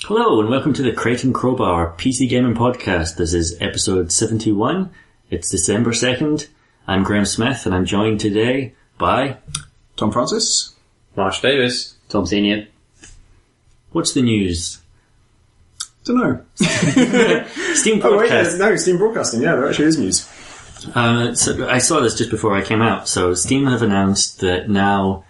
Hello and welcome to the Crate and Crowbar PC Gaming Podcast. This is episode 71. It's December 2nd. I'm Graham Smith and I'm joined today by... Tom Francis. Marsh Davis. Tom Senior. What's the news? Don't know. Steam Broadcast. Oh wait, no, Steam Broadcasting, yeah, there actually is news. So I saw this just before I came out. So Steam have announced that now,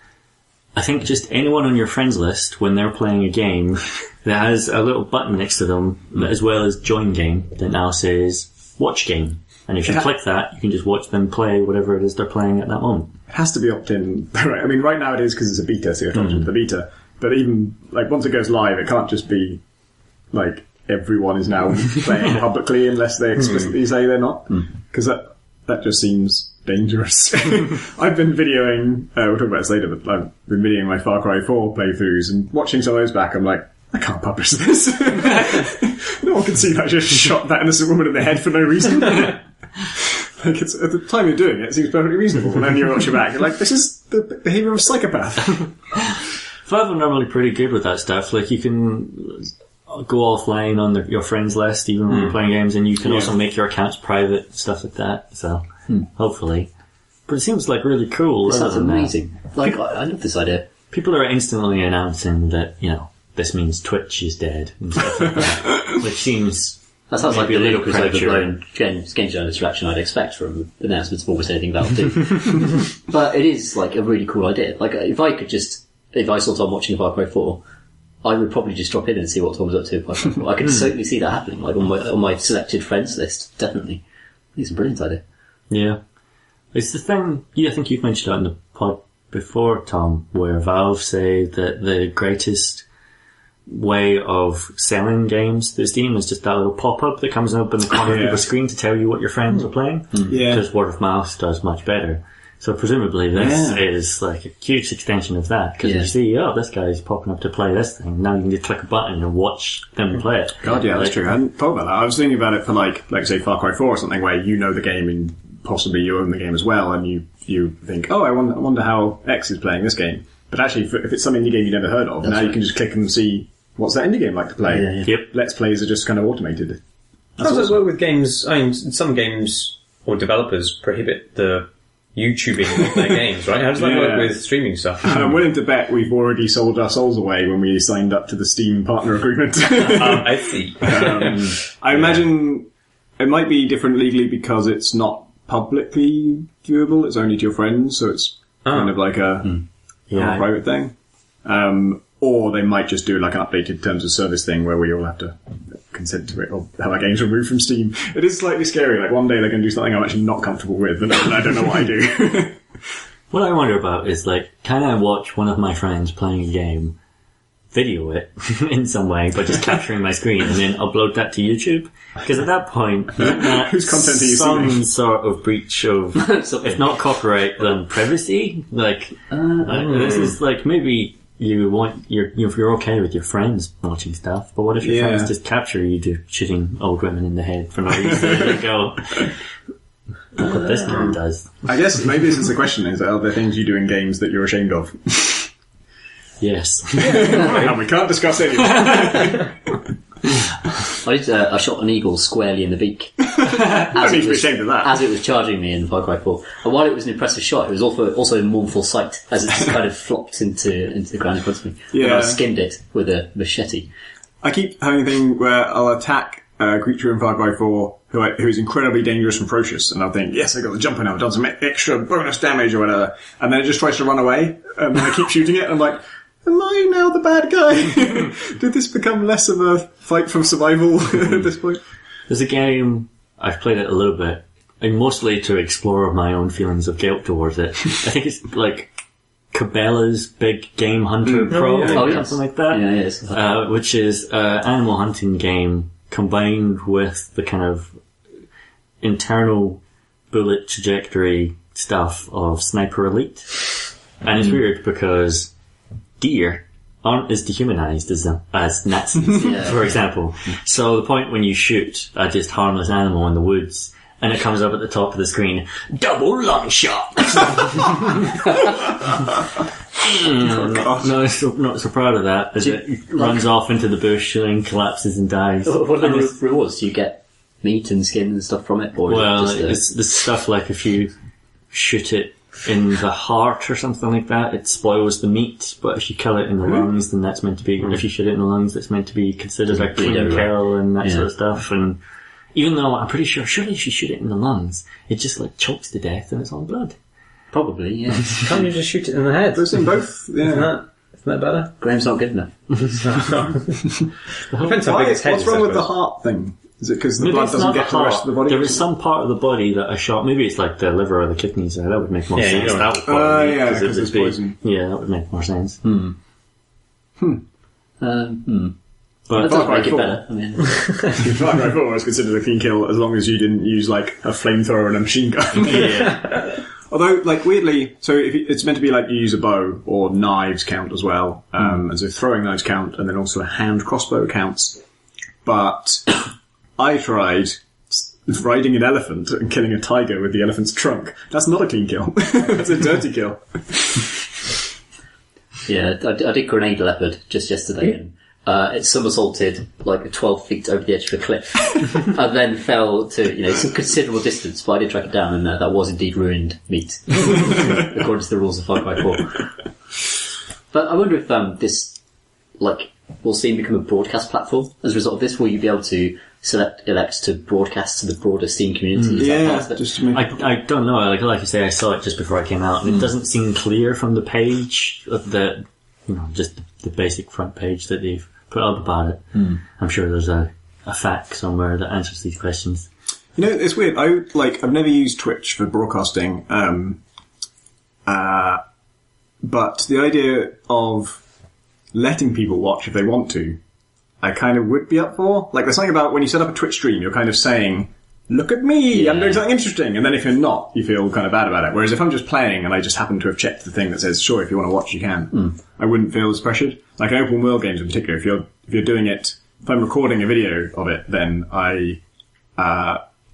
I think just anyone on your friends list, when they're playing a game, that has a little button next to them, as well as join game, that now says watch game. And if you click that, you can just watch them play whatever it is they're playing at that moment. It has to be opt-in. I mean, right now it is because it's a beta, so you have to opt into the beta. But even, like, once it goes live, it can't just be, like, everyone is now playing publicly unless they explicitly say they're not. Because that just seems dangerous. I've been videoing, we'll talk about this later, but I've been videoing my Far Cry 4 playthroughs and watching some of those back, I'm like, I can't publish this. No one can see that I just shot that innocent woman in the head for no reason. Like, it's, at the time you're doing it, it seems perfectly reasonable, and then you watch it back, you're like, this is the behaviour of a psychopath. Valve are normally pretty good with that stuff. Like, you can go offline on your friends list, even when you're playing games, and you can also make your accounts private, stuff like that, so, hopefully. But it seems like really cool. It sounds amazing. Like, I love this idea. People are instantly announcing that, you know, this means Twitch is dead, and stuff like that, which seems... That sounds like the a little ludicrous overblown game journalist reaction I'd expect from announcements of almost anything Valve do. But it is, like, a really cool idea. Like, if I saw Tom watching Far Cry 4, I would probably just drop in and see what Tom was up to. I could certainly see that happening, like, on my selected friends list, definitely. It's a brilliant idea. Yeah. It's the thing, I think you've mentioned that in the pod before, Tom, where Valve say that the greatest way of selling games through Steam is just that little pop-up that comes up in the corner of your screen to tell you what your friends are playing. Because word of mouth does much better. So presumably this is like a huge extension of that, because you see, oh, this guy's popping up to play this thing, now you can just click a button and watch them play it. God, yeah, that's true. I hadn't thought about that. I was thinking about it for like say Far Cry 4 or something, where you know the game and possibly you own the game as well, and you think, oh, I wonder how X is playing this game. But actually, if it's some indie game you never heard of, now you can just click and see what's that indie game like to play. Yep. Let's Plays are just kind of automated. How does it work with games? I mean, some games or developers prohibit the YouTubing of their games, right? How does that work with streaming stuff? And I'm willing to bet we've already sold our souls away when we signed up to the Steam partner agreement. I see. I imagine it might be different legally because it's not publicly viewable, it's only to your friends, so it's kind of like a private thing. Or they might just do like an updated terms of service thing where we all have to consent to it or have our games removed from Steam. It is slightly scary. Like, one day they're going to do something I'm actually not comfortable with, and I don't know what I do. What I wonder about is, like, can I watch one of my friends playing a game, video it in some way by just capturing my screen, and then upload that to YouTube? Because at that point, isn't that whose content are you some seeing? sort of breach of, if not copyright, then privacy? Like, this is like, maybe you're okay with your friends watching stuff, but what if your friends just capture you shooting old women in the head for no reason? They go, look what this game does. I guess maybe this is the question: are there things you do in games that you're ashamed of? Yes. And we can't discuss any of I shot an eagle squarely in the beak. I need to be ashamed of that. As it was charging me in Far Cry 4. And while it was an impressive shot, it was also a mournful sight as it just kind of flopped into the ground in front of me. Yeah. And I skinned it with a machete. I keep having a thing where I'll attack a creature in Far Cry 4 who is incredibly dangerous and ferocious, and I'll think, yes, I got the jumper now, I've done some extra bonus damage or whatever, and then it just tries to run away, and then I keep shooting it, and I'm like, am I now the bad guy? Did this become less of a fight for survival at this point? There's a game, I've played it a little bit, and mostly to explore my own feelings of guilt towards it. I think it's like Cabela's Big Game Hunter Pro, or something like that. Yeah, yes. Which is an animal hunting game combined with the kind of internal bullet trajectory stuff of Sniper Elite. And it's weird because deer aren't as dehumanized as Nazis, for example. So the point when you shoot a just harmless animal in the woods, and it comes up at the top of the screen, double lung shot. not so proud of that, as it runs off into the bush and then collapses and dies. What are the rewards? Do you get meat and skin and stuff from it? Or it's stuff like if you shoot it in the heart or something like that, it spoils the meat, but if you kill it in the lungs, then that's meant to be, if you shoot it in the lungs, that's meant to be considered a clean kill and that sort of stuff. And even though I'm pretty sure, surely if you shoot it in the lungs, it just like chokes to death and it's all blood. Probably, yes. Can't you just shoot it in the head? Those in both, yeah. Isn't that better? Graham's not good enough. Depends how big its head is. What's wrong with the heart thing? Is it because the blood doesn't get to the rest of the body? There is some part of the body that I shot. Maybe it's like the liver or the kidneys. That would make more sense. That would because it's poison. Yeah, that would make more sense. But that doesn't make it better. I mean, Far Cry 4 was considered a clean kill as long as you didn't use like a flamethrower and a machine gun. Yeah. Although, like, weirdly, so if it's meant to be like you use a bow, or knives count as well, and so throwing knives count, and then also a hand crossbow counts. But I tried riding an elephant and killing a tiger with the elephant's trunk. That's not a clean kill. That's a dirty kill. yeah, I did grenade leopard just yesterday, and it somersaulted like 12 feet over the edge of a cliff, and then fell to some considerable distance. But I did track it down, and that was indeed ruined meat, according to the rules of Far Cry 4. But I wonder if this will soon become a broadcast platform as a result of this. Will you be able to elect to broadcast to the broader Steam community? I don't know. Like I say, I saw it just before I came out, and it doesn't seem clear from the page of just the basic front page that they've put up about it. I'm sure there's a fact somewhere that answers these questions. It's weird. I've never used Twitch for broadcasting, but the idea of letting people watch if they want to, I kind of would be up for. Like, there's something about when you set up a Twitch stream, you're kind of saying, look at me, I'm doing something interesting. And then if you're not, you feel kind of bad about it. Whereas if I'm just playing and I just happen to have checked the thing that says, sure, if you want to watch, you can, I wouldn't feel as pressured. Like in open world games in particular, if you're doing it, if I'm recording a video of it, then I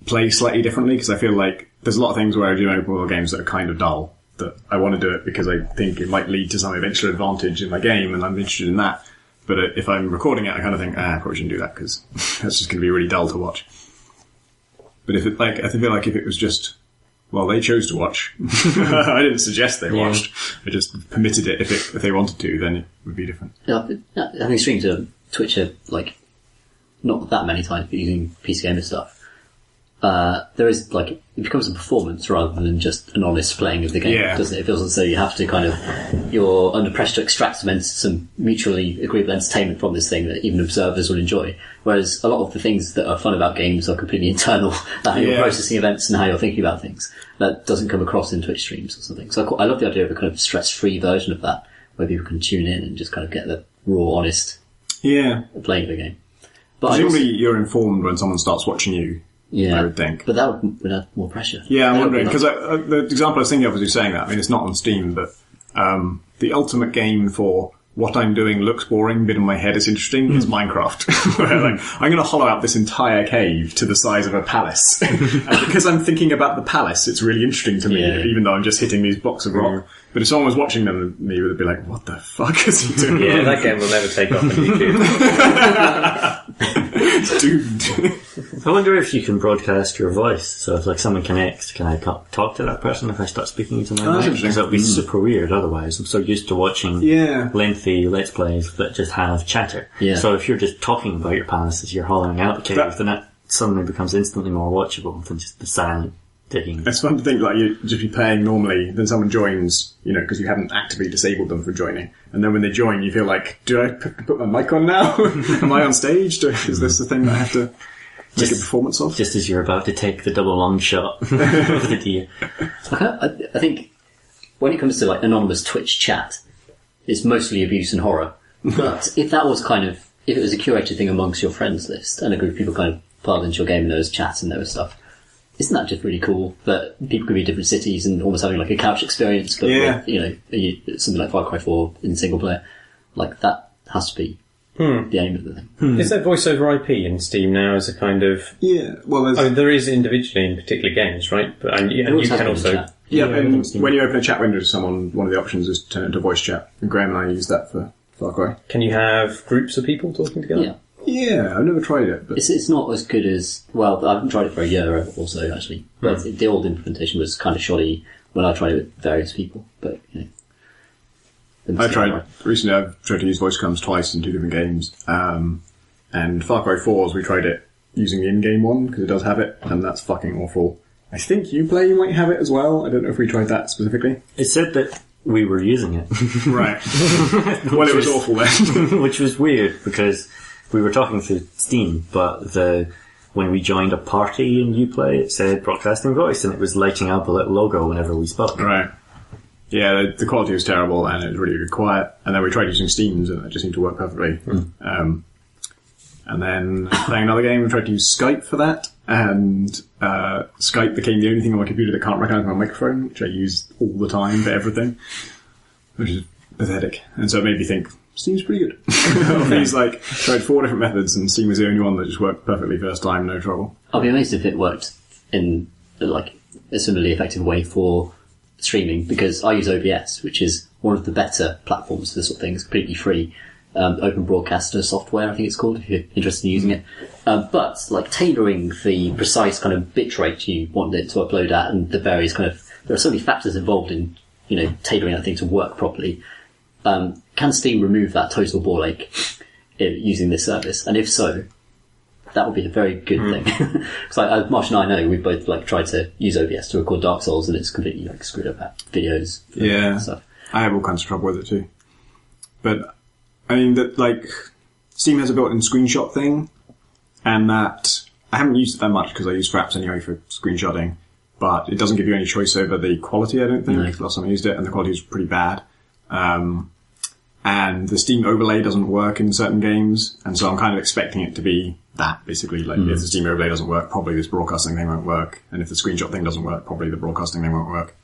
play slightly differently, because I feel like there's a lot of things where I do open world games that are kind of dull, that I want to do it because I think it might lead to some eventual advantage in my game, and I'm interested in that. But if I'm recording it, I kind of think, I probably shouldn't do that, because that's just going to be really dull to watch. But if I feel like if it was just, well, they chose to watch. I didn't suggest they watched. I just permitted it if they wanted to, then it would be different. I think streams to Twitch are not that many times, but using PC Gamer stuff. There is it becomes a performance rather than just an honest playing of the game, doesn't it? It feels as though you have to you're under pressure to extract some mutually agreeable entertainment from this thing that even observers will enjoy. Whereas a lot of the things that are fun about games are completely internal, how you're processing events and how you're thinking about things. That doesn't come across in Twitch streams or something. So I love the idea of a kind of stress-free version of that, where people can tune in and just kind of get the raw, honest playing of the game. But presumably you're informed when someone starts watching you. Yeah, I would think. But that would add more pressure. Yeah, I'm wondering, because the example I was thinking of was you saying that. I mean, it's not on Steam, but the ultimate game for what I'm doing looks boring, but in my head it's interesting, is Minecraft. Where, I'm going to hollow out this entire cave to the size of a palace. And because I'm thinking about the palace, it's really interesting to me, even though I'm just hitting these blocks of rock. But if someone was watching them, me would be like, what the fuck is he doing? Yeah, that game will never take off on YouTube. It's doomed. I wonder if you can broadcast your voice. So if someone connects, can I talk to that person if I start speaking into my mic? Because that would be super weird otherwise. I'm so used to watching lengthy Let's Plays that just have chatter. Yeah. So if you're just talking about your palace as you're hollowing out the cave, then that suddenly becomes instantly more watchable than just the silent digging. It's fun to think you just be playing normally, then someone joins, because you haven't actively disabled them from joining. And then when they join, you feel like, do I put my mic on now? Am I on stage? Is this the thing that I have to make a performance of? Just as you're about to take the double long shot of the deer. I think when it comes to anonymous Twitch chat, it's mostly abuse and horror. But if that was if it was a curated thing amongst your friends list, and a group of people kind of piled into your game and there was chat and there was stuff, isn't that just really cool that people could be in different cities and almost having a couch experience, but with, something like Far Cry 4 in single player? That has to be the aim of the thing. Is there voice over IP in Steam now as a kind of... Yeah, well, there is individually in particular games, right? But and you can also Yeah, Yeah, and everything's when you open a chat window to someone, one of the options is to turn it into voice chat. And Graham and I use that for Far Cry. Can you have groups of people talking together? Yeah. Yeah, I've never tried it, but It's not as good as... Well, I haven't tried it for a year or so, actually. But the old implementation was kind of shoddy when I tried it with various people. But, you know... recently I've tried to use voice comms twice in 2 different games. And Far Cry 4's, we tried it using the in-game one, because it does have it, and that's fucking awful. I think Uplay might have it as well. I don't know if we tried that specifically. It said that we were using it. Right. Well, it was awful then. Which was weird, because we were talking through Steam, but when we joined a party in Uplay, it said broadcasting voice, and it was lighting up a little logo whenever we spoke. Right. Yeah, the quality was terrible, and it was really quiet. And then we tried using Steam's, and it just seemed to work perfectly. And then playing another game, we tried to use Skype for that, and Skype became the only thing on my computer that can't recognise my microphone, which I use all the time for everything, which is pathetic. And so it made me think, Steam's pretty good. He's tried 4 different methods, and Steam was the only one that just worked perfectly first time, no trouble. I'll be amazed if it worked in a similarly effective way for streaming, because I use OBS, which is one of the better platforms for this sort of thing. It's completely free. Open broadcaster software, I think it's called, if you're interested in using it. But tailoring the precise kind of bit rate you want it to upload at, and the various there are so many factors involved in, tailoring that thing to work properly. Can Steam remove that total ball ache using this service? And if so, that would be a very good thing. Because Marsh and I know we've both tried to use OBS to record Dark Souls, and it's completely screwed up at videos. And stuff. I have all kinds of trouble with it too. But I mean that Steam has a built-in screenshot thing, and that I haven't used it that much because I use Fraps anyway for screenshotting. But it doesn't give you any choice over the quality, I don't think. No. Last time I used it, and the quality was pretty bad. And the Steam overlay doesn't work in certain games, and so I'm kind of expecting it to be that, basically. If the Steam overlay doesn't work, probably this broadcasting thing won't work, and if the screenshot thing doesn't work, probably the broadcasting thing won't work.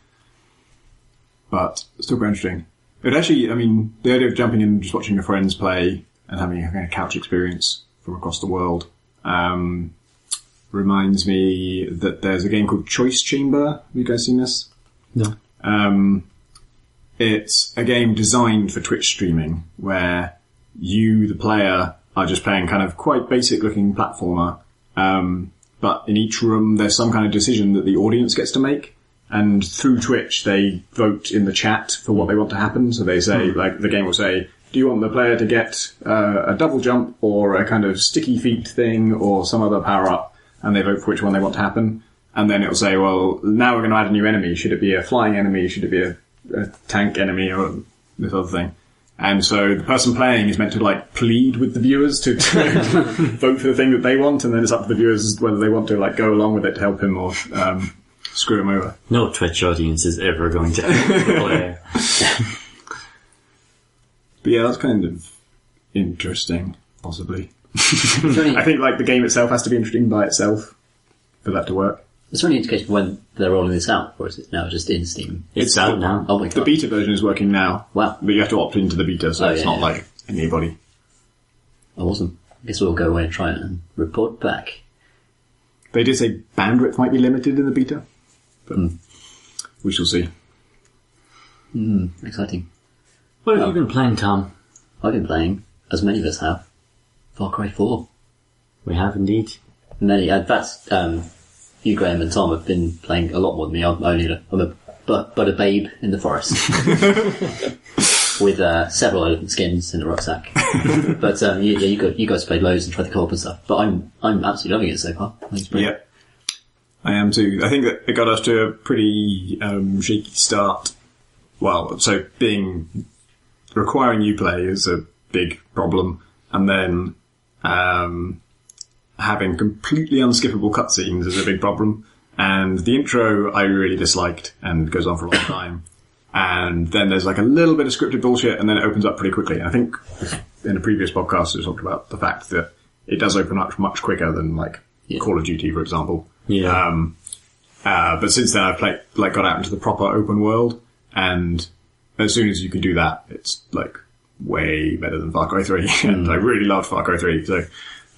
But it's still quite interesting. It actually, the idea of jumping in and just watching your friends play and having a kind of couch experience from across the world reminds me that there's a game called Choice Chamber. Have you guys seen this? No. It's a game designed for Twitch streaming, where you, the player, are just playing kind of quite basic looking platformer, but in each room there's some kind of decision that the audience gets to make, and through Twitch they vote in the chat for what they want to happen. So they say, the game will say, do you want the player to get a double jump, or a kind of sticky feet thing, or some other power up, and they vote for which one they want to happen. And then it'll say, well, now we're going to add a new enemy. Should it be a flying enemy? Should it be a tank enemy, or this other thing? And so the person playing is meant to plead with the viewers to vote for the thing that they want, and then it's up to the viewers whether they want to go along with it to help him or screw him over. No Twitch audience is ever going to help the player. But yeah, that's kind of interesting, possibly. I think the game itself has to be interesting by itself for that to work. Is there any indication when they're rolling this out, or is it now just in Steam? It's out now. Oh my god. The beta version is working now. Wow. But you have to opt into the beta, so it's not like anybody. Awesome. I guess we'll go away and try it and report back. They did say bandwidth might be limited in the beta, but we shall see. Exciting. What have you been playing, Tom? I've been playing, as many of us have, Far Cry 4. We have indeed. Many. In fact, you, Graham, and Tom have been playing a lot more than me. I'm a babe in the forest. With several elephant skins in a rucksack. But you guys played loads and tried the co-op and stuff. But I'm absolutely loving it so far. Yeah, I am too. I think that it got us to a pretty shaky start. Well, so requiring Uplay is a big problem, and then having completely unskippable cutscenes is a big problem. And the intro I really disliked, and goes on for a long time. And then there's a little bit of scripted bullshit, and then it opens up pretty quickly. And I think in a previous podcast I talked about the fact that it does open up much quicker than Call of Duty, for example. Yeah. But since then I've got out into the proper open world, and as soon as you can do that, it's way better than Far Cry 3. And I really loved Far Cry 3, so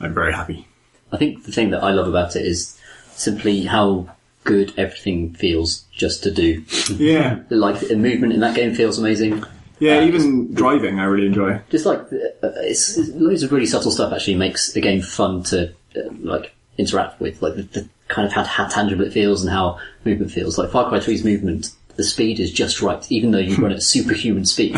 I'm very happy. I think the thing that I love about it is simply how good everything feels just to do. Yeah. Like, the movement in that game feels amazing. Yeah, even driving I really enjoy. Just like, it's loads of really subtle stuff actually makes the game fun to, like, interact with. Like, the kind of how tangible it feels and how movement feels. Like, Far Cry 3's movement, the speed is just right, even though you run at superhuman speed.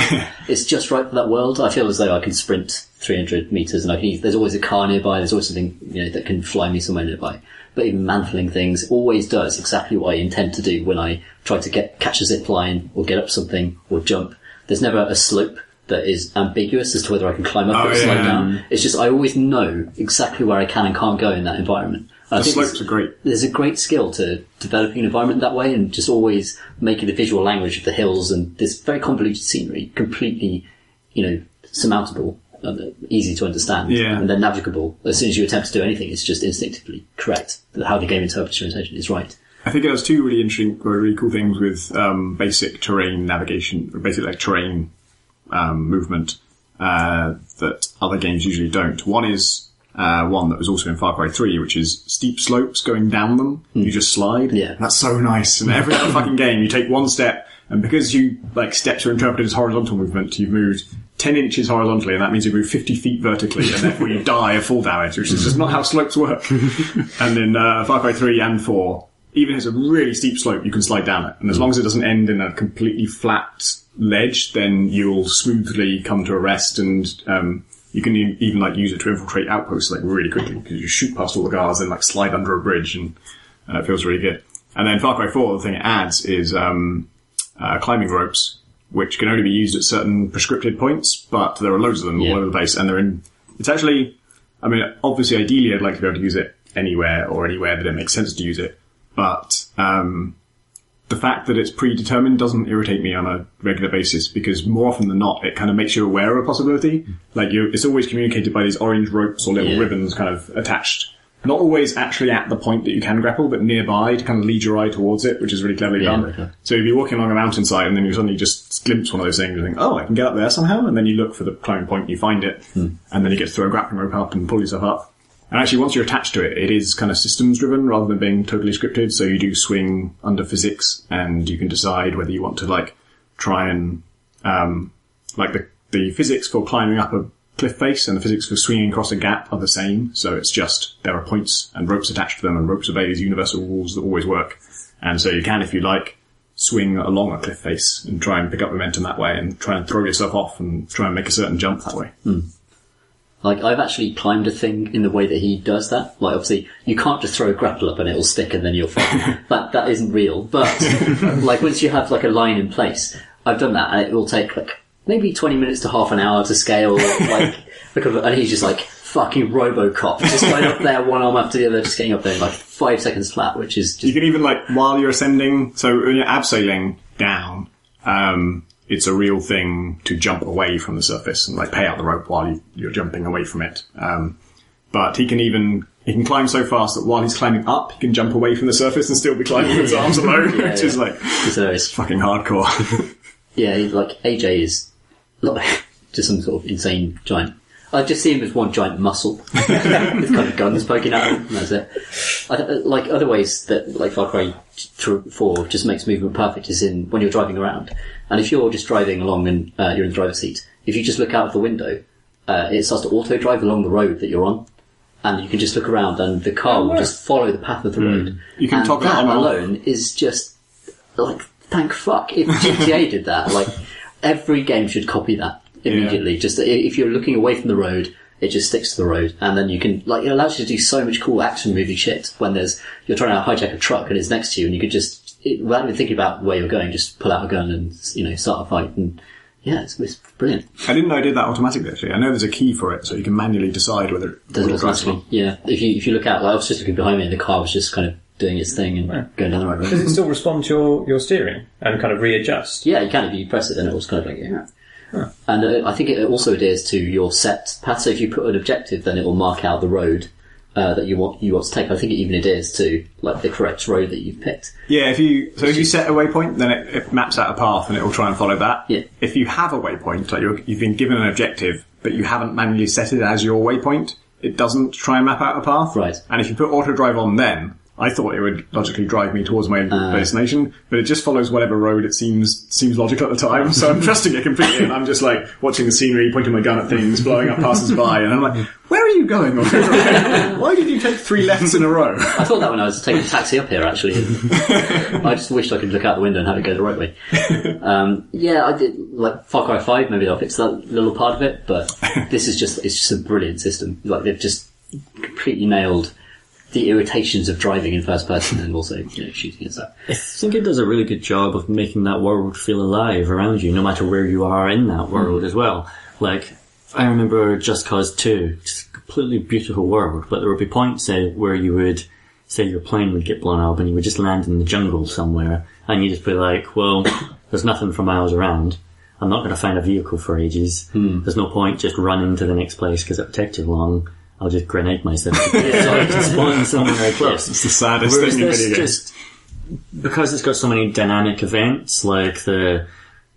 It's just right for that world. I feel as though I can sprint 300 metres and there's always a car nearby, there's always something, that can fly me somewhere nearby. But even mantling things always does exactly what I intend to do when I try to catch a zip line or get up something or jump. There's never a slope that is ambiguous as to whether I can climb up or slide down. It's just I always know exactly where I can and can't go in that environment. The slopes are great. There's a great skill to developing an environment that way and just always making the visual language of the hills and this very convoluted scenery completely, surmountable, easy to understand, and then navigable. As soon as you attempt to do anything, it's just instinctively correct. How the game interprets your intention is right. I think it has two really interesting, really cool things with basic terrain navigation, or basic terrain movement that other games usually don't. One is one that was also in Far Cry 3, which is steep slopes going down them. You just slide. Yeah. That's so nice. And every other fucking game, you take one step, and because steps are interpreted as horizontal movement, you've moved 10 inches horizontally, and that means you move 50 feet vertically, and therefore you die of fall damage, which is just not how slopes work. And in Far Cry 3 and 4, even if it's a really steep slope, you can slide down it. And as long as it doesn't end in a completely flat ledge, then you'll smoothly come to a rest, and you can even use it to infiltrate outposts really quickly, because you shoot past all the guards and slide under a bridge, and it feels really good. And then Far Cry 4, the thing it adds is climbing ropes, which can only be used at certain prescripted points, but there are loads of them all over the place, and it's actually, obviously ideally I'd like to be able to use it anywhere that it makes sense to use it, but the fact that it's predetermined doesn't irritate me on a regular basis, because more often than not, it kind of makes you aware of a possibility. It's always communicated by these orange ropes or little ribbons kind of attached. Not always actually at the point that you can grapple, but nearby to kind of lead your eye towards it, which is really cleverly done. Okay. So if you're walking along a mountainside and then you suddenly just glimpse one of those things and think, oh, I can get up there somehow, and then you look for the climbing point and you find it, and then you get to throw a grappling rope up and pull yourself up. And actually, once you're attached to it, it is kind of systems driven rather than being totally scripted. So you do swing under physics, and you can decide whether you want to try and the physics for climbing up a cliff face and the physics for swinging across a gap are the same. So it's just there are points and ropes attached to them, and ropes obey these universal rules that always work. And so you can, if you like, swing along a cliff face and try and pick up momentum that way, and try and throw yourself off and try and make a certain jump that way. I've actually climbed a thing in the way that he does that. Obviously, you can't just throw a grapple up and it'll stick and then you'll fall. That isn't real. But, once you have, a line in place, I've done that, and it will take, maybe 20 minutes to half an hour to scale, and he's just fucking RoboCop, just going up there, one arm after the other, just getting up there in 5 seconds flat, which is just... You can even, while you're ascending, so when you're abseiling down, it's a real thing to jump away from the surface and pay out the rope while you're jumping away from it. But he can climb so fast that while he's climbing up, he can jump away from the surface and still be climbing with his arms alone, which is it's fucking hardcore. Yeah, AJ is just some sort of insane giant. I just see him as one giant muscle with kind of guns poking at him, and that's it. Other ways that Far Cry 4 just makes movement perfect is in when you're driving around. And if you're just driving along and you're in the driver's seat, if you just look out of the window, it starts to auto-drive along the road that you're on. And you can just look around and the car will just follow the path of the road. You can talk that alone is just, thank fuck. If GTA did that, every game should copy that immediately. Just if you're looking away from the road, it just sticks to the road, and then you can it allows you to do so much cool action movie shit when you're trying to hijack a truck and it's next to you, and you could just without even thinking about where you're going, just pull out a gun and start a fight, and it's brilliant. I didn't know I did that automatically. Actually, I know there's a key for it, so you can manually decide whether it does it automatically. Yeah, if you look out, I was just looking behind me, and the car was just kind of doing its thing and going down the right road. Does it still respond to your steering and kind of readjust? Yeah, you can if you press it, then it was kind of And I think it also adheres to your set path. So if you put an objective, then it will mark out the road that you want to take. I think it even adheres to the correct road that you've picked. Yeah, if you set a waypoint, then it maps out a path and it will try and follow that. Yeah. If you have a waypoint, you've been given an objective, but you haven't manually set it as your waypoint, it doesn't try and map out a path. Right. And if you put auto drive on, then I thought it would logically drive me towards my destination, but it just follows whatever road it seems logical at the time. So I'm trusting it completely, and I'm just like watching the scenery, pointing my gun at things, blowing up passers-by, and I'm like, where are you going? Why did you take 3 lefts in a row? I thought that when I was taking a taxi up here, actually. I just wished I could look out the window and have it go the right way. I did, like, Far Cry 5, maybe they'll fix that little part of it, but it's just a brilliant system. Like, they've just completely nailed the irritations of driving in first person and also, shooting and stuff. I think it does a really good job of making that world feel alive around you, no matter where you are in that world as well. Like, I remember Just Cause 2, just a completely beautiful world, but there would be points where you would say your plane would get blown up and you would just land in the jungle somewhere, and you'd just be like, well, there's nothing for miles around. I'm not going to find a vehicle for ages. There's no point just running to the next place because it would take too long. I'll just grenade myself so I can spawn somewhere close. It's the saddest thing in video games. Because it's got so many dynamic events, like the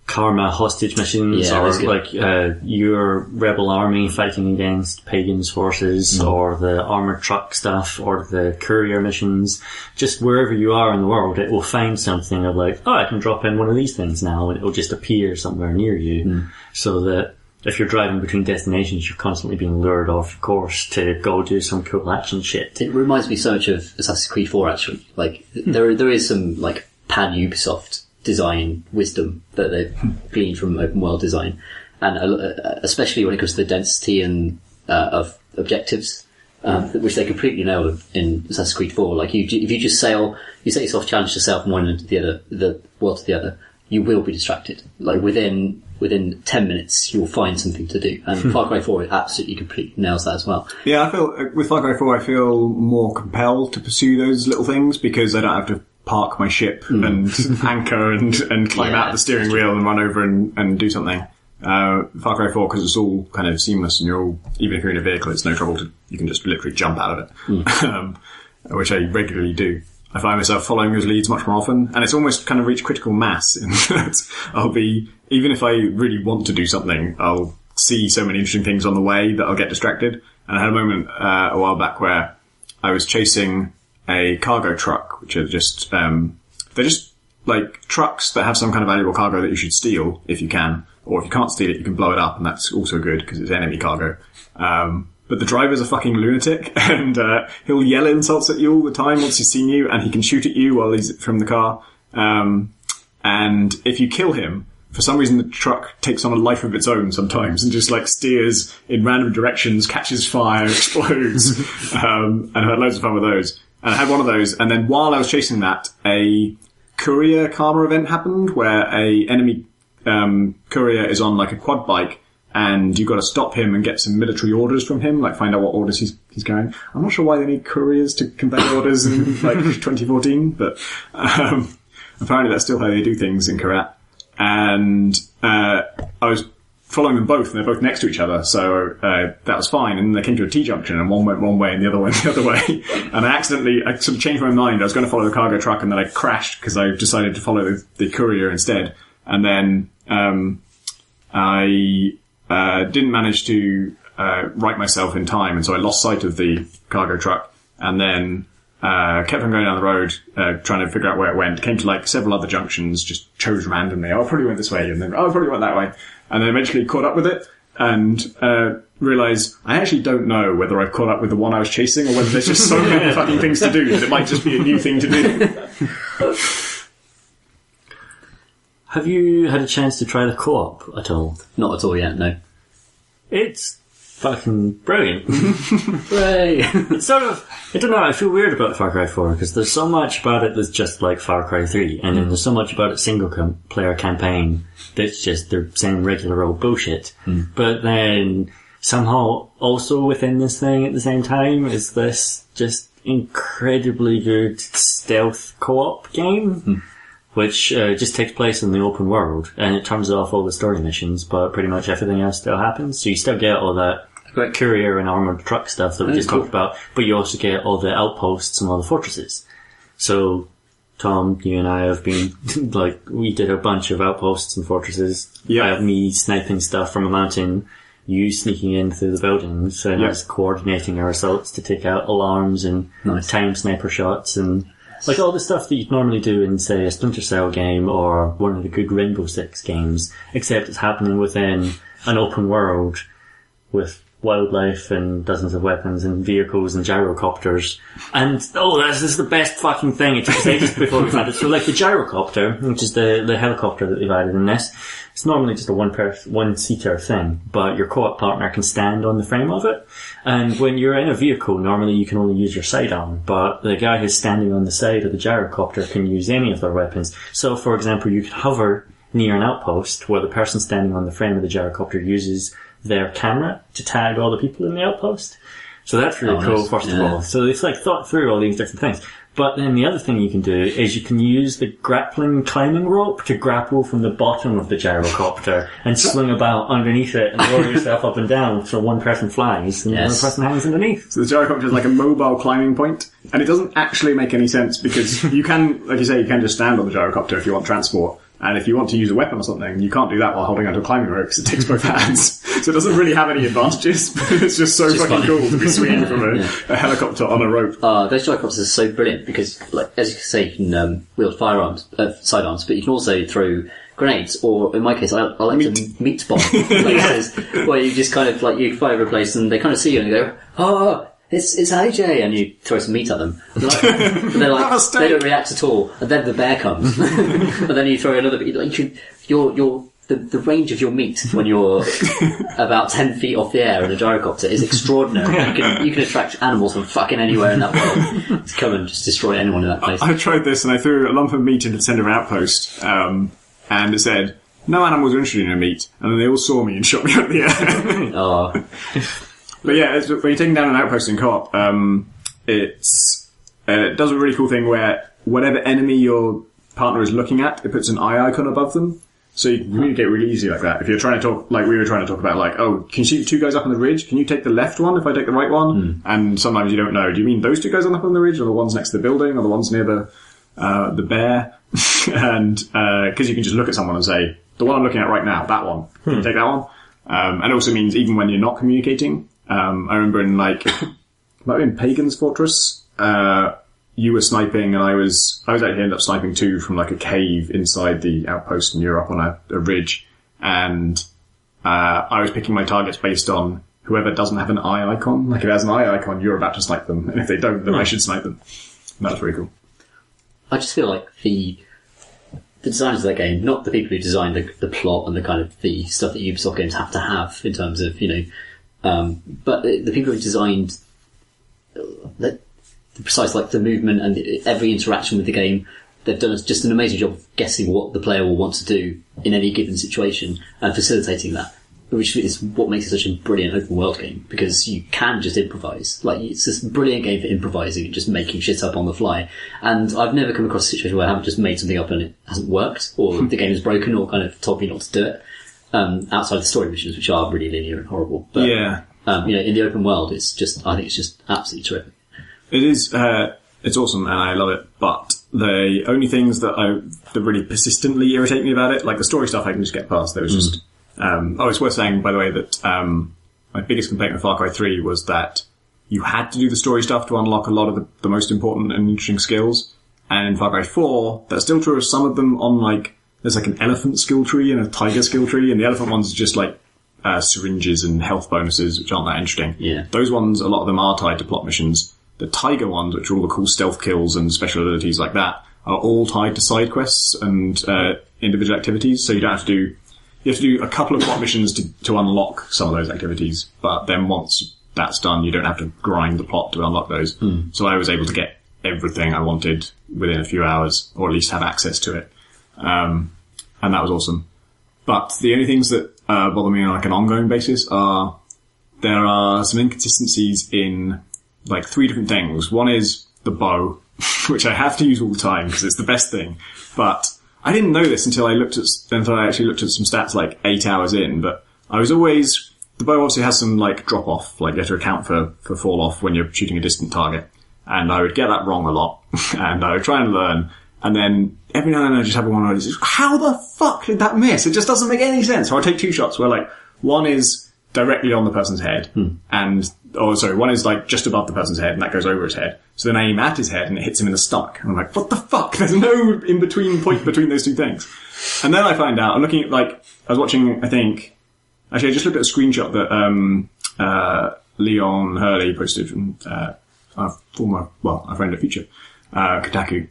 karma hostage missions, or like your rebel army fighting against pagans forces, or the armored truck stuff, or the courier missions. Just wherever you are in the world, it will find something of like, I can drop in one of these things now, and it will just appear somewhere near you, so that if you're driving between destinations, you're constantly being lured off course to go do some cool action shit. It reminds me so much of Assassin's Creed 4, actually. Like, there is some, like, pan-Ubisoft design wisdom that they've gleaned from open world design. And especially when it comes to the density and of objectives, which they completely nailed in Assassin's Creed 4. Like, if you just sail, you set yourself a challenge to sail from one end to the world to the other, you will be distracted. Like, within 10 minutes, you'll find something to do. And Far Cry 4 absolutely completely nails that as well. Yeah, I feel, with Far Cry 4, I feel more compelled to pursue those little things because I don't have to park my ship and anchor and climb out the steering wheel and run over and do something. Far Cry 4, because it's all kind of seamless and you're all, even if you're in a vehicle, it's no trouble you can just literally jump out of it. Which I regularly do. I find myself following those leads much more often, and it's almost kind of reached critical mass in that I'll be, even if I really want to do something, I'll see so many interesting things on the way that I'll get distracted. And I had a moment a while back where I was chasing a cargo truck, which are just, they're just like trucks that have some kind of valuable cargo that you should steal if you can, or if you can't steal it, you can blow it up, and that's also good because it's enemy cargo. But the driver's a fucking lunatic, and he'll yell insults at you all the time once he's seen you, and he can shoot at you while he's from the car. And if you kill him, for some reason the truck takes on a life of its own sometimes, and just like steers in random directions, catches fire, explodes. And I had loads of fun with those. And I had one of those, and then while I was chasing that, a courier karma event happened, where a enemy courier is on like a quad bike, and you've got to stop him and get some military orders from him, like find out what orders he's carrying. I'm not sure why they need couriers to convey orders in like 2014, but apparently that's still how they do things in Karat. And I was following them both, and they're both next to each other, so that was fine. And then they came to a T-junction, and one went one way and the other went the other way. And I sort of changed my mind. I was going to follow the cargo truck, and then I crashed because I decided to follow the courier instead. And then I didn't manage to right myself in time, and so I lost sight of the cargo truck, and then kept on going down the road, trying to figure out where it went. Came to like several other junctions, just chose randomly. I probably went this way, and then I probably went that way, and then eventually caught up with it, and realised I actually don't know whether I've caught up with the one I was chasing, or whether there's just so many fucking things to do that it might just be a new thing to do. Have you had a chance to try the co-op at all? Not at all yet, no. It's fucking brilliant. Hooray! It's sort of, I don't know, I feel weird about Far Cry 4 because there's so much about it that's just like Far Cry 3, and then there's so much about its single player campaign that's just the same regular old bullshit. But then somehow also within this thing at the same time is this just incredibly good stealth co-op game. Which just takes place in the open world, and it turns off all the story missions, but pretty much everything else still happens. So you still get all that courier and armoured truck stuff that we just talked about, but you also get all the outposts and all the fortresses. So, Tom, you and I have been, like, we did a bunch of outposts and fortresses. Yeah. Me sniping stuff from a mountain, you sneaking in through the buildings and us coordinating our assaults to take out alarms and time sniper shots and like all the stuff that you'd normally do in, say, a Splinter Cell game or one of the good Rainbow Six games, except it's happening within an open world with wildlife and dozens of weapons and vehicles and gyrocopters. And, this is the best fucking thing. It took us ages before we've had it. So, like, the gyrocopter, which is the helicopter that they've added in this, it's normally just a one-seater thing, but your co-op partner can stand on the frame of it. And when you're in a vehicle, normally you can only use your sidearm, but the guy who's standing on the side of the gyrocopter can use any of their weapons. So, for example, you could hover near an outpost where the person standing on the frame of the gyrocopter uses their camera to tag all the people in the outpost. So that's really cool, first of all. So they've thought through all these different things. But then the other thing you can do is you can use the grappling climbing rope to grapple from the bottom of the gyrocopter and swing about underneath it and lower yourself up and down so one person flies and the other person hangs underneath. So the gyrocopter is like a mobile climbing point, and it doesn't actually make any sense because you can, like you say, you can just stand on the gyrocopter if you want transport. And if you want to use a weapon or something, you can't do that while holding onto a climbing rope because it takes both hands. So it doesn't really have any advantages, but it's just so fucking cool to be swinging from a helicopter on a rope. Those gyrocopters are so brilliant because, like, as you can say, you can wield sidearms, but you can also throw grenades, or in my case, I like to meat bomb places where you just kind of, like, you fly over a place and they kind of see you and you go, it's AJ, and you throw some meat at them. And they're like, they don't react at all, and then the bear comes, and then you throw another. Like, the range of your meat when you're about 10 feet off the air in a gyrocopter is extraordinary. You can attract animals from fucking anywhere in that world to come and just destroy anyone in that place. I tried this and I threw a lump of meat into the centre of an outpost, and it said, "No animals are interested in your meat," and then they all saw me and shot me out of the air. But yeah, when you're taking down an outpost in co-op, it does a really cool thing where whatever enemy your partner is looking at, it puts an eye icon above them. So you can communicate really easy like that. If you're trying to talk, like we were trying to talk about, like, can you see two guys up on the ridge? Can you take the left one if I take the right one? And sometimes you don't know. Do you mean those two guys up on the ridge, or the ones next to the building, or the ones near the bear? And because you can just look at someone and say, the one I'm looking at right now, that one. Can you take that one? And it also means even when you're not communicating, I remember in, like, might be in Pagan's Fortress, you were sniping and I actually ended up sniping too from, like, a cave inside the outpost, and you're up on a ridge, and I was picking my targets based on whoever doesn't have an eye icon. Like, if it has an eye icon, you're about to snipe them, and if they don't, then I should snipe them. And that was really cool. I just feel like the designers of that game, not the people who designed the plot and the kind of the stuff that Ubisoft games have to have in terms of, but the people who designed the precise, like, the movement and every interaction with the game, they've done just an amazing job of guessing what the player will want to do in any given situation and facilitating that, which is what makes it such a brilliant open world game, because you can just improvise. Like, it's this brilliant game for improvising and just making shit up on the fly. And I've never come across a situation where I haven't just made something up and it hasn't worked, or the game is broken, or kind of told me not to do it. Outside the story missions, which are really linear and horrible. But, in the open world, I think it's just absolutely terrific. It is, it's awesome and I love it, but the only things that really persistently irritate me about it, like the story stuff I can just get past. There was just, it's worth saying, by the way, that, my biggest complaint with Far Cry 3 was that you had to do the story stuff to unlock a lot of the most important and interesting skills. And in Far Cry 4, that's still true of some of them on, like, there's like an elephant skill tree and a tiger skill tree, and the elephant ones are just like, syringes and health bonuses, which aren't that interesting. Yeah. Those ones, a lot of them are tied to plot missions. The tiger ones, which are all the cool stealth kills and special abilities like that, are all tied to side quests and, individual activities, so you have to do a couple of plot missions to unlock some of those activities, but then once that's done, you don't have to grind the plot to unlock those. So I was able to get everything I wanted within a few hours, or at least have access to it. And that was awesome. But the only things that bother me on, like, an ongoing basis are there are some inconsistencies in, like, 3 different things. One is the bow, which I have to use all the time because it's the best thing. But I didn't know this until I actually looked at some stats, like, 8 hours in. But the bow obviously has some, like, drop off, like, you have to account for fall off when you're shooting a distant target. And I would get that wrong a lot, and I would try and learn. And then every now and then I just have one where it's just, how the fuck did that miss? It just doesn't make any sense. So I'll take 2 shots where, like, one is directly on the person's head, one is like just above the person's head, and that goes over his head. So then I aim at his head, and it hits him in the stomach. And I'm like, what the fuck? There's no in between point between those two things. And then I find out, I'm looking at I was watching, I just looked at a screenshot that Leon Hurley posted from a friend of Future, Kotaku.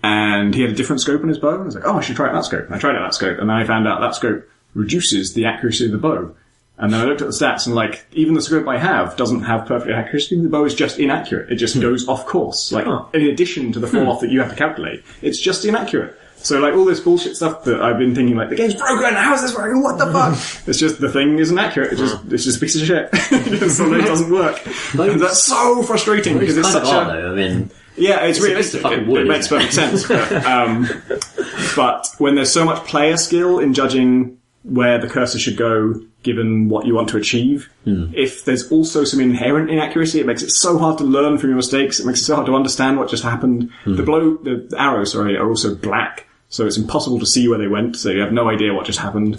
And he had a different scope on his bow. And I was like, oh, I should try out that scope. And I tried out that scope, and then I found out that scope reduces the accuracy of the bow. And then I looked at the stats, and even the scope I have doesn't have perfect accuracy. The bow is just inaccurate. It just goes off course. In addition to the fall off that you have to calculate, it's just inaccurate. So all this bullshit stuff that I've been thinking the game's broken, how's this working, what the fuck? It's just, the thing isn't accurate, it's just a piece of shit. It doesn't work. And that's so frustrating because it's such yeah, it's realistic. It makes perfect sense. But when there's so much player skill in judging where the cursor should go, given what you want to achieve, if there's also some inherent inaccuracy, it makes it so hard to learn from your mistakes. It makes it so hard to understand what just happened. The arrows, are also black, so it's impossible to see where they went. So you have no idea what just happened.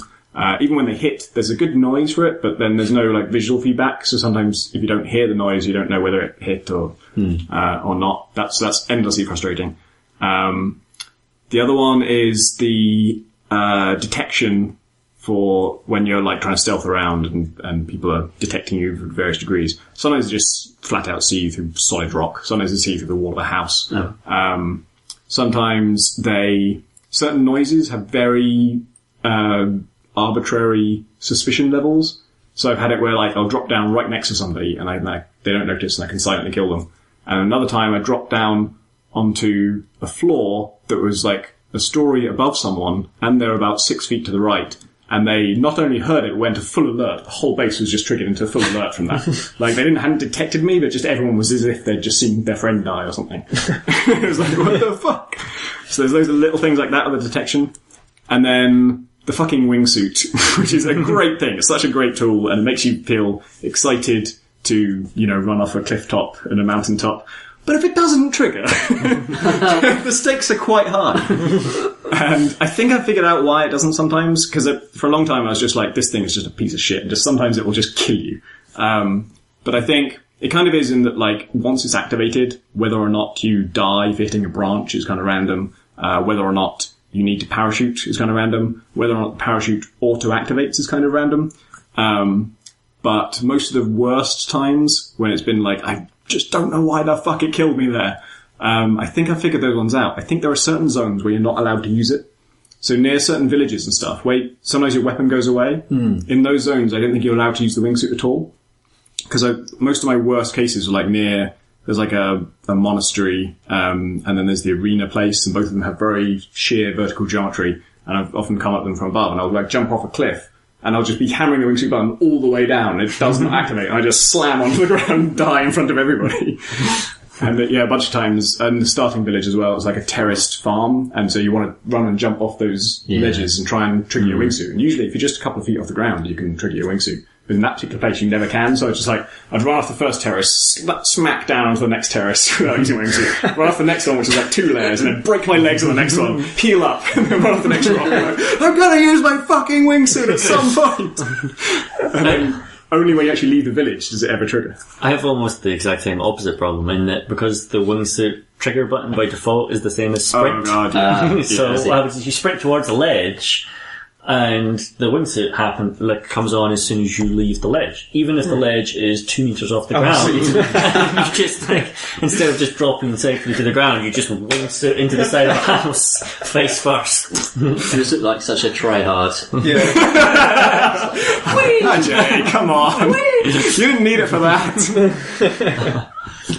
Even when they hit, there's a good noise for it, but then there's no visual feedback. So sometimes if you don't hear the noise, you don't know whether it hit or not. That's endlessly frustrating. The other one is the detection for when you're trying to stealth around and people are detecting you to various degrees. Sometimes they just flat out see you through solid rock. Sometimes they see you through the wall of a house. Oh. Sometimes certain noises have very arbitrary suspicion levels. So I've had it where I'll drop down right next to somebody and they don't notice and I can silently kill them. And another time I dropped down onto a floor that was a story above someone and they're about 6 feet to the right. And they not only heard it, went to full alert. The whole base was just triggered into full alert from that. They hadn't detected me, but just everyone was as if they'd just seen their friend die or something. It was what the fuck? So there's loads of little things like that with the detection. And then the fucking wingsuit, which is a great thing. It's such a great tool, and it makes you feel excited to, run off a cliff top and a mountain top. But if it doesn't trigger, the stakes are quite high. And I think I figured out why it doesn't sometimes, because for a long time I was just this thing is just a piece of shit, and just sometimes it will just kill you. But I think it kind of is in that, once it's activated, whether or not you die for hitting a branch is kind of random, whether or not you need to parachute is kind of random, whether or not the parachute auto-activates is kind of random. But most of the worst times when it's been I just don't know why the fuck it killed me there. I think I figured those ones out. I think there are certain zones where you're not allowed to use it. So near certain villages and stuff, where sometimes your weapon goes away. In those zones, I don't think you're allowed to use the wingsuit at all. Because most of my worst cases were near, there's a monastery, and then there's the arena place, and both of them have very sheer vertical geometry, and I've often come at them from above, and I'll jump off a cliff, and I'll just be hammering the wingsuit button all the way down, and it doesn't activate, and I just slam onto the ground and die in front of everybody. And a bunch of times, and the starting village as well, it's a terraced farm, and so you want to run and jump off those ledges and try and trigger your wingsuit. And usually, if you're just a couple of feet off the ground, you can trigger your wingsuit. But in that particular place, you never can, so it's just I'd run off the first terrace, smack down onto the next terrace without using wingsuit, run off the next one, which is 2 layers, and then break my legs on the next one, heal up, and then run off the next rock. I'm gonna use my fucking wingsuit at some point! And then, only when you actually leave the village does it ever trigger. I have almost the exact same opposite problem in that because the wingsuit trigger button by default is the same as sprint. Oh god, yeah. So what happens is you sprint towards the ledge and the wingsuit comes on as soon as you leave the ledge. Even if the ledge is 2 meters off the ground. You just instead of just dropping safely to the ground, you just wingsuit into the side of the house face first. You just look like such a try-hard. Yeah. Jay, come on. You didn't need it for that.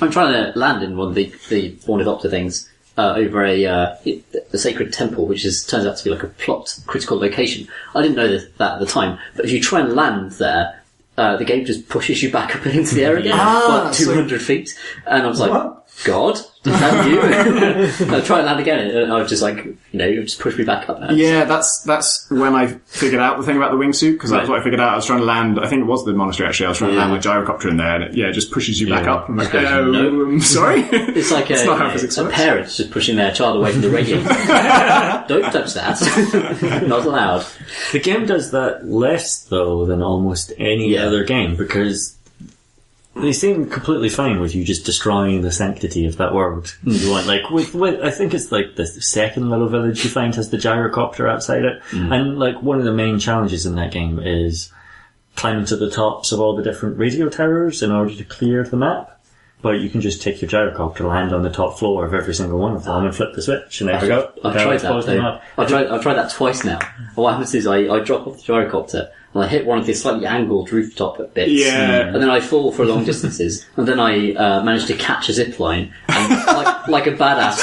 I'm trying to land in one of the Ornithopter things. Over a sacred temple, which turns out to be a plot critical location. I didn't know that at the time, but if you try and land there, the game just pushes you back up into the air again, 200 feet. And I was like, what? God, is that you? I'll try and land again, and I was just like, just push me back up there. Yeah, that's when I figured out the thing about the wingsuit, because that's what I figured out. I was trying to land, I think it was the monastery actually, I was trying to land my gyrocopter in there, and it just pushes you back up. I'm like, no. Sorry? It's like a parent just pushing their child away from the radiator. Don't touch that. Not allowed. The game does that less, though, than almost any other game, because they seem completely fine with you just destroying the sanctity of that world. You want, like, with I think it's like the second little village you find has the gyrocopter outside it, and like one of the main challenges in that game is climbing to the tops of all the different radio towers in order to clear the map. But you can just take your gyrocopter, land on the top floor of every single one of them, and flip the switch, and there we go. I've tried that. I've tried that twice now. And what happens is I drop off the gyrocopter, and I hit one of the slightly angled rooftop bits, and then I fall for long distances, and then I manage to catch a zip line, and like a badass,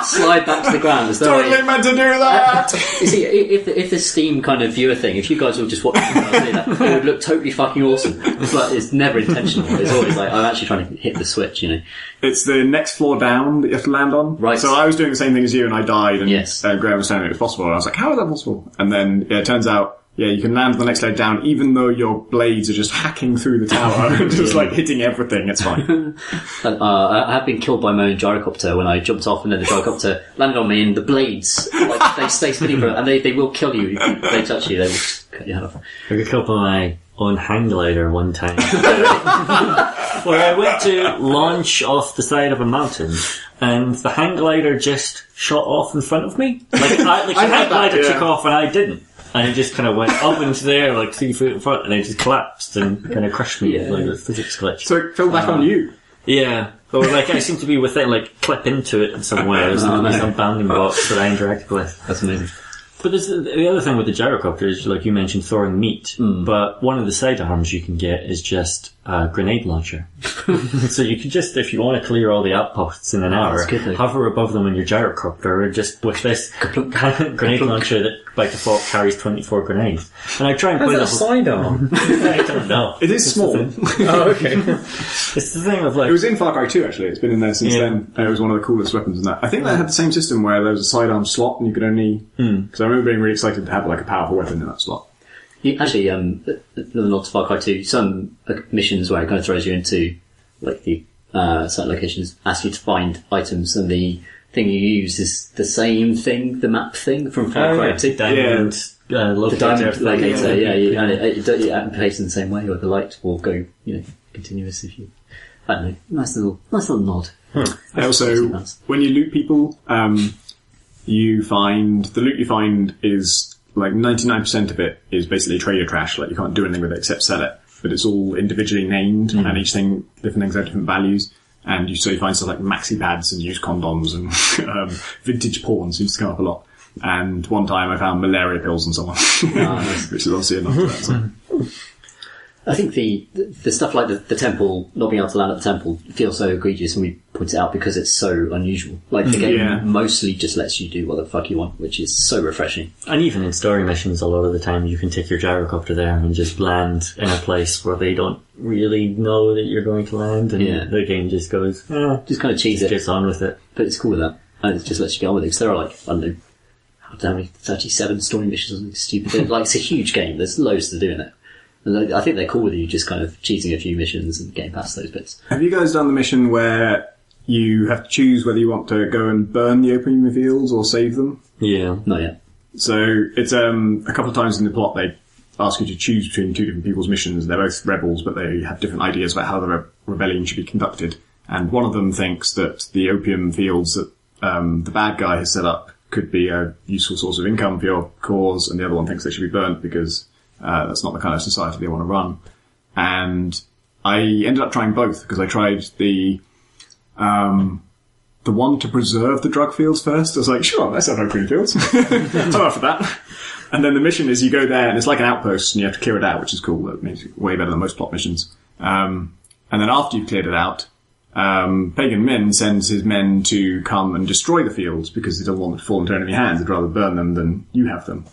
slide back to the ground. As though Totally meant to do that! You see, if the Steam kind of viewer thing, if you guys will just watch me say that, it would look totally fucking awesome. But it's never intentional. It's always like, I'm actually trying to hit the switch, It's the next floor down that you have to land on. Right. So I was doing the same thing as you, and I died, and Graham was saying it was possible, and I was like, how is that possible? And then, it turns out, you can land the next layer down, even though your blades are just hacking through the tower, and just like hitting everything, it's fine. I have been killed by my own gyrocopter when I jumped off, and then the gyrocopter landed on me, and the blades, they stay spinning for it, and they will kill you if they touch you, they will cut your head off. I got killed by my own hang glider one time. Where I went to launch off the side of a mountain, and the hang glider just shot off in front of me. The hang glider took off and I didn't. And it just kind of went up into the air, like 3 feet in front, and it just collapsed and kind of crushed me with like a physics glitch. So it fell back on you? Yeah. Or I seem to be with it, clip into it in some way. There's some bounding box that I interacted with. That's amazing. But there's the other thing with the gyrocopter is, like you mentioned, throwing meat. But one of the sidearms you can get is just a grenade launcher. So you can just, if you want to clear all the outposts in an hour, hover above them in your gyrocopter, and just with this grenade launcher that by default carries 24 grenades. And I try and play a sidearm? I don't know. It is small. Oh, okay. It's the thing of like... It was in Far Cry 2, actually. It's been in there since then. It was one of the coolest weapons in that. I think they had the same system where there was a sidearm slot, and you could only... Because I remember being really excited to have like a powerful weapon in that slot. Actually, not to Far Cry 2, some missions where it kind of throws you into like the certain locations, ask you to find items, and the thing you use is the same thing, the map thing from Far Cry 2. The diamond locator, and it plays in the same way, or the light will go, continuous if you... I don't know, nice little nod. Also, when you loot people, you find... The loot you find is... Like 99% of it is basically trader trash. Like you can't do anything with it except sell it. But it's all individually named, and each thing, different things have different values. And you find stuff like maxi pads and used condoms and vintage porn seems to come up a lot. And one time I found malaria pills and so on, which is obviously enough for that. So. I think the stuff like the temple, not being able to land at the temple, feels so egregious, and we point it out because it's so unusual. Like the game mostly just lets you do what the fuck you want, which is so refreshing. And even in story missions, a lot of the time you can take your gyrocopter there and just land in a place where they don't really know that you're going to land, and the game just goes, just kind of cheese it, gets on with it. But it's cool with that, and it just lets you get on with it. Because there are like, I don't know, how many 37 story missions or something stupid. Like it's a huge game. There's loads to do in it. And I think they're cool with you just kind of cheating a few missions and getting past those bits. Have you guys done the mission where you have to choose whether you want to go and burn the opium fields or save them? Yeah. Not yet. So it's a couple of times in the plot they ask you to choose between two different people's missions. They're both rebels, but they have different ideas about how the rebellion should be conducted. And one of them thinks that the opium fields that the bad guy has set up could be a useful source of income for your cause, and the other one thinks they should be burnt because that's not the kind of society they want to run. And I ended up trying both, because I tried the one to preserve the drug fields first. I was like, sure, let's have opium fields. I'm up for that. And then the mission is you go there, and it's like an outpost, and you have to clear it out, which is cool. That makes it way better than most plot missions. And then after you've cleared it out, Pagan Min sends his men to come and destroy the fields, because he doesn't want them to fall into enemy hands. He'd rather burn them than you have them.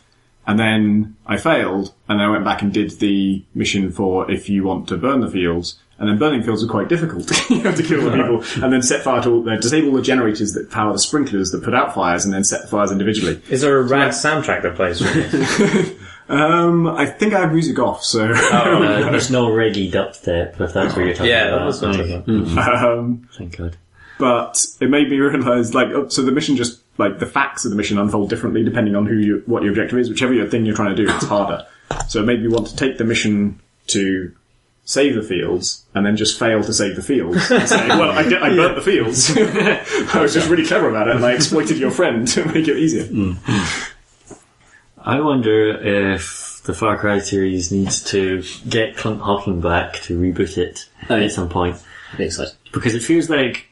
And then I failed, and then I went back and did the mission for if you want to burn the fields. And then burning fields are quite difficult. You have to kill the people and then set fire to disable the generators that power the sprinklers that put out fires and then set the fires individually. Is there a rad soundtrack that plays for it? I think I have music off, so... There's no reggae dubstep, if that's what you're talking about. Yeah, that's what I'm talking about. Thank God. But it made me realise, like, so the mission just, like, the facts of the mission unfold differently depending on what your objective is. Whichever thing you're trying to do, it's harder. So it made me want to take the mission to save the fields, and then just fail to save the fields. And say, well, I burnt the fields. I was just really clever about it, and I exploited your friend to make it easier. I wonder if the Far Cry series needs to get Clint Hawking back to reboot it at some point. I'm excited. Because it feels like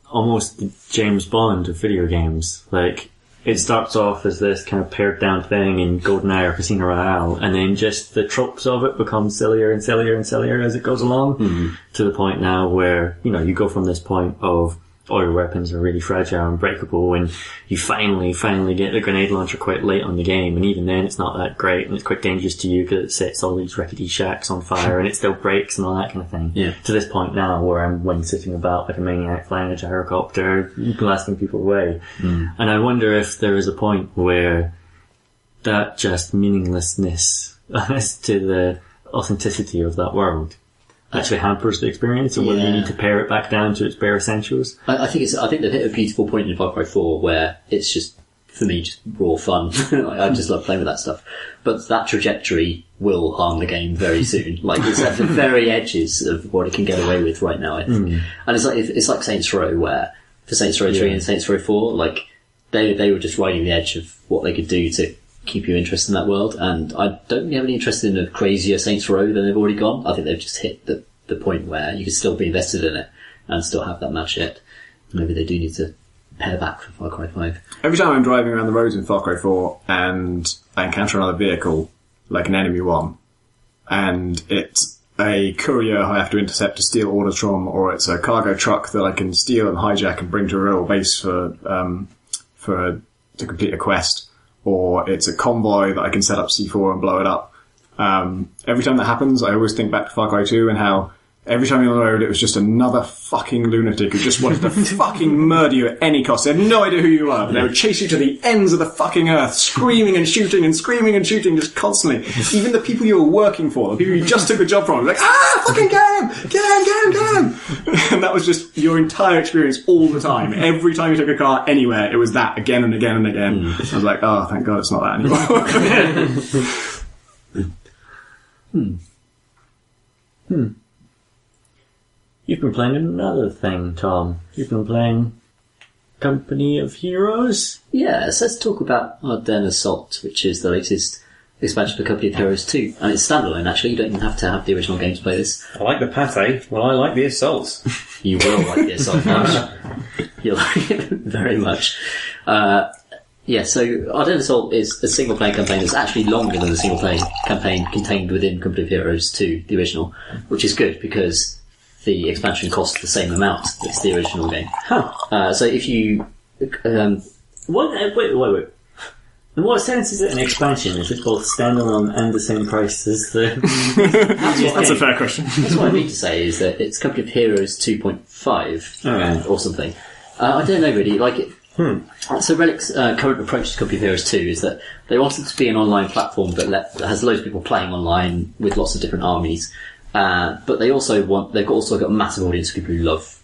almost the James Bond of video games. Like, it starts off as this kind of pared down thing in GoldenEye or Casino Royale, and then just the tropes of it become sillier and sillier and sillier as it goes along, to the point now where, you go from this point of all your weapons are really fragile and breakable, and you finally get the grenade launcher quite late on the game, and even then it's not that great, and it's quite dangerous to you because it sets all these rickety shacks on fire, and it still breaks and all that kind of thing. Yeah. To this point now where I'm wing sitting about like a maniac flying a gyrocopter, blasting people away. And I wonder if there is a point where that just meaninglessness as to the authenticity of that world actually hampers the experience, or whether you need to pare it back down to its bare essentials. I think they've hit a beautiful point in Far Cry 4 where it's just, for me, just raw fun. I just love playing with that stuff. But that trajectory will harm the game very soon. Like, it's at the very edges of what it can get away with right now, I think. And it's like Saints Row, where for Saints Row 3 and Saints Row 4, like, they were just riding the edge of what they could do to keep you interested in that world, and I don't really have any interest in a crazier Saints Row than they've already gone. I think they've just hit the point where you can still be invested in it and still have that match yet. Maybe they do need to pare back from Far Cry 5. Every time I'm driving around the roads in Far Cry 4 and I encounter another vehicle, like an enemy one, and it's a courier I have to intercept to steal orders from, or it's a cargo truck that I can steal and hijack and bring to a real base to complete a quest, or it's a convoy that I can set up C4 and blow it up. Every time that happens, I always think back to Far Cry 2 and how every time you're on the road, it was just another fucking lunatic who just wanted to fucking murder you at any cost. They had no idea who you were, but they would chase you to the ends of the fucking earth, screaming and shooting and screaming and shooting just constantly. Even the people you were working for, the people you just took a job from, were like, fucking get him! And that was just your entire experience all the time. Every time you took a car anywhere, it was that again and again and again. I was like, oh, thank God it's not that anymore. You've been playing another thing, Tom. You've been playing Company of Heroes? Yeah, so let's talk about Ardennes Assault, which is the latest expansion for Company of Heroes 2. And it's standalone, actually. You don't even have to have the original game to play this. I like the pate. Well, I like the assaults. You will like the Assault, Marsh. You'll like it very much. So Ardennes Assault is a single-player campaign that's actually longer than the single-player campaign contained within Company of Heroes 2, the original, which is good because the expansion costs the same amount as the original game. So if you... Wait. In what sense is it an expansion if it's both standalone and the same price as the... That's a fair question. That's what I mean to say, is that it's Company of Heroes 2.5 or something. I don't know really, like it... So Relic's current approach to Company of Heroes 2 is that they want it to be an online platform that has loads of people playing online with lots of different armies. But they've also got a massive audience of people who love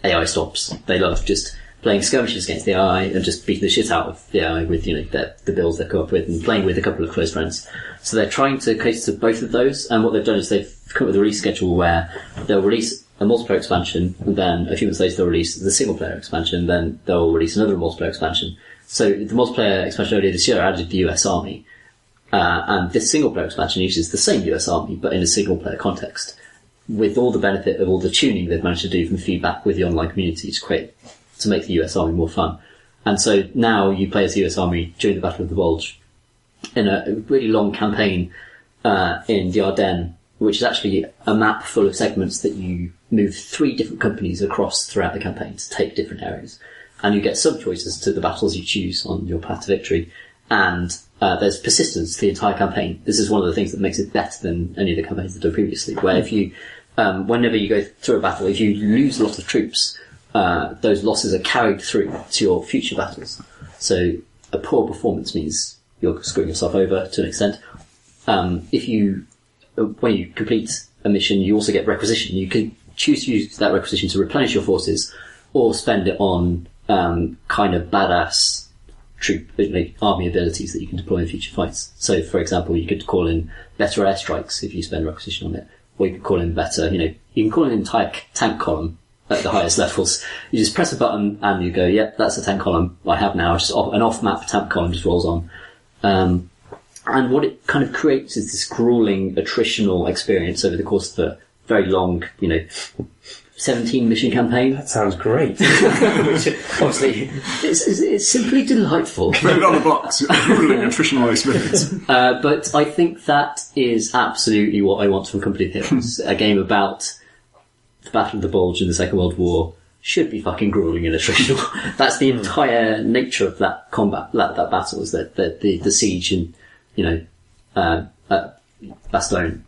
AI stops. They love just playing skirmishes against the AI and just beating the shit out of the AI with, the builds they've come up with and playing with a couple of close friends. So they're trying to cater to both of those, and what they've done is they've come up with a release schedule where they'll release a multiplayer expansion, and then a few months later they'll release the single player expansion, then they'll release another multiplayer expansion. So the multiplayer expansion earlier this year added the US Army. And this single-player expansion uses the same US Army, but in a single-player context, with all the benefit of all the tuning they've managed to do from feedback with the online community to make the US Army more fun. And so now you play as the US Army during the Battle of the Bulge in a really long campaign in the Ardennes, which is actually a map full of segments that you move 3 different companies across throughout the campaign to take different areas. And you get sub-choices to the battles you choose on your path to victory. and there's persistence for the entire campaign. This is one of the things that makes it better than any of the campaigns that I've done previously, where if you, whenever you go through a battle, if you lose a lot of troops, those losses are carried through to your future battles. So a poor performance means you're screwing yourself over to an extent. If you, when you complete a mission, you also get requisition. You can choose to use that requisition to replenish your forces, or spend it on kind of badass troop, like army abilities that you can deploy in future fights. So, for example, you could call in better airstrikes if you spend requisition on it, or you could call in better, you can call in an entire tank column at the highest levels. You just press a button and you go, yep, that's a tank column I have now. Just an off-map tank column just rolls on. And what it kind of creates is this grueling attritional experience over the course of a very long, 17 mission campaign. That sounds great. Which, obviously, it's simply delightful. Put it on the box. Grueling attritional experience. But I think that is absolutely what I want from Company of Heroes. A game about the Battle of the Bulge in the Second World War should be fucking grueling and attritional. That's the entire nature of that combat, that battle, is that the siege and, Bastogne.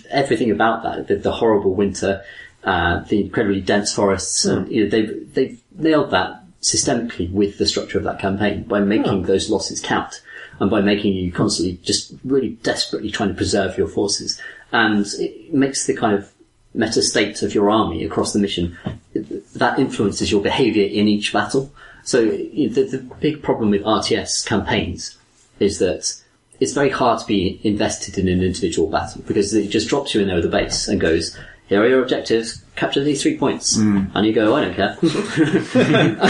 Everything about that, the horrible winter, the incredibly dense forests, and they've nailed that systemically with the structure of that campaign by making those losses count, and by making you constantly just really desperately trying to preserve your forces. And it makes the kind of meta state of your army across the mission that influences your behaviour in each battle. So the big problem with RTS campaigns is that it's very hard to be invested in an individual battle, because it just drops you in there with a base and goes, here are your objectives, capture these 3 points. And you go, I don't care.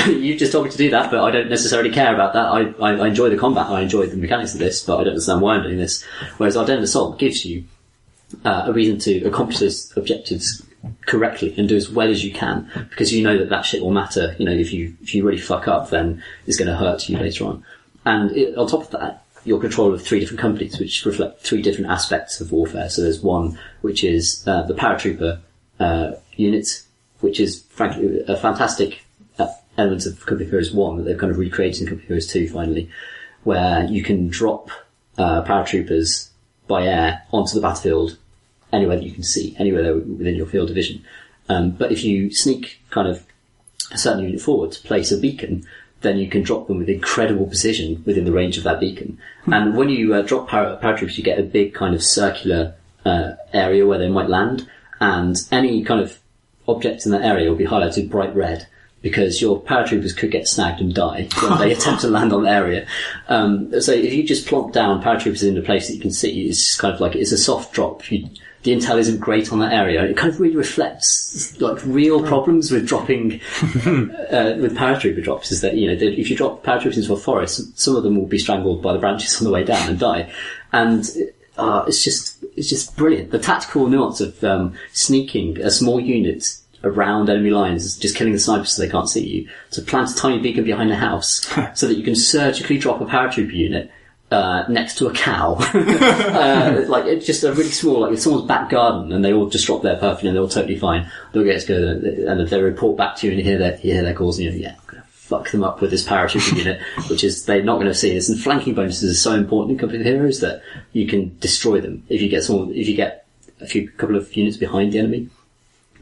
You just told me to do that, but I don't necessarily care about that. I enjoy the combat, I enjoy the mechanics of this, but I don't understand why I'm doing this. Whereas Ardennes Assault gives you a reason to accomplish those objectives correctly and do as well as you can, because you know that shit will matter. If you really fuck up, then it's going to hurt you later on. And on top of that, you're control of 3 different companies, which reflect 3 different aspects of warfare. So there's one which is the paratrooper unit, which is frankly a fantastic element of Company of Heroes 1 that they've kind of recreated in Company of Heroes 2 finally, where you can drop paratroopers by air onto the battlefield anywhere that you can see, anywhere they're within your field of vision. But if you sneak kind of a certain unit forward to place a beacon, then you can drop them with incredible precision within the range of that beacon. And when you drop paratroopers, you get a big kind of circular area where they might land, and any kind of object in that area will be highlighted bright red, because your paratroopers could get snagged and die when they attempt to land on the area. So if you just plonk down paratroopers in a place that you can see, it's just kind of like, it's a soft drop. The intel isn't great on that area. It kind of really reflects like real problems with dropping with paratrooper drops. Is that if you drop paratroopers into a forest, some of them will be strangled by the branches on the way down and die. And it's just brilliant. The tactical nuance of sneaking a small unit around enemy lines, just killing the snipers so they can't see you, to plant a tiny beacon behind a house so that you can surgically drop a paratrooper unit next to a cow. Like, it's just a really small, like, it's someone's back garden, and they all just drop there perfectly and they're all totally fine. They'll get to go and they report back to you, and you hear their calls, and I'm gonna fuck them up with this paratrooper unit, which is, they're not gonna see this. And flanking bonuses are so important in Company of Heroes that you can destroy them. If you get a couple of units behind the enemy,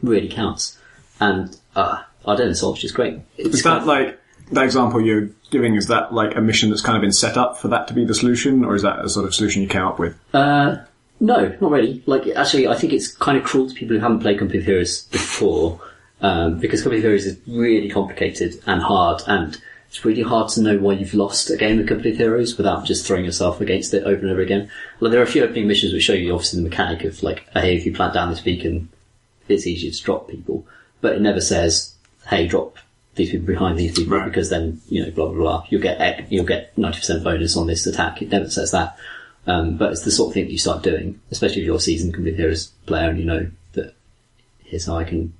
really counts. And, Ardennes Assault is just great. Is that like, that example you're giving, is that like a mission that's kind of been set up for that to be the solution, or is that a sort of solution you came up with? No, not really. Like, actually, I think it's kind of cruel to people who haven't played Company of Heroes before, because Company of Heroes is really complicated and hard, and it's really hard to know why you've lost a game of Company of Heroes without just throwing yourself against it over and over again. Like, there are a few opening missions which show you, obviously, the mechanic of, like, hey, if you plant down this beacon, it's easier to drop people. But it never says, hey, drop these people behind these people, right, because then, blah, blah, blah. You'll get 90% bonus on this attack. It never says that. But it's the sort of thing that you start doing, especially if you're a seasoned Company of Heroes player and you know that here's how I can,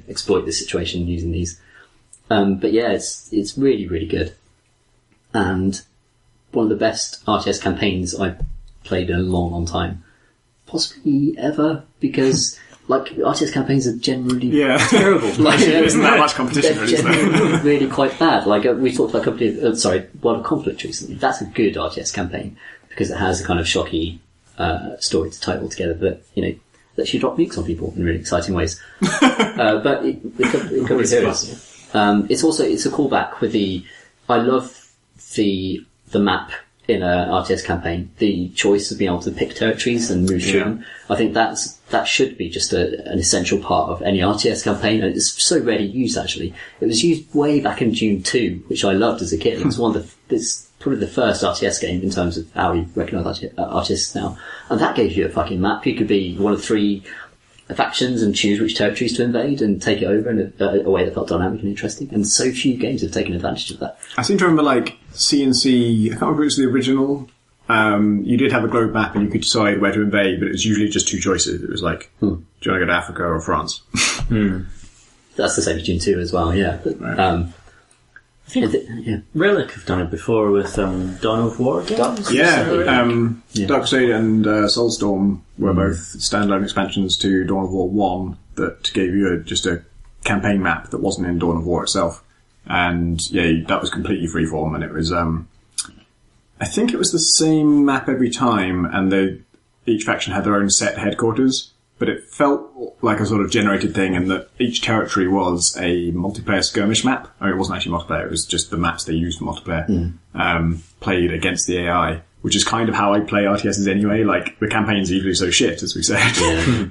exploit this situation using these. But yeah, it's really, really good. And one of the best RTS campaigns I've played in a long, long time. Possibly ever, because like, RTS campaigns are generally terrible. Like, there isn't that much competition, they're really, is there? generally really quite bad. Like, we talked about a company, World of Conflict recently. That's a good RTS campaign because it has a kind of shocky story to tie it all together that, lets you drop nukes on people in really exciting ways. But it could be serious. It's a callback with I love the map in a RTS campaign, the choice of being able to pick territories and move through them. I think that should be just an essential part of any RTS campaign, and it's so rarely used actually. It was used way back in Dune 2, which I loved as a kid. It's it's probably the first RTS game in terms of how you recognise artists now. And that gave you a fucking map. You could be one of 3 factions and choose which territories to invade and take it over in a way that felt dynamic and interesting. And so few games have taken advantage of that. I seem to remember, like, CNC, I can't remember if it was the original. You did have a globe map and you could decide where to invade, but it was usually just 2 choices. It was like, do you want to go to Africa or France? That's the same as Dune 2 as well, yeah. But, Right. I think Relic have done it before with Dawn of War games. Dark Crusade and Soulstorm were both standalone expansions to Dawn of War 1 that gave you just a campaign map that wasn't in Dawn of War itself. And that was completely freeform, and it was I think it was the same map every time, and each faction had their own set headquarters, but it felt like a sort of generated thing, and that each territory was a multiplayer skirmish map. I mean, it wasn't actually multiplayer, it was just the maps they used for multiplayer, played against the AI, which is kind of how I play RTSs anyway. Like, the campaign's usually so shit, as we said,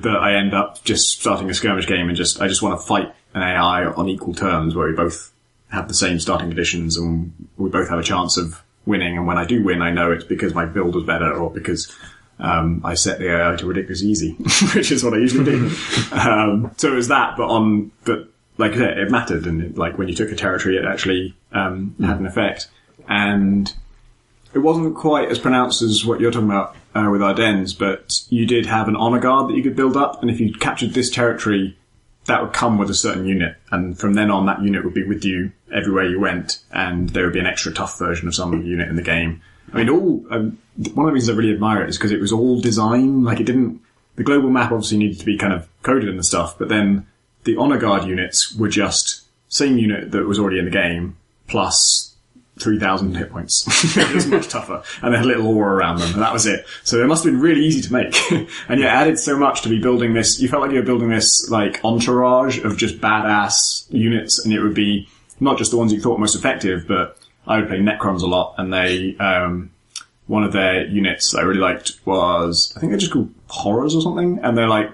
that I end up just starting a skirmish game and I just want to fight an AI on equal terms, where we both have the same starting conditions and we both have a chance of winning, and when I do win, I know it's because my build was better, or because I set the AI to ridiculously easy, which is what I usually do. So it was that, but like I said, it mattered, and like when you took a territory, it actually had an effect. And it wasn't quite as pronounced as what you're talking about with Ardennes, but you did have an honor guard that you could build up, and if you captured this territory, that would come with a certain unit, and from then on, that unit would be with you everywhere you went, and there would be an extra tough version of some unit in the game. I mean, one of the reasons I really admire it is because it was all design. Like, the global map obviously needed to be kind of coded and stuff, but then the honor guard units were just same unit that was already in the game, plus 3,000 hit points. It was much tougher. And they had a little aura around them, and that was it. So it must have been really easy to make. And it added so much to be building this. You felt like you were building this, like, entourage of just badass units, and it would be not just the ones you thought were most effective, but I would play Necrons a lot, and they, one of their units that I really liked was, I think they're just called Horrors or something, and they're like,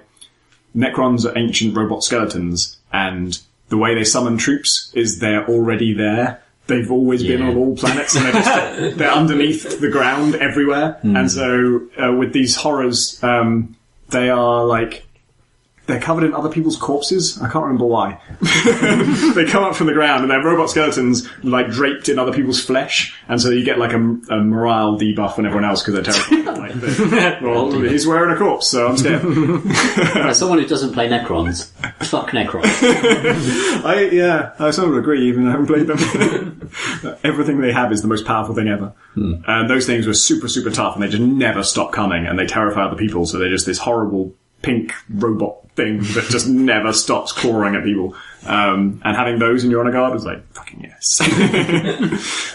Necrons are ancient robot skeletons, and the way they summon troops is they're already there. They've always been on all planets, and they're underneath the ground everywhere. And so, with these horrors, they are like, they're covered in other people's corpses. I can't remember why. They come up from the ground, and they're robot skeletons, like, draped in other people's flesh. And so you get, like, a morale debuff on everyone else because they're terrified. Like, well, he's wearing a corpse, so I'm scared. As someone who doesn't play Necrons, fuck Necrons. I sort of agree, even though I haven't played them. Everything they have is the most powerful thing ever. And those things were super, super tough, and they just never stop coming, and they terrify other people, so they're just this horrible pink robot thing that just never stops clawing at people. And having those in your honor guard was like, fucking yes.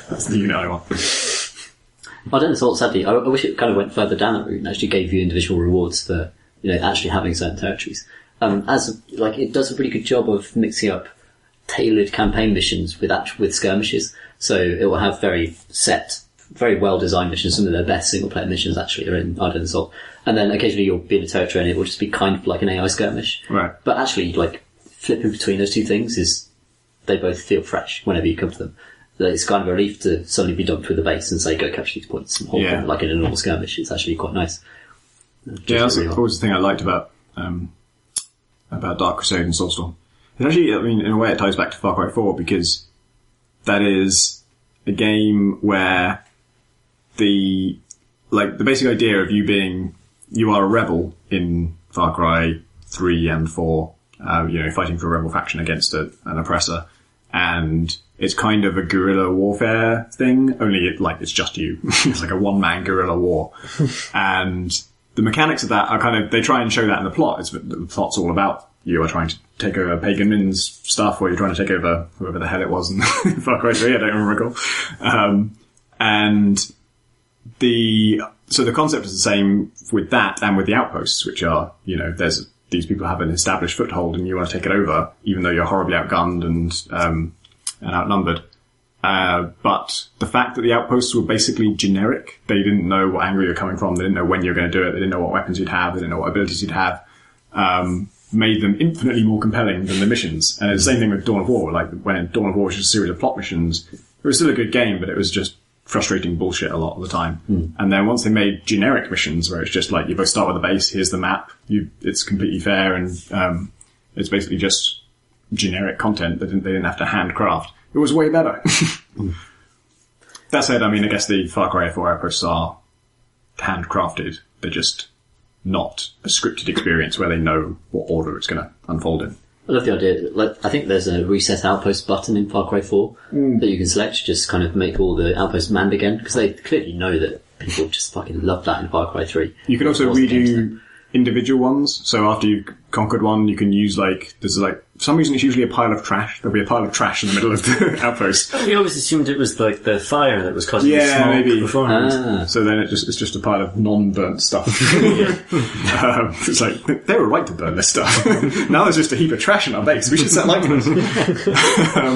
That's the unit I want. I don't know, sadly, I wish it kind of went further down that route and actually gave you individual rewards for, actually having certain territories. It does a pretty good job of mixing up tailored campaign missions with skirmishes. So it will have very well designed missions. Some of their best single player missions actually are in Ardennes Assault. And then occasionally you'll be in a territory and it will just be kind of like an AI skirmish. Right. But actually, like, flipping between those two things they both feel fresh whenever you come to them. It's kind of a relief to suddenly be dumped with a base and say, go capture these points and hold them like in a normal skirmish. It's actually quite nice. That's always the thing I liked about Dark Crusade and Soulstorm. It's actually, I mean, in a way it ties back to Far Cry 4 because that is a game where the basic idea of you are a rebel in Far Cry 3 and 4, fighting for a rebel faction against an oppressor, and it's kind of a guerrilla warfare thing, only it's just you. It's like a one-man guerrilla war. And the mechanics of that are kind of, they try and show that in the plot. The plot's all about you are trying to take over Pagan Min's stuff, or you're trying to take over whoever the hell it was in Far Cry 3, I don't recall. So the concept is the same with that and with the outposts, which are, these people have an established foothold and you want to take it over, even though you're horribly outgunned and outnumbered. But the fact that the outposts were basically generic, they didn't know what angle you're coming from, they didn't know when you're going to do it, they didn't know what weapons you'd have, they didn't know what abilities you'd have, made them infinitely more compelling than the missions. And it's the same thing with Dawn of War. Like, when Dawn of War was just a series of plot missions, it was still a good game, but it was just frustrating bullshit a lot of the time. And then once they made generic missions, where it's just like, you both start with a base, here's the map, it's completely fair, and it's basically just generic content that they didn't have to handcraft. It was way better. That said, I guess the Far Cry 4 outposts are handcrafted. They're just not a scripted experience where they know what order it's going to unfold in. I love the idea. Like, I think there's a reset outpost button in Far Cry 4 that you can select to just kind of make all the outposts manned again, because they clearly know that people just fucking love that in Far Cry 3. You can also redo individual ones. So after you've conquered one, you can use for some reason it's usually a pile of trash. There'll be a pile of trash in the middle of the outpost. We always assumed it was like the fire that was causing the smoke maybe. beforehand. So then it's just a pile of non-burnt stuff. It's like, they were right to burn this stuff. Now there's just a heap of trash in our base. We should start liking this. And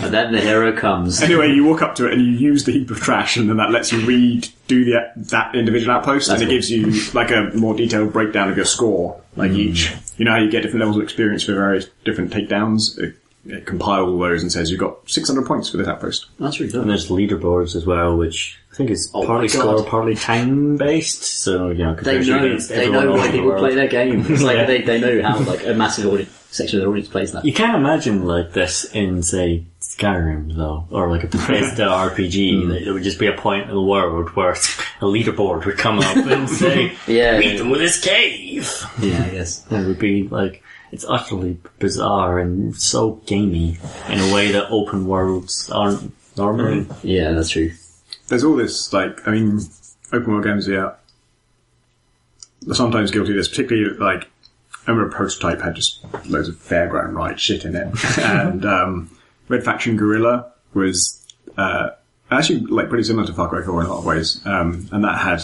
then the hero comes. Anyway, you walk up to it and you use the heap of trash, and then that lets you redo that individual outpost. That's and it gives you like a more detailed breakdown of your score. Like each, you know how you get different levels of experience for various different takedowns? It compiles all those and says you've got 600 points for this outpost. That's really good. And there's leaderboards as well, which I think is partly score, partly time based. So, they know why people play their game. It's like they know how like a massive section of the audience plays that. You can't imagine like this in, say, Skyrim, though, or like a Bethesda RPG. It would just be a point in the world where a leaderboard would come up and say, meet them with this cave. Yeah, I guess. It would be like, it's utterly bizarre and so gamey in a way that open worlds aren't normally. Yeah, that's true. There's all this, open world games, they're sometimes guilty of this, particularly I remember Prototype had just loads of fairground ride shit in it. And Red Faction Guerrilla was actually pretty similar to Far Cry 4 in a lot of ways. And that had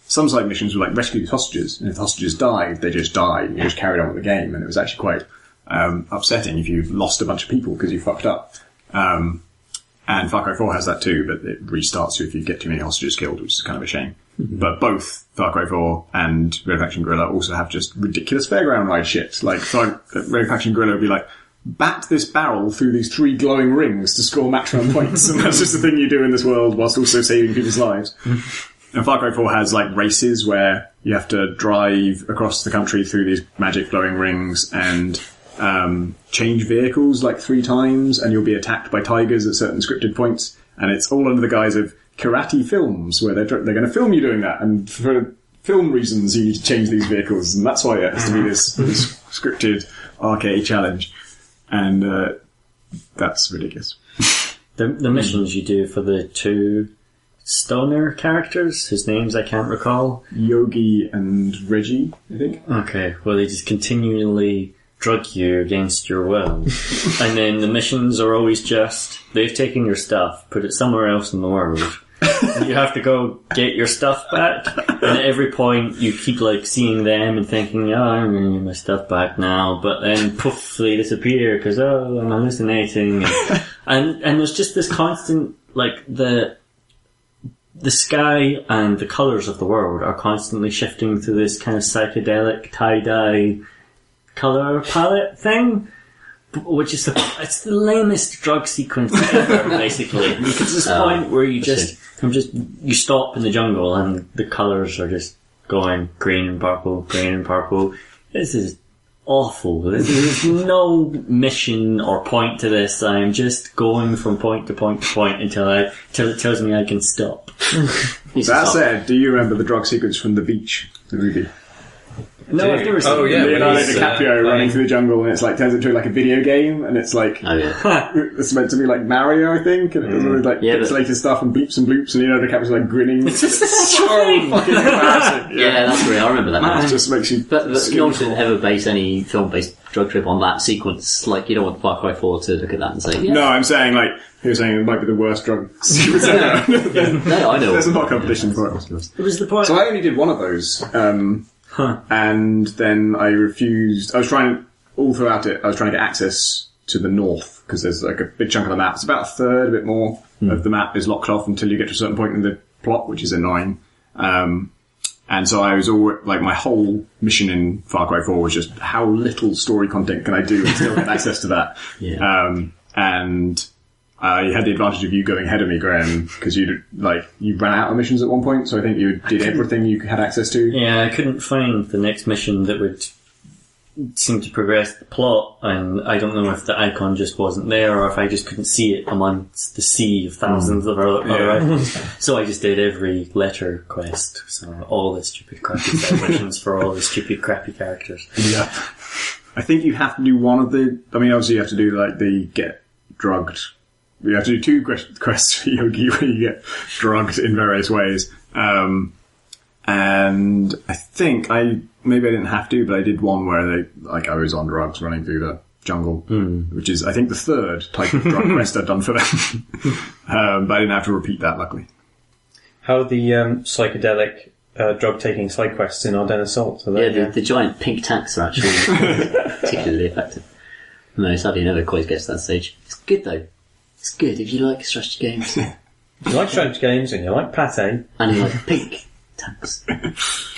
some side missions were rescue these hostages, and if the hostages died, they just died, and you just carried on with the game, and it was actually quite upsetting if you lost a bunch of people because you fucked up. And Far Cry 4 has that too, but it restarts you if you get too many hostages killed, which is kind of a shame. Mm-hmm. But both Far Cry 4 and Red Faction Guerrilla also have just ridiculous fairground ride shit. Red Faction Guerrilla would be bat this barrel through these 3 glowing rings to score maximum points, and that's just the thing you do in this world whilst also saving people's lives. And Far Cry 4 has races where you have to drive across the country through these magic glowing rings and change vehicles 3 times, and you'll be attacked by tigers at certain scripted points, and it's all under the guise of karate films where they're going to film you doing that, and for film reasons you need to change these vehicles, and that's why it has to be this scripted arcade challenge, and that's ridiculous. The missions you do for the 2 stoner characters, whose names I can't recall. Yogi and Reggie, I think. Okay, well they just continually drug you against your will. And then the missions are always just, they've taken your stuff, put it somewhere else in the world. And you have to go get your stuff back. And at every point you keep seeing them and thinking, I'm going to get my stuff back now. But then poof, they disappear because, I'm hallucinating. And there's just this constant, the sky and the colours of the world are constantly shifting through this kind of psychedelic tie-dye colour palette thing, which is it's the lamest drug sequence ever, basically. You get to this point where you you stop in the jungle and the colours are just going green and purple. This is awful. There's no mission or point to this. I am just going from point to point to point until it tells me I can stop. That said, do you remember the drug sequence from The Beach, the movie? No, I've never seen Oh, yeah. Leonardo He's, DiCaprio running through the jungle, and it's like turns into like a video game, and it's like Oh yeah. it's meant to be like Mario, I think, and it does all this like Yeah, but- pixelated stuff and bleeps, and Leonardo DiCaprio's like grinning. It's so fucking embarrassing. Yeah, that's great. I remember that. now. It just makes you. But no skin one should crawl. ever base any film-based drug trip on that sequence. Like, you don't want Far Cry 4 to look at that and say, yeah. No, I'm saying like he was saying it might be the worst drug sequence ever. No, I know. There's not a competition for it. It was the point. So I only did one of those, and then I refused. I was trying all throughout it. I was trying to get access to the north because there's like a big chunk of the map. It's about a third, a bit more of the map is locked off until you get to a certain point in the plot, which is annoying. And so I was all like, my whole mission in Far Cry 4 was just how little story content can I do and still get access to that. Yeah. And you had the advantage of you going ahead of me, Graham, because you ran out of missions at one point. So I think you did everything you had access to. Yeah, I couldn't find the next mission that would seem to progress the plot, and I don't know if the icon just wasn't there or if I just couldn't see it amongst the sea of thousands of other icons. So I just did every letter quest. So all the stupid crappy side missions for all the stupid crappy characters. Yeah. I think you have to do one of the. I mean, obviously you have to do like the get drugged. You have to do two quests for Yogi where you get drugged in various ways. And I think maybe I didn't have to, but I did one where I was on drugs running through the jungle, which is I think the third type of drug quest I've done for them. But I didn't have to repeat that, luckily. How are the psychedelic drug-taking side quests in Ardennes Assault? The giant pink tanks are actually particularly effective. No, sadly, never quite gets to that stage. It's good though. It's good if you like strategy games. You like strategy games and you like pate. And you like pink tanks.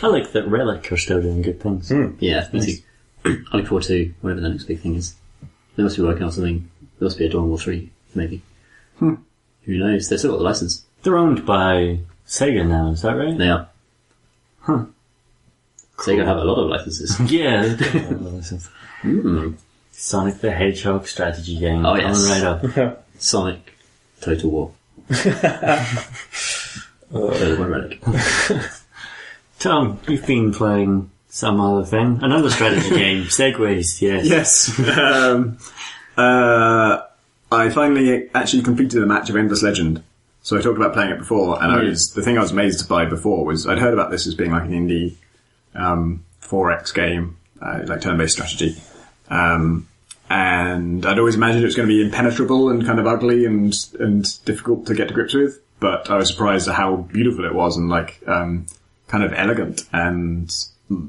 I like that Relic are still doing good things. Yeah, me too. I look forward to whatever the next big thing is. They must be working on something. There must be a Dawn War 3, maybe. Who knows? They've still got the license. They're owned by Sega now, is that right? They are. Sega have a lot of licenses. Yeah, they do have a license. Sonic the Hedgehog strategy game. Oh, yes. Coming right up. Sonic Total War. Relic. Tom, you've been playing some other thing. Another strategy game. Segways, yes. Yes. I finally actually completed a match of Endless Legend. So I talked about playing it before, and the thing I was amazed by before was I'd heard about this as being like an indie 4X game, like turn-based strategy. And I'd always imagined it was going to be impenetrable and kind of ugly and difficult to get to grips with. But I was surprised at how beautiful it was and like kind of elegant and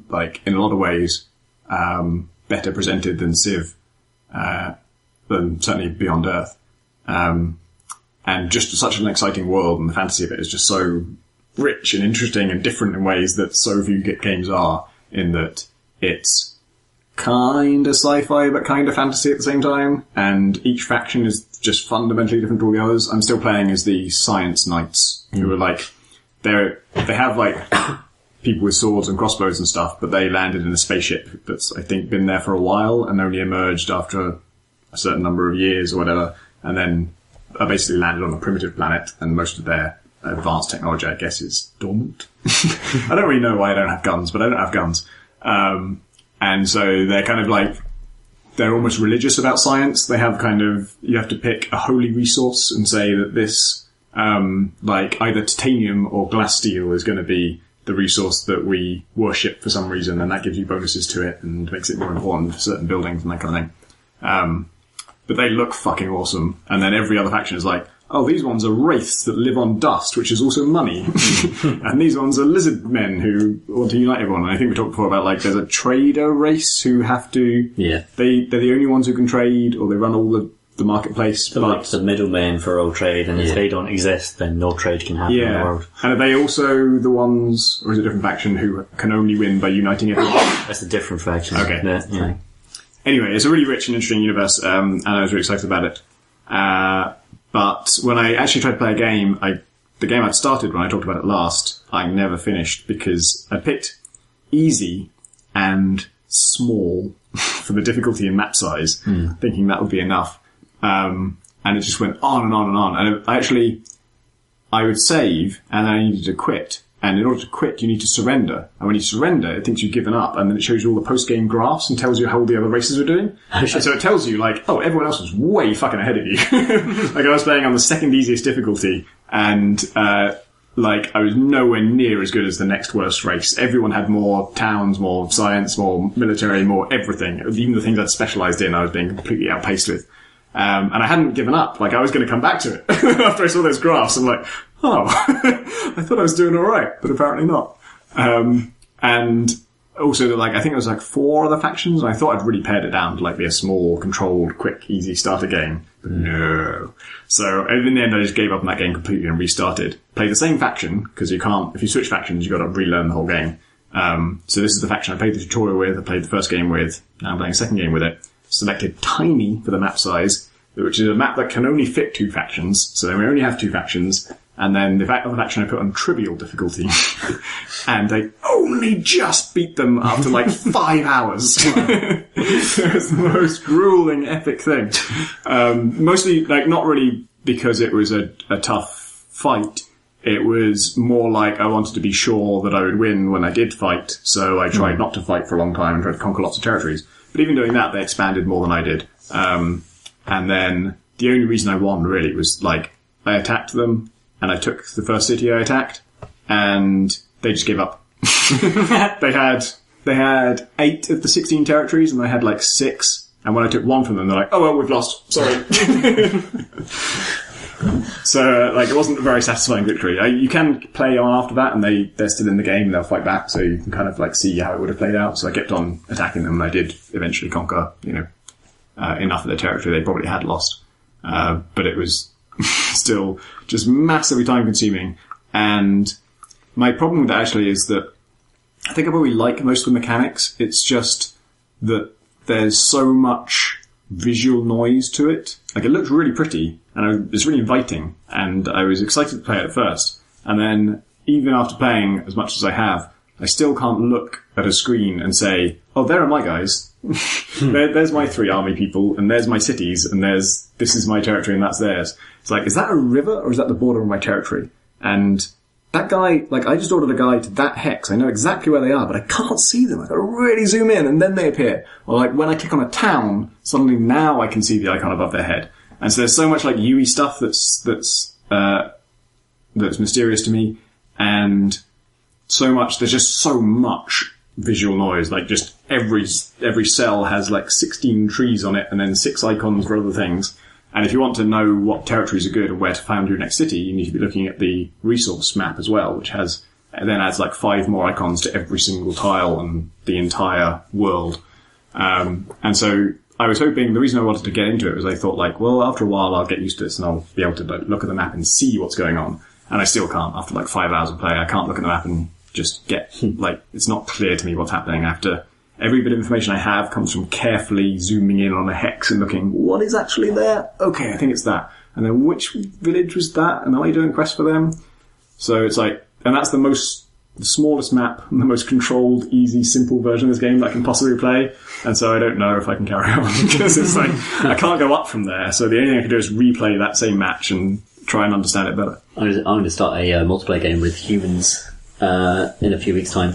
like in a lot of ways better presented than Civ, than certainly Beyond Earth. And just such an exciting world, and the fantasy of it is just so rich and interesting and different in ways that so few games are, in that it's kind of sci-fi but kind of fantasy at the same time, and each faction is just fundamentally different to all the others. I'm still playing as the Science Knights, who are like, they have like people with swords and crossbows and stuff, but they landed in a spaceship that's, I think, been there for a while and only emerged after a certain number of years or whatever, and then basically landed on a primitive planet, and most of their advanced technology, I guess, is dormant. I don't really know why I don't have guns, but I don't have guns. And so they're kind of like, they're almost religious about science. They have kind of, you have to pick a holy resource and say that this, like either titanium or glass steel is going to be the resource that we worship for some reason, and that gives you bonuses to it and makes it more important for certain buildings and that kind of thing. But they look fucking awesome. And then every other faction is like, oh, these ones are wraiths that live on dust, which is also money. And these ones are lizard men who want to unite everyone. And I think we talked before about, like, there's a trader race who have to... Yeah. They're the only ones who can trade, or they run all the marketplace. They're like the middlemen for all trade, and if they don't exist, then no trade can happen in the world. And are they also the ones, or is it a different faction, who can only win by uniting everyone? That's a different faction. Okay. Yeah. Anyway, it's a really rich and interesting universe, and I was really excited about it. But when I actually tried to play a game, the game I'd started when I talked about it last, I never finished because I picked easy and small for the difficulty and map size, thinking that would be enough. And it just went on and on and on. And I would save, and then I needed to quit. And in order to quit, you need to surrender. And when you surrender, it thinks you've given up, and then it shows you all the post-game graphs and tells you how all the other races are doing. And so it tells you, like, oh, everyone else was way fucking ahead of you. Like, I was playing on the second easiest difficulty, and, like, I was nowhere near as good as the next worst race. Everyone had more towns, more science, more military, more everything. Even the things I'd specialised in, I was being completely outpaced with. And I hadn't given up. Like, I was going to come back to it. After I saw those graphs, I'm like, oh, I thought I was doing alright, but apparently not. And also, like, I think it was like 4 other factions, and I thought I'd really pared it down to, like, be a small, controlled, quick, easy starter game. But no. So, in the end, I just gave up on that game completely and restarted. Played the same faction, because you can't, if you switch factions, you've got to relearn the whole game. So this is the faction I played the tutorial with, I played the first game with, now I'm playing a second game with it. Selected Tiny for the map size, which is a map that can only fit 2 factions, so we only have 2 factions. And then the other faction I put on trivial difficulty. And I only just beat them after like 5 hours. It was the most grueling, epic thing. Mostly, like, not really because it was a tough fight. It was more like I wanted to be sure that I would win when I did fight, so I tried not to fight for a long time and tried to conquer lots of territories. But even doing that, they expanded more than I did. And then the only reason I won, really, was, like, I attacked them, and I took the first city I attacked, and they just gave up. They had 8 of the 16 territories, and I had like 6. And when I took 1 from them, they're like, "Oh well, we've lost. Sorry." So, like, it wasn't a very satisfying victory. You can play on after that, and they're still in the game. They'll fight back, so you can kind of like see how it would have played out. So I kept on attacking them, and I did eventually conquer, enough of their territory they probably had lost. But it was still just massively time consuming. And my problem with that actually is that I think I probably like most of the mechanics. It's just that there's so much visual noise to it. Like, it looks really pretty and it's really inviting, and I was excited to play it at first. And then even after playing as much as I have, I still can't look at a screen and say, "Oh, there are my guys. There's my 3 army people, and there's my cities, and this is my territory, and that's theirs." It's like, is that a river, or is that the border of my territory? And that guy, like, I just ordered a guy to that hex. I know exactly where they are, but I can't see them. I've got to really zoom in, and then they appear. Or, like, when I click on a town, suddenly now I can see the icon above their head. And so there's so much, like, UI stuff that's mysterious to me, and there's just so much visual noise. Like, just every cell has like 16 trees on it, and then 6 icons for other things. And if you want to know what territories are good and where to found your next city, you need to be looking at the resource map as well, which then adds like 5 more icons to every single tile and the entire world. And so I was hoping, the reason I wanted to get into it was I thought, like, well, after a while I'll get used to this and I'll be able to, like, look at the map and see what's going on. And I still can't. After like 5 hours of play, I can't look at the map and just get, like, it's not clear to me what's happening. Every bit of information I have comes from carefully zooming in on a hex and looking, what is actually there? Okay, I think it's that. And then which village was that? And am I doing a quest for them? So it's like, and that's the smallest map and the most controlled, easy, simple version of this game that I can possibly play. And so I don't know if I can carry on, because it's like, I can't go up from there. So the only thing I can do is replay that same match and try and understand it better. I'm going to start a multiplayer game with humans in a few weeks' time.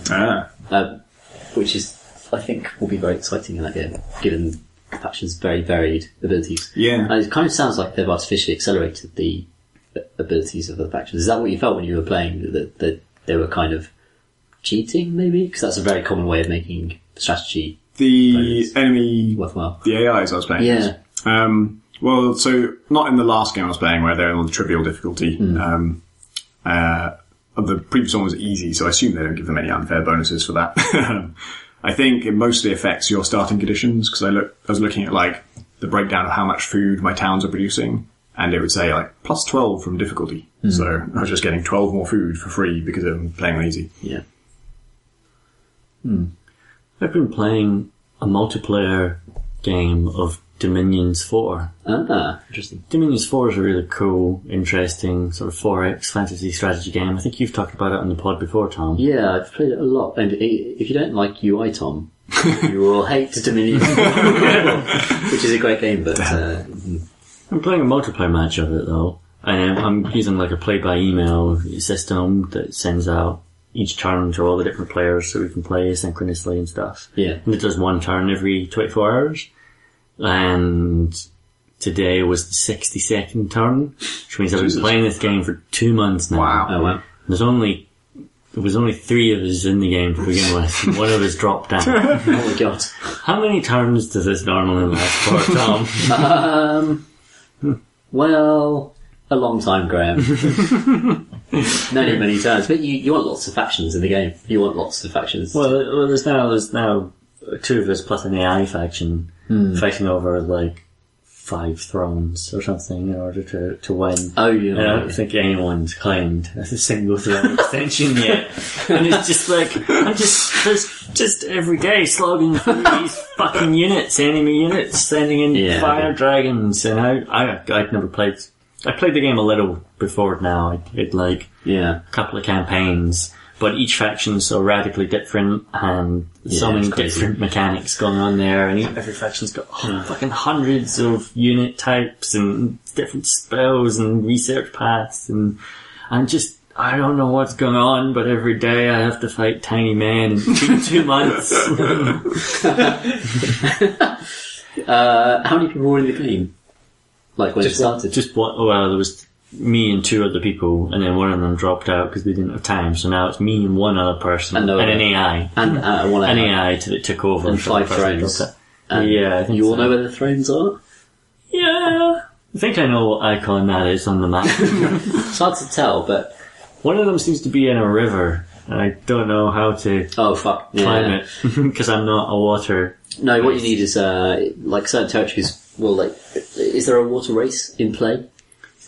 Which is, I think, will be very exciting in that game, given the faction's very varied abilities. Yeah. And it kind of sounds like they've artificially accelerated the abilities of the factions. Is that what you felt when you were playing? That they were kind of cheating, maybe? Because that's a very common way of making strategy. The enemy, worthwhile. The AIs I was playing. Yeah. Well, so not in the last game I was playing where they're on the trivial difficulty. The previous one was easy, so I assume they don't give them any unfair bonuses for that. I think it mostly affects your starting conditions, because I was looking at like the breakdown of how much food my towns are producing, and it would say like plus 12 from difficulty. So I was just getting 12 more food for free because I'm playing on easy. Yeah. I've been playing a multiplayer game of Dominions 4. Interesting. Dominions 4 is a really cool, interesting sort of 4X fantasy strategy game. I think you've talked about it on the pod before, Tom. Yeah, I've played it a lot. And if you don't like UI, Tom, you will hate Dominions 4, which is a great game, but... I'm playing a multiplayer match of it, though. And I'm using like a play-by-email system that sends out each turn to all the different players so we can play asynchronously and stuff. Yeah. And it does one turn every 24 hours. And today was the 62nd turn, which means I've been playing this game for 2 months now. Wow. Oh, wow. There was only 3 of us in the game to begin with. And one of us dropped down. Oh my god. How many turns does this normally last for, Tom? Well, a long time, Graham. Many, many turns. But you want lots of factions in the game. You want lots of factions. Well, there's now 2 of us plus an AI faction fighting over like 5 thrones or something in order to win. Oh, yeah. I don't think anyone's claimed a single throne extension yet. And it's just like, there's just every day slogging through these fucking enemy units, sending in fire dragons, and I'd never played. I played the game a little before now. I played like a couple of campaigns, but each faction's so radically different and so many different mechanics going on there, and every faction's got fucking hundreds of unit types and different spells and research paths, and just I don't know what's going on, but every day I have to fight tiny men in 2 months. How many people were in the game? Like when it started? Just one. Well, there was me and 2 other people, and then one of them dropped out because they didn't have time. So now it's me and one other person and an AI, and one an AI that took over and 5 thrones. Yeah, I think you all know where the thrones are. Yeah, I think I know what icon that is on the map. It's hard to tell, but one of them seems to be in a river, and I don't know how to climb it because I'm not a water. No, what you need is like certain territories. Well, like, is there a water race in play?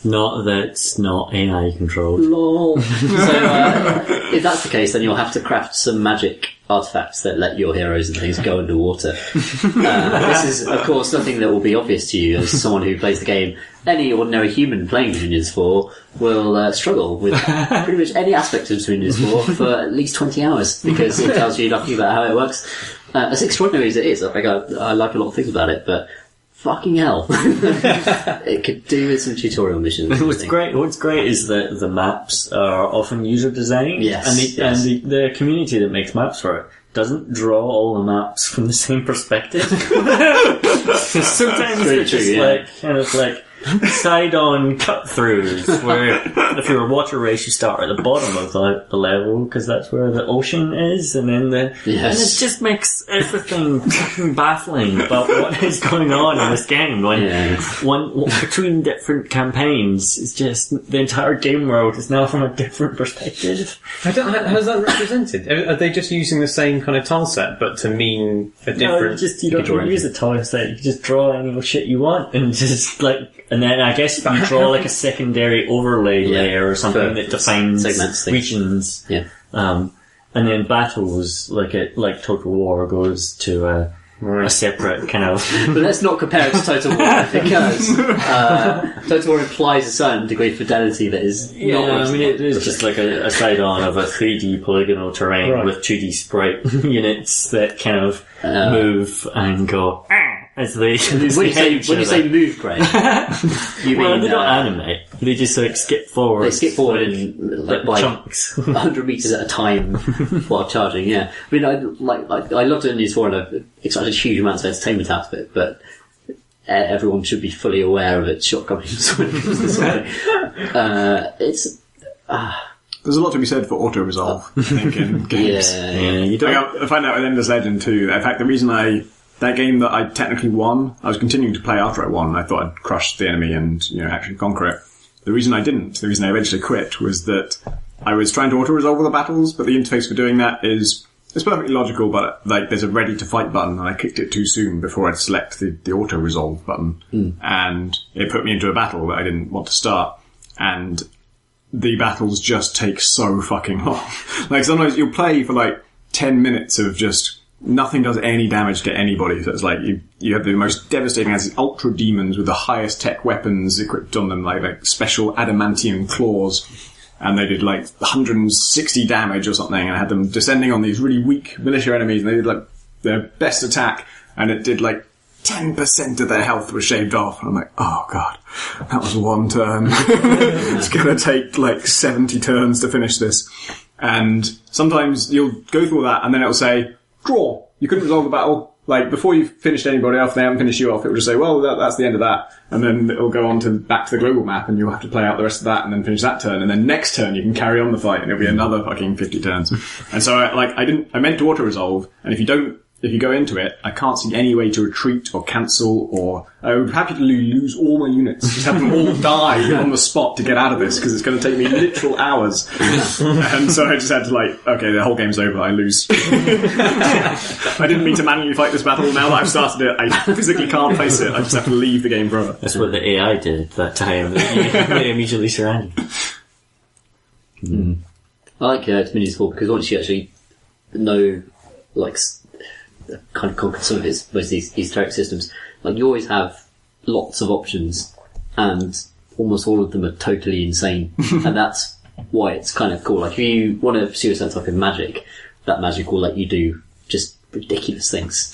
Not that's not AI controlled. Lol. So, if that's the case, then you'll have to craft some magic artifacts that let your heroes and things go underwater. This is, of course, nothing that will be obvious to you as someone who plays the game. Any ordinary human playing Dominions 4 will struggle with pretty much any aspect of Dominions 4 for at least 20 hours because it tells you nothing about how it works. As extraordinary as it is, I think I like a lot of things about it, but fucking hell. It could do with some tutorial missions. What's great is that the maps are often user designed. Yes. And the community that makes maps for it doesn't draw all the maps from the same perspective. Sometimes it's just like, kind of like side-on cut-throughs where if you're a water race you start at the bottom of the level because that's where the ocean is, and then and it just makes everything fucking baffling about what is going on in this game when one between different campaigns it's just the entire game world is now from a different perspective. How's that represented? Are they just using the same kind of tile set but to mean a different... No, you don't use a tile set, you just draw any shit you want and just like. And then I guess you draw like a secondary overlay layer or something that defines regions. Yeah. And then battles, like Total War, goes to a separate kind of... But let's not compare it to Total War, because Total War implies a certain degree of fidelity that is not... I mean, it is just like a side-on of a 3D polygonal terrain with 2D sprite units that kind of move and go... As they, when you say move, Greg, you mean they don't animate. They just like skip forward. They skip forward in like chunks, 100 meters at a time while charging. Yeah, I mean, I love doing these for, and I've extracted huge amounts of entertainment out of it. But everyone should be fully aware of its shortcomings when it comes to this way. It's. There's a lot to be said for auto-resolve, I think, in games. You don't... I find out with Endless Legend too. In fact, the reason that game that I technically won, I was continuing to play after I won. I thought I'd crushed the enemy and, actually conquer it. The reason I didn't, the reason I eventually quit, was that I was trying to auto-resolve all the battles, but the interface for doing that it's perfectly logical, but like there's a ready to fight button, and I clicked it too soon before I'd select the auto-resolve button, and it put me into a battle that I didn't want to start, and the battles just take so fucking long. Like sometimes you'll play for like 10 minutes of just nothing does any damage to anybody. So it's like you have the most devastating as ultra demons with the highest tech weapons equipped on them, like special adamantium claws, and they did like 160 damage or something, and I had them descending on these really weak militia enemies, and they did like their best attack, and it did like 10% of their health was shaved off, and I'm like, oh god, that was one turn. It's gonna take like 70 turns to finish this. and sometimes you'll go through all that, and then it'll say, draw. You couldn't resolve the battle. Like, before you've finished anybody off, they haven't finished you off, it will just say, well, that's the end of that. And then it'll go on back to the global map, and you'll have to play out the rest of that, and then finish that turn, and then next turn you can carry on the fight, and it'll be another fucking 50 turns. And so, I meant to auto-resolve, and if you go into it, I can't see any way to retreat or cancel, or I would be happy to lose all my units, just have them all die on the spot to get out of this, because it's going to take me literal hours. And so I just had to okay, the whole game's over, I lose. I didn't mean to manually fight this battle. Now that I've started it, I physically can't face it. I just have to leave the game forever. That's what the AI did that time. They immediately surrendered. I like Dominion Sport because once you actually know, kind of conquer some of most of these esoteric systems, you always have lots of options, and almost all of them are totally insane. And that's why it's kind of cool. If you want to pursue a certain type of magic, that magic will let you do just ridiculous things.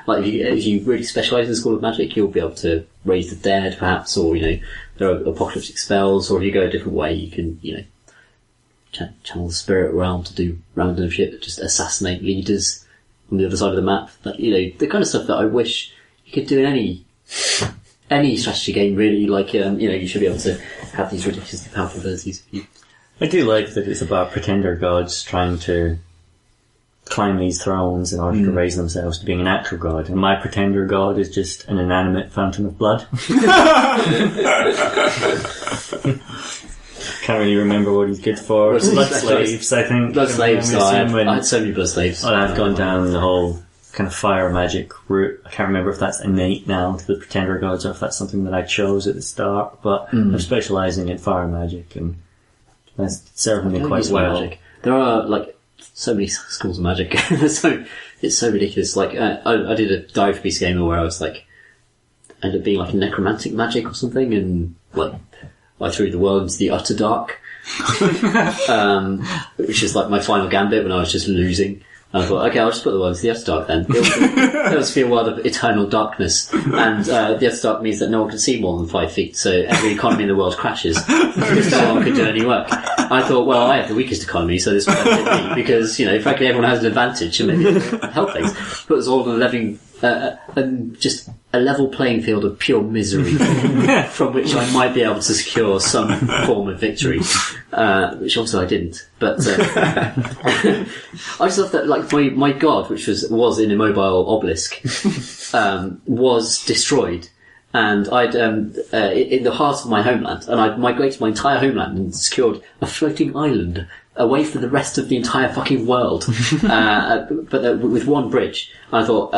If you really specialise in the school of magic, you'll be able to raise the dead, perhaps, or, there are apocalyptic spells, or if you go a different way, you can, channel the spirit realm to do random shit, just assassinate leaders on the other side of the map. The kind of stuff that I wish you could do in any strategy game, really. You should be able to have these ridiculously powerful abilities. I do like that it's about pretender gods trying to climb these thrones in order to raise themselves to being an actual god, and my pretender god is just an inanimate fountain of blood. Can't really remember what he's good for. Blood slaves, I think. Blood slaves, I had so many blood slaves. I've gone down the whole kind of fire magic route. I can't remember if that's innate now to the pretender gods or if that's something that I chose at the start, but I'm specialising in fire magic, and that's serving me quite well. Magic. There are, so many schools of magic. It's so ridiculous. I did a dive for Beast Gamer where I was ended up being a necromantic magic or something, and I threw the world into the utter dark, which is my final gambit when I was just losing. And I thought, okay, I'll just put the world into the utter dark then. It'll just be a world of eternal darkness, and the utter dark means that no one can see more than 5 feet, so every economy in the world crashes because no one can do any work. I thought, well, I have the weakest economy, so this will benefit me because, frankly, everyone has an advantage and maybe help things. But it's all just a level playing field of pure misery from which I might be able to secure some form of victory, which also I didn't. But I just thought that my god, which was an immobile obelisk, was destroyed. And I'd in the heart of my homeland, and I'd migrated my entire homeland and secured a floating island away from the rest of the entire fucking world, but with one bridge. And I thought,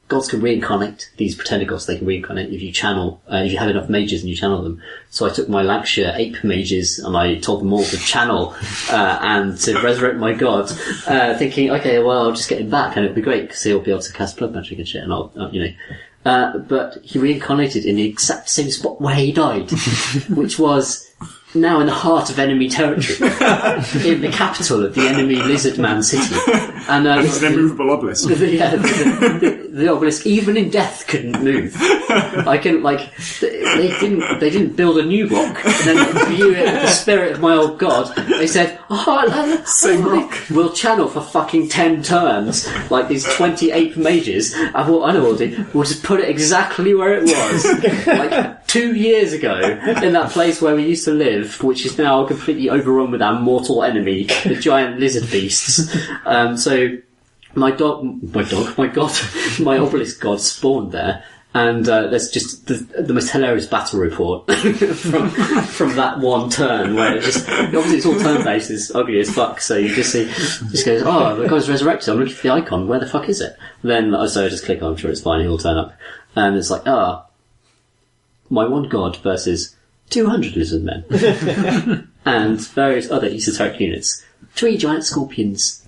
gods can reincarnate, these pretender gods, they can reincarnate if you channel, if you have enough mages and you channel them. So I took my Lancashire ape mages and I told them all to channel, and to resurrect my god, thinking, okay, well, I'll just get him back and it'll be great because he'll be able to cast blood magic and shit, and I'll but he reincarnated in the exact same spot where he died, which was now in the heart of enemy territory, in the capital of the enemy Lizard Man city. And it's an immovable obelisk. The obelisk, even in death, couldn't move. They didn't build a new block and then view it with the spirit of my old god. They said, same rock. We'll channel for fucking 10 turns, these 20 ape mages. I thought, I know what we'll do. We'll just put it exactly where it was. 2 years ago, in that place where we used to live, which is now completely overrun with our mortal enemy, the giant lizard beasts. So my god, my obelisk god spawned there, and there's just the most hilarious battle report from that one turn where it just, obviously it's all turn based, it's ugly as fuck, so you just goes, the guy's resurrected, I'm looking for the icon, where the fuck is it? Then so I just click on, I'm sure it's fine, he'll turn up, and it's my one god versus 200 lizard men and various other esoteric units. 3 giant scorpions,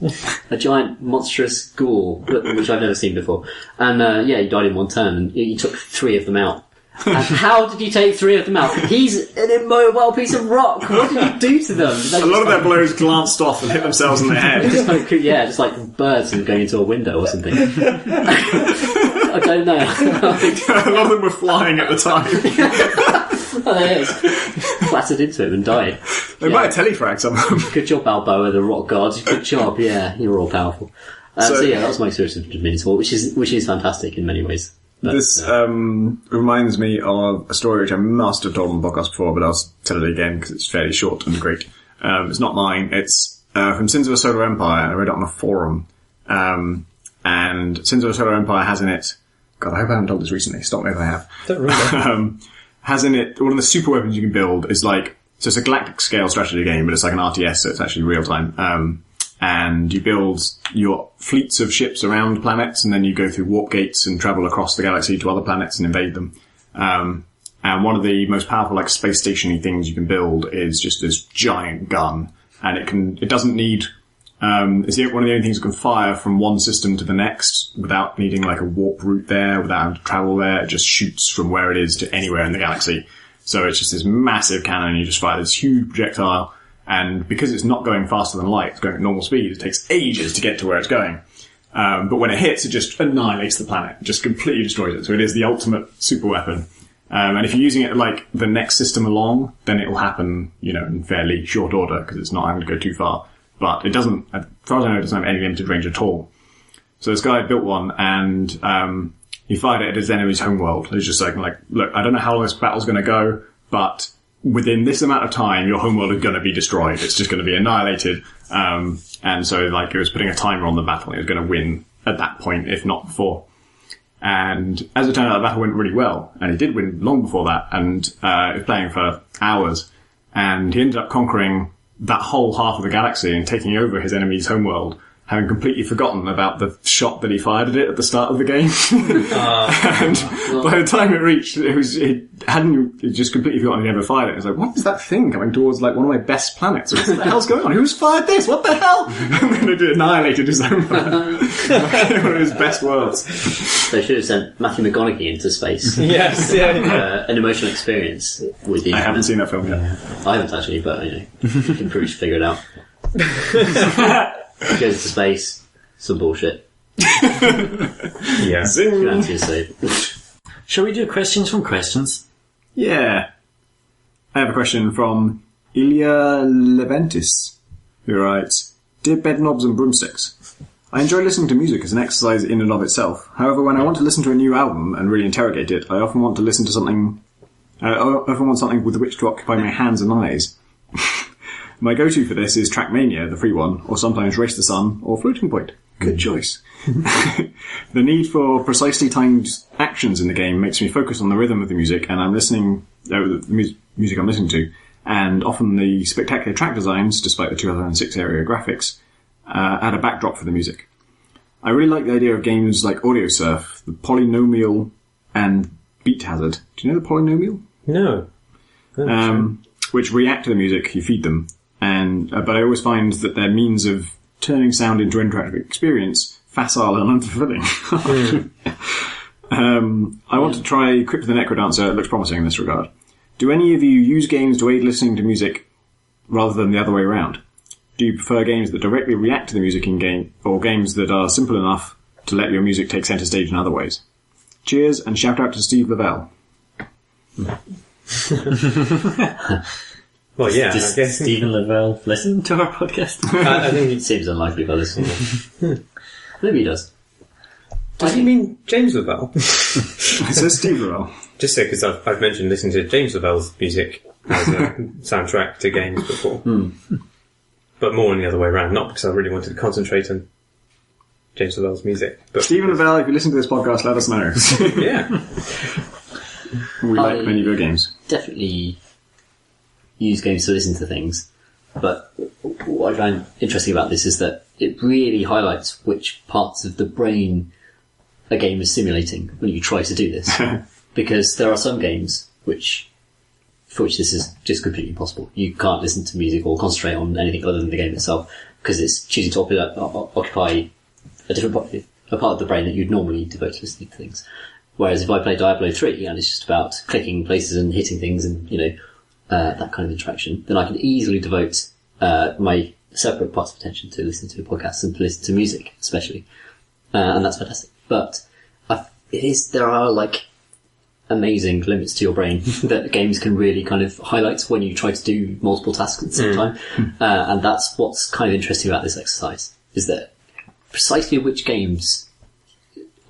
a giant monstrous ghoul, which I've never seen before. And he died in one turn, and he took 3 of them out. And how did he take 3 of them out? He's an immobile piece of rock. What did he do to them? A lot of their blows glanced off and hit themselves in the head. just like birds and going into a window or something. I don't know. A lot of them were flying at the time. Flattered into him and died. They might have telefragged some of them. Good job, Balboa, the rock god. Good job, yeah, you're all powerful. So yeah, that was my experience with Minotaur, which is fantastic in many ways. But, this reminds me of a story which I must have told on the podcast before, but I'll tell it again because it's fairly short and great. It's not mine. It's from Sins of a Solar Empire. I read it on a forum. And Sins of a Solar Empire has in it... God, I hope I haven't told this recently. Stop me if I have. Don't really. Has in it... One of the super weapons you can build is like... So it's a galactic scale strategy game, but it's like an RTS, so it's actually real time. And you build your fleets of ships around planets, and then you go through warp gates and travel across the galaxy to other planets and invade them. And one of the most powerful, like, space station-y things you can build is just this giant gun. And it doesn't need, one of the only things that can fire from one system to the next without needing, like, a warp route there, without having to travel there. It just shoots from where it is to anywhere in the galaxy. So it's just this massive cannon, and you just fire this huge projectile. And because it's not going faster than light, it's going at normal speed, it takes ages to get to where it's going. But when it hits, it just annihilates the planet. It just completely destroys it. So it is the ultimate super weapon. And if you're using it like the next system along, then it will happen, in fairly short order, because it's not having to go too far. But it doesn't, as far as I know, it doesn't have any limited range at all. So this guy built one, and he fired it at his enemy's homeworld. He's just like, look, I don't know how long this battle's going to go, but within this amount of time, your homeworld is going to be destroyed. It's just going to be annihilated. And so, it was putting a timer on the battle. It was going to win at that point, if not before. And as it turned out, the battle went really well. And he did win long before that. And he was playing for hours. And he ended up conquering that whole half of the galaxy and taking over his enemy's homeworld, having completely forgotten about the shot that he fired at it at the start of the game. And by the time it reached, he just completely forgotten he never fired it. It was like, what is that thing coming towards one of my best planets? What the hell's going on? Who's fired this? What the hell? And then it annihilated his own planet. One of his best worlds. They should have sent Matthew McConaughey into space. Yes, yeah. An emotional experience with the... I haven't seen that film yet. I haven't actually, but, you can pretty much figure it out. Goes to space, some bullshit. Yeah. Zing. Good answer, so. Shall we do questions from questions? Yeah. I have a question from Ilya Leventis, who writes, Dear Bedknobs and Broomsticks, I enjoy listening to music as an exercise in and of itself. However, when I want to listen to a new album and really interrogate it, I often want to listen to something... I often want something with which to occupy my hands and eyes. My go-to for this is Trackmania, the free one, or sometimes Race the Sun, or Floating Point. Good choice. The need for precisely timed actions in the game makes me focus on the rhythm of the music, and the music I'm listening to, and often the spectacular track designs, despite the 2006 area graphics, add a backdrop for the music. I really like the idea of games like Audio Surf, the Polynomial, and Beat Hazard. Do you know the Polynomial? No. Which react to the music, you feed them. But I always find that their means of turning sound into interactive experience facile and unfulfilling. I want to try Crypt of the Necrodancer. It looks promising in this regard. Do any of you use games to aid listening to music rather than the other way around? Do you prefer games that directly react to the music in game, or games that are simple enough to let your music take centre stage in other ways? Cheers, and shout out to Steve Lavelle. Well, yeah, Does I guess. Stephen Lavelle listen to our podcast? I think it seems unlikely by this one. Maybe he does. Does he mean James Lavelle? It says Steve Lavelle. Just so, because I've mentioned listening to James Lavelle's music as a soundtrack to games before. But more in the other way around, not because I really wanted to concentrate on James Lavelle's music. But Stephen Lavelle, if you listen to this podcast, let us know. yeah. We like many video games. Definitely use games to listen to things, but what I find interesting about this is that it really highlights which parts of the brain a game is simulating when you try to do this. Because there are some games for which this is just completely impossible. You can't listen to music or concentrate on anything other than the game itself, because it's choosing to occupy a different a part of the brain that you'd normally devote to listening to things. Whereas if I play Diablo 3 and it's just about clicking places and hitting things and, that kind of interaction, then I can easily devote my separate parts of attention to listening to podcasts and to listen to music, especially. And that's fantastic. But there are amazing limits to your brain that games can really kind of highlight when you try to do multiple tasks at the same time. And that's what's kind of interesting about this exercise, is that precisely which games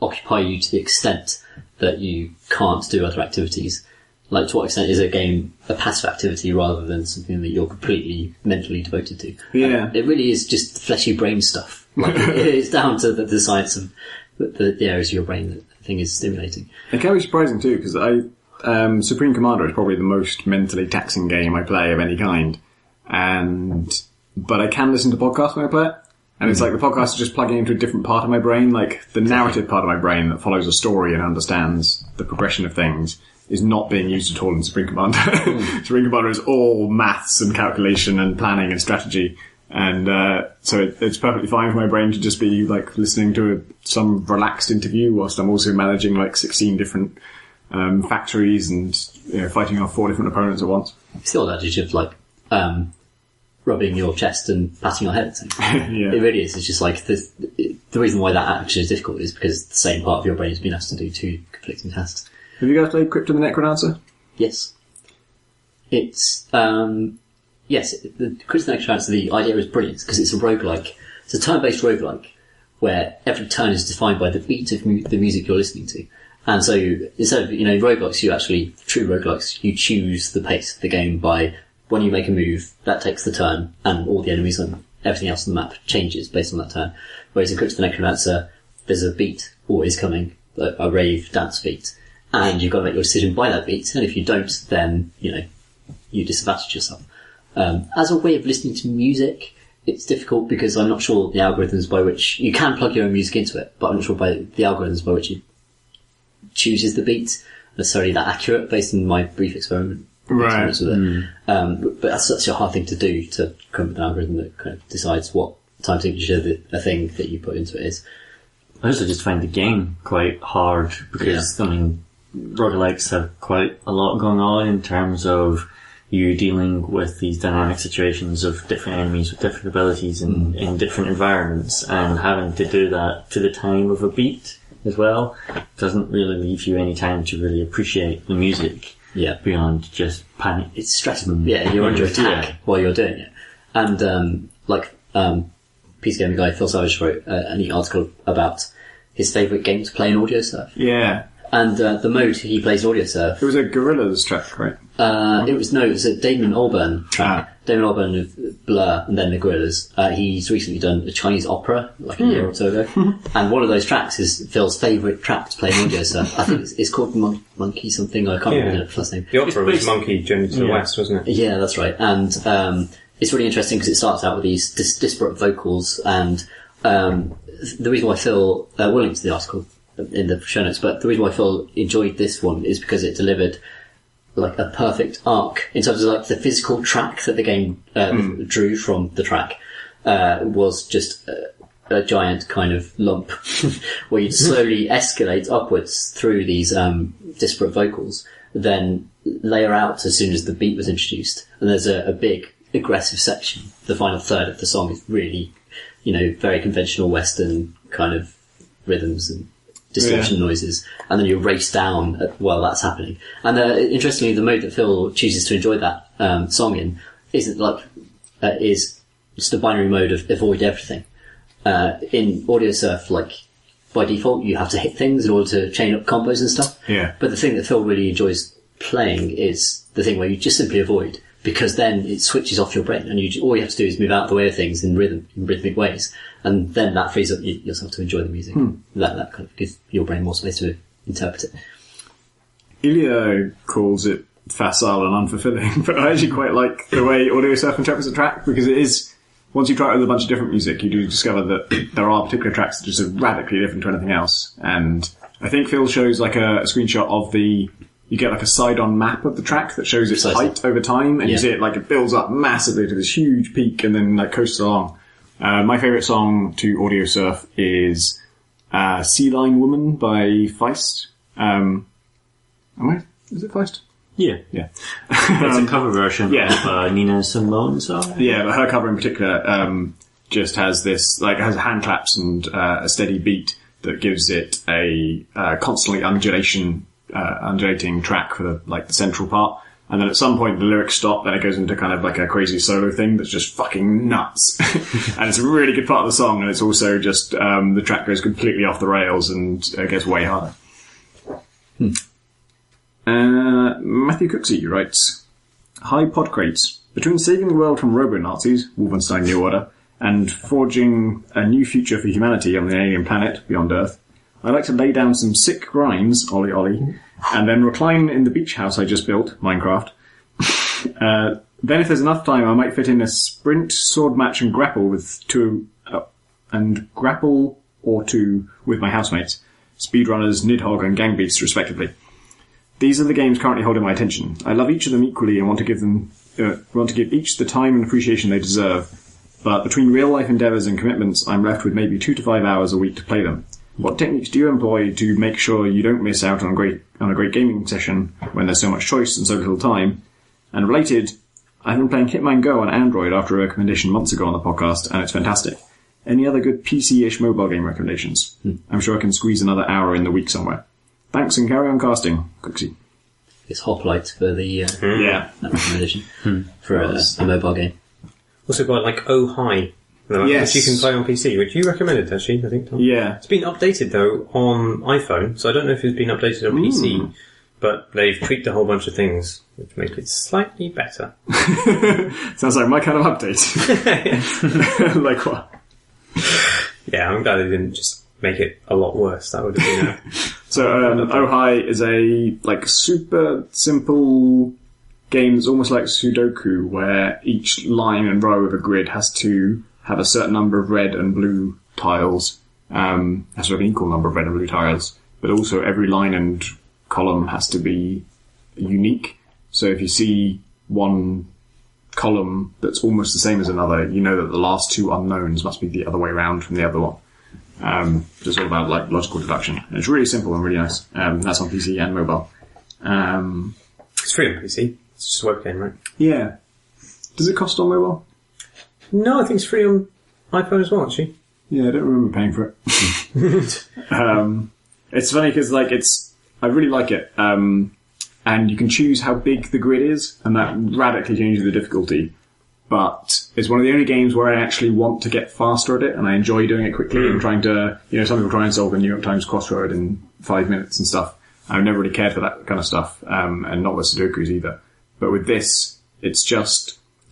occupy you to the extent that you can't do other activities. Like, to what extent is a game a passive activity rather than something that you're completely mentally devoted to? Yeah. It really is just fleshy brain stuff. Like, it's down to the science of the areas of your brain that the thing is stimulating. It can be surprising too, because Supreme Commander is probably the most mentally taxing game I play of any kind. But I can listen to podcasts when I play it. And it's like the podcast is just plugging into a different part of my brain, like the narrative part of my brain that follows a story and understands the progression of things is not being used at all in Supreme Commander. Supreme Commander is all maths and calculation and planning and strategy. And so it's perfectly fine for my brain to just be like listening to some relaxed interview whilst I'm also managing like 16 different factories and fighting off 4 different opponents at once. It's the old adage of like rubbing your chest and patting your head. Yeah. It really is. It's just like the reason why that action is difficult is because the same part of your brain has been asked to do 2 conflicting tasks. Have you guys played Crypt of the Necrodancer? Yes. It's, yes, the Crypt of the Necrodancer, the idea is brilliant because it's a roguelike. It's a turn-based roguelike where every turn is defined by the beat of the music you're listening to. And so instead of, roguelikes, true roguelikes, you choose the pace of the game by when you make a move, that takes the turn and all the enemies and everything else on the map changes based on that turn. Whereas in Crypt of the Necrodancer, there's a beat always coming, a rave dance beat. And you've got to make your decision by that beat, and if you don't, then, you disadvantage yourself. As a way of listening to music, it's difficult because I'm not sure the algorithms by which... You can plug your own music into it, but I'm not sure by the algorithms by which it chooses the beat necessarily that accurate based on my brief experience with it. But that's such a hard thing to do, to come up with an algorithm that kind of decides what time signature a thing that you put into it is. I also just find the game quite hard because, roguelikes have quite a lot going on in terms of you dealing with these dynamic situations of different enemies with different abilities in different environments, and having to do that to the time of a beat as well doesn't really leave you any time to really appreciate the music beyond just panic. It's stressful. Yeah, you're under attack while you're doing it. And PC Gaming guy Phil Savage wrote a neat article about his favourite game to play in audio surf. Yeah. And the mode he plays audio surf. It was a Gorillaz track, right? It was a Damon Albarn track. Damon Albarn of Blur and then the Gorillaz. He's recently done a Chinese opera, like a year or so ago. And one of those tracks is Phil's favourite track to play in audio surf. I think it's called Monkey something. I can't remember the first name. The opera was Monkey Journey to the West, wasn't it? Yeah, that's right. And it's really interesting because it starts out with these disparate vocals, and the reason why Phil... we'll link to the article in the show notes, but the reason why Phil enjoyed this one is because it delivered like a perfect arc in terms of like the physical track that the game drew from the track was just a giant kind of lump where you'd slowly escalate upwards through these disparate vocals, then layer out as soon as the beat was introduced, and there's a big aggressive section. The final third of the song is really very conventional Western kind of rhythms and distortion noises, and then you race down while that's happening. And interestingly, the mode that Phil chooses to enjoy that song in is just a binary mode of avoid everything. In audio surf, like by default, you have to hit things in order to chain up combos and stuff. Yeah. But the thing that Phil really enjoys playing is the thing where you just simply avoid, because then it switches off your brain, and all you have to do is move out of the way of things in rhythmic ways, and then that frees up yourself to enjoy the music. That kind of gives your brain more space to interpret it. Ilya calls it facile and unfulfilling, but I actually quite like the way audio surf interprets a track, because it is, once you try it with a bunch of different music, you do discover that there are particular tracks that just are radically different to anything else. And I think Phil shows like a screenshot of you get like a side-on map of the track that shows its height over time, and you see it like it builds up massively to this huge peak and then like coasts along. My favourite song to audio surf is Sea Line Woman by Feist. Is it Feist? Yeah. It's a cover version of Nina Simone's song. Yeah, but her cover in particular just has this, like, has hand claps and a steady beat that gives it a constantly undulation undulating track for the central part. And then at some point the lyrics stop, then it goes into kind of like a crazy solo thing that's just fucking nuts. And it's a really good part of the song, and it's also just, the track goes completely off the rails and gets way harder. Matthew Cooksey writes, Hi Podcrates. Between saving the world from robo-Nazis, Wolfenstein New Order, and forging a new future for humanity on the alien planet beyond Earth, I like to lay down some sick grinds, ollie ollie, and then recline in the beach house I just built, Minecraft. Then if there's enough time, I might fit in a sprint, sword match, and grapple with two with my housemates, speedrunners, Nidhogg, and Gangbeasts, respectively. These are the games currently holding my attention. I love each of them equally and want to give each the time and appreciation they deserve. But between real life endeavours and commitments, I'm left with maybe 2 to 5 hours a week to play them. What techniques do you employ to make sure you don't miss out on a great gaming session when there's so much choice and so little time? And related, I've been playing Hitman Go on Android after a recommendation months ago on the podcast, and it's fantastic. Any other good PC-ish mobile game recommendations? I'm sure I can squeeze another hour in the week somewhere. Thanks and carry on casting, Cooksey. It's Hoplite for the that recommendation for a mobile game. Also got like Oh Hi, which you can play on PC, which you recommended actually, I think, Tom. Yeah. It's been updated though on iPhone, so I don't know if it's been updated on PC, but they've tweaked a whole bunch of things which make it slightly better. Sounds like my kind of update. Like what? Yeah, I'm glad they didn't just make it a lot worse. That would have been So, Oh Hi is a, super simple game that's almost like Sudoku, where each line and row of a grid has to have a certain number of red and blue tiles, has to have an equal number of red and blue tiles, but also every line and column has to be unique. So if you see one column that's almost the same as another, you know that the last two unknowns must be the other way around from the other one. Just all about logical deduction. And it's really simple and really nice. That's on PC and mobile. It's free on PC. It's just a web game, right? Yeah. Does it cost on mobile? No, I think it's free on iPhone as well, actually. Yeah, I don't remember paying for it. It's funny because I really like it. And you can choose how big the grid is, and that radically changes the difficulty. But it's one of the only games where I actually want to get faster at it, and I enjoy doing it quickly and trying to, some people try and solve the New York Times crossword in 5 minutes and stuff. I've never really cared for that kind of stuff, and not with Sudokus either. But with this, it's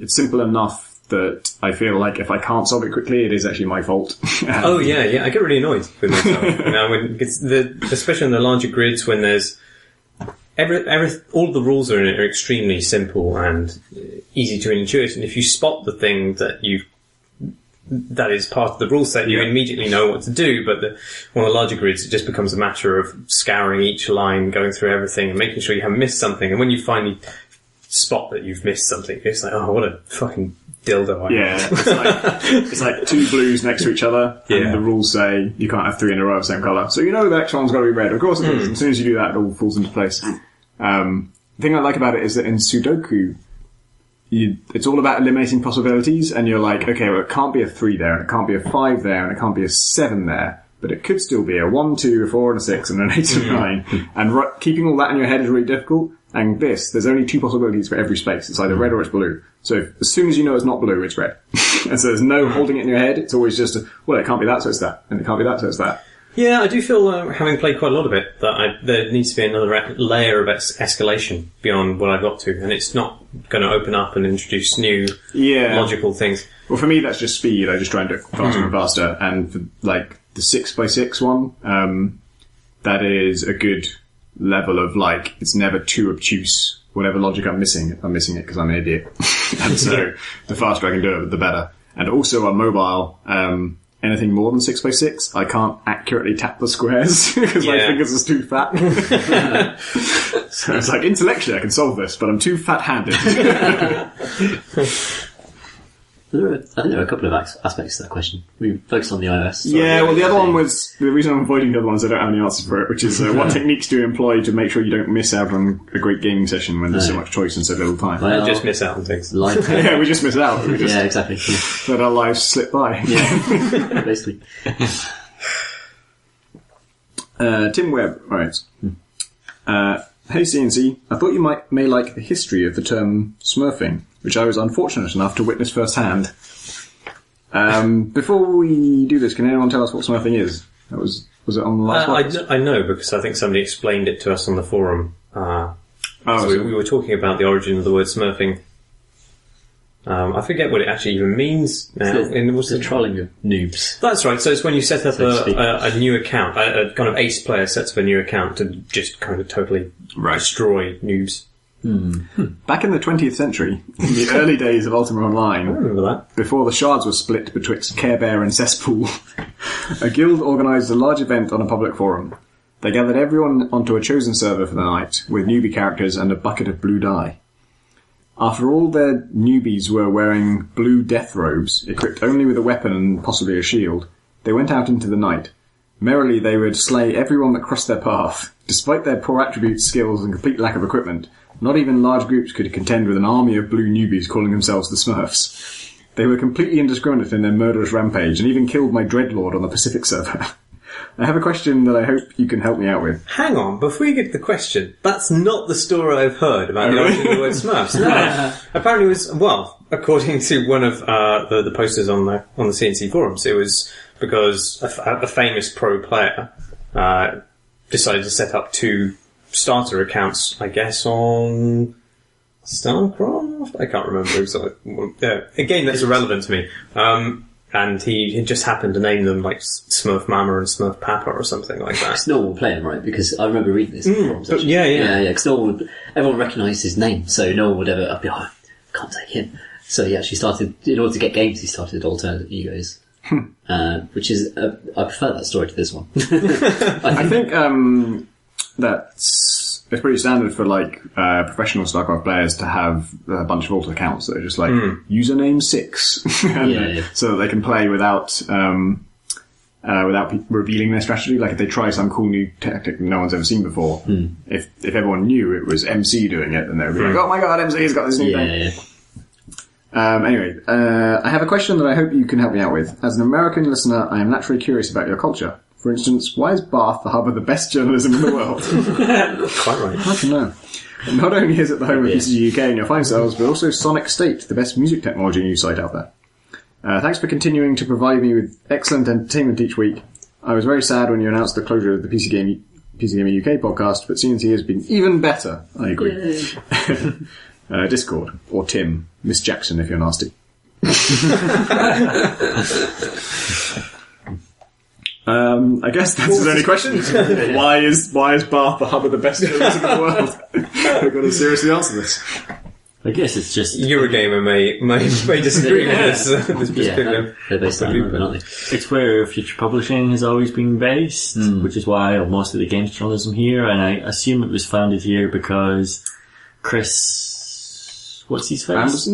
simple enough that I feel like if I can't solve it quickly, it is actually my fault. Oh yeah, I get really annoyed with myself. Especially in the larger grids when there's all of the rules are in it are extremely simple and easy to intuit, and if you spot the thing that is part of the rule set, you immediately know what to do. But on the larger grids, it just becomes a matter of scouring each line, going through everything, and making sure you haven't missed something. And when you finally spot that you've missed something, it's like, oh, what a fucking dildo I am. Yeah, it's like two blues next to each other, and the rules say you can't have 3 in a row of the same colour. So you know the next one's got to be red. Of course it is. As soon as you do that, it all falls into place. The thing I like about it is that in Sudoku, it's all about eliminating possibilities, and you're like, okay, well, it can't be a 3 there, and it can't be a 5 there, and it can't be a 7 there, but it could still be a 1, 2, a 4, and a 6, and an 8 and a 9. And keeping all that in your head is really difficult. And there's only 2 possibilities for every space. It's either red or it's blue. So as soon as you know it's not blue, it's red. And so there's no holding it in your head. It's always just, it can't be that, so it's that. And it can't be that, so it's that. Yeah, I do feel, having played quite a lot of it, that there needs to be another layer of escalation beyond what I got to. And it's not going to open up and introduce new logical things. Well, for me, that's just speed. I just try and do it faster and faster. And for, the 6x6 one, that is a good level of it's never too obtuse. Whatever logic I'm missing it because I'm an idiot. And so the faster I can do it, the better. And also on mobile, anything more than 6x6, I can't accurately tap the squares because my fingers are too fat. So it's intellectually I can solve this, but I'm too fat-handed. I think there are a couple of aspects to that question. We focused on the iOS. The other one was, the reason I'm avoiding the other ones, I don't have any answers for it, which is what techniques do you employ to make sure you don't miss out on a great gaming session when there's so much choice and so little time? Well, just miss out on things. We just miss out. We just exactly. let our lives slip by. Yeah, basically. Tim Webb writes, Hey CNC, I thought you may like the history of the term smurfing, which I was unfortunate enough to witness firsthand. Before we do this, can anyone tell us what smurfing is? Was it on the last podcast? I know, because I think somebody explained it to us on the forum. We were talking about the origin of the word smurfing. I forget what it actually even means now. It's the trolling of noobs. That's right. So it's when you set up a new account, a kind of ace player sets up a new account to just kind of totally destroy noobs. Back in the 20th century, in the early days of Ultima Online, I remember that. Before the shards were split betwixt Care Bear and Cesspool, a guild organised a large event on a public forum. They gathered everyone onto a chosen server for the night, with newbie characters and a bucket of blue dye. After all their newbies were wearing blue death robes, equipped only with a weapon and possibly a shield, they went out into the night. Merrily they would slay everyone that crossed their path. Despite their poor attributes, skills, and complete lack of equipment, not even large groups could contend with an army of blue newbies calling themselves the Smurfs. They were completely indiscriminate in their murderous rampage, and even killed my Dreadlord on the Pacific server. I have a question that I hope you can help me out with. Hang on, before you get to the question, that's not the story I've heard about the origin of the word Smurfs. No. Apparently it was, well, according to one of the posters on the CNC forums, it was because a famous pro player decided to set up 2 starter accounts, I guess, on StarCraft? I can't remember exactly. Again, that's irrelevant to me. And he just happened to name them like Smurf Mama and Smurf Papa or something like that. It's normal playing, right? Because I remember reading this. Yeah. Because everyone recognised his name, so no one would ever be like, can't take him. So he actually started, in order to get games, he started alternate egos. Which is, I prefer that story to this one. I think it's pretty standard for like professional StarCraft players to have a bunch of alt accounts that are just like username 6, and, so that they can play without revealing their strategy. Like if they try some cool new tactic no one's ever seen before, if everyone knew it was MC doing it, then they would be like, "Oh my god, MC's got this new thing." Anyway, I have a question that I hope you can help me out with. As an American listener, I am naturally curious about your culture. For instance, why is Bath the hub of the best journalism in the world? Quite right. I don't know. Not only is it the home of PCG UK and your fine selves, but also Sonic State, the best music technology news site out there. Thanks for continuing to provide me with excellent entertainment each week. I was very sad when you announced the closure of the PC Gaming UK podcast, but CNC has been even better. I agree. Discord, or Tim, Miss Jackson if you're nasty. I guess that's the only question. Why is Bath the hub of the best journalism in the world? I've got to seriously answer this. I guess it's just... Eurogamer may disagree with this particular... They're based on London, aren't they? It's where future publishing has always been based, which is why most of the games journalism here, and I assume it was founded here because Chris... What's his face?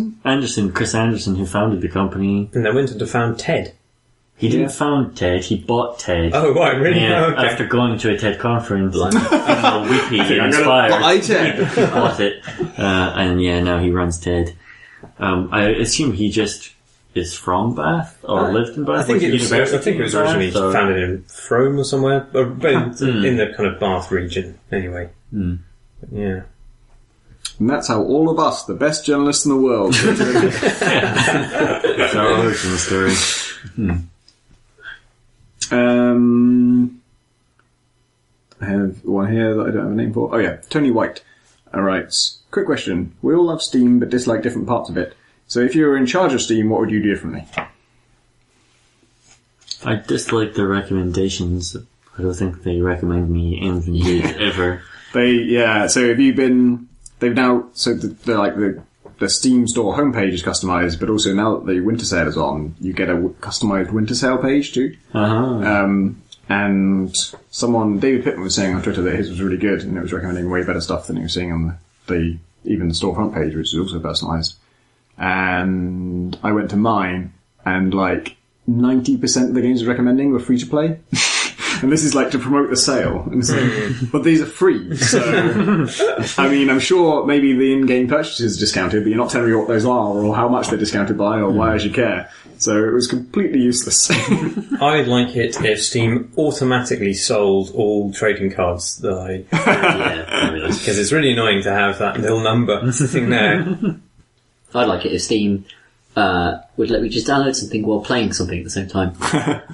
Chris Anderson, who founded the company. And they went on to found TED. He didn't found TED, he bought TED. Oh, right, really? Yeah, okay. After going to a TED conference, even though Whippy inspired, he bought it. And now he runs TED. I assume he just is from Bath, or lived in Bath. I think it was originally founded in Frome or somewhere, but in the kind of Bath region, anyway. Yeah. And that's how all of us, the best journalists in the world, It's our origin story. I have one here that I don't have a name for. Oh yeah, Tony White writes, quick question. We all love Steam but dislike different parts of it. So if you were in charge of Steam, what would you do differently? I dislike the recommendations. I don't think they recommend me anything good ever. So have you been... They've now... So they're like the Steam store homepage is customised, but also now that the winter sale is on, you get a customised winter sale page too. And David Pittman was saying on Twitter that his was really good, and it was recommending way better stuff than he was seeing on even the storefront page, which is also personalised. And I went to mine, and like 90% of the games it was recommending were free to play. And this is like to promote the sale. And it's like, but these are free, so... I mean, I'm sure maybe the in-game purchase is discounted, but you're not telling me what those are, or how much they're discounted by, or why I should care. So it was completely useless. I'd like it if Steam automatically sold all trading cards that I... Because it's really annoying to have that little number sitting there. I'd like it if Steam would let me just download something while playing something at the same time.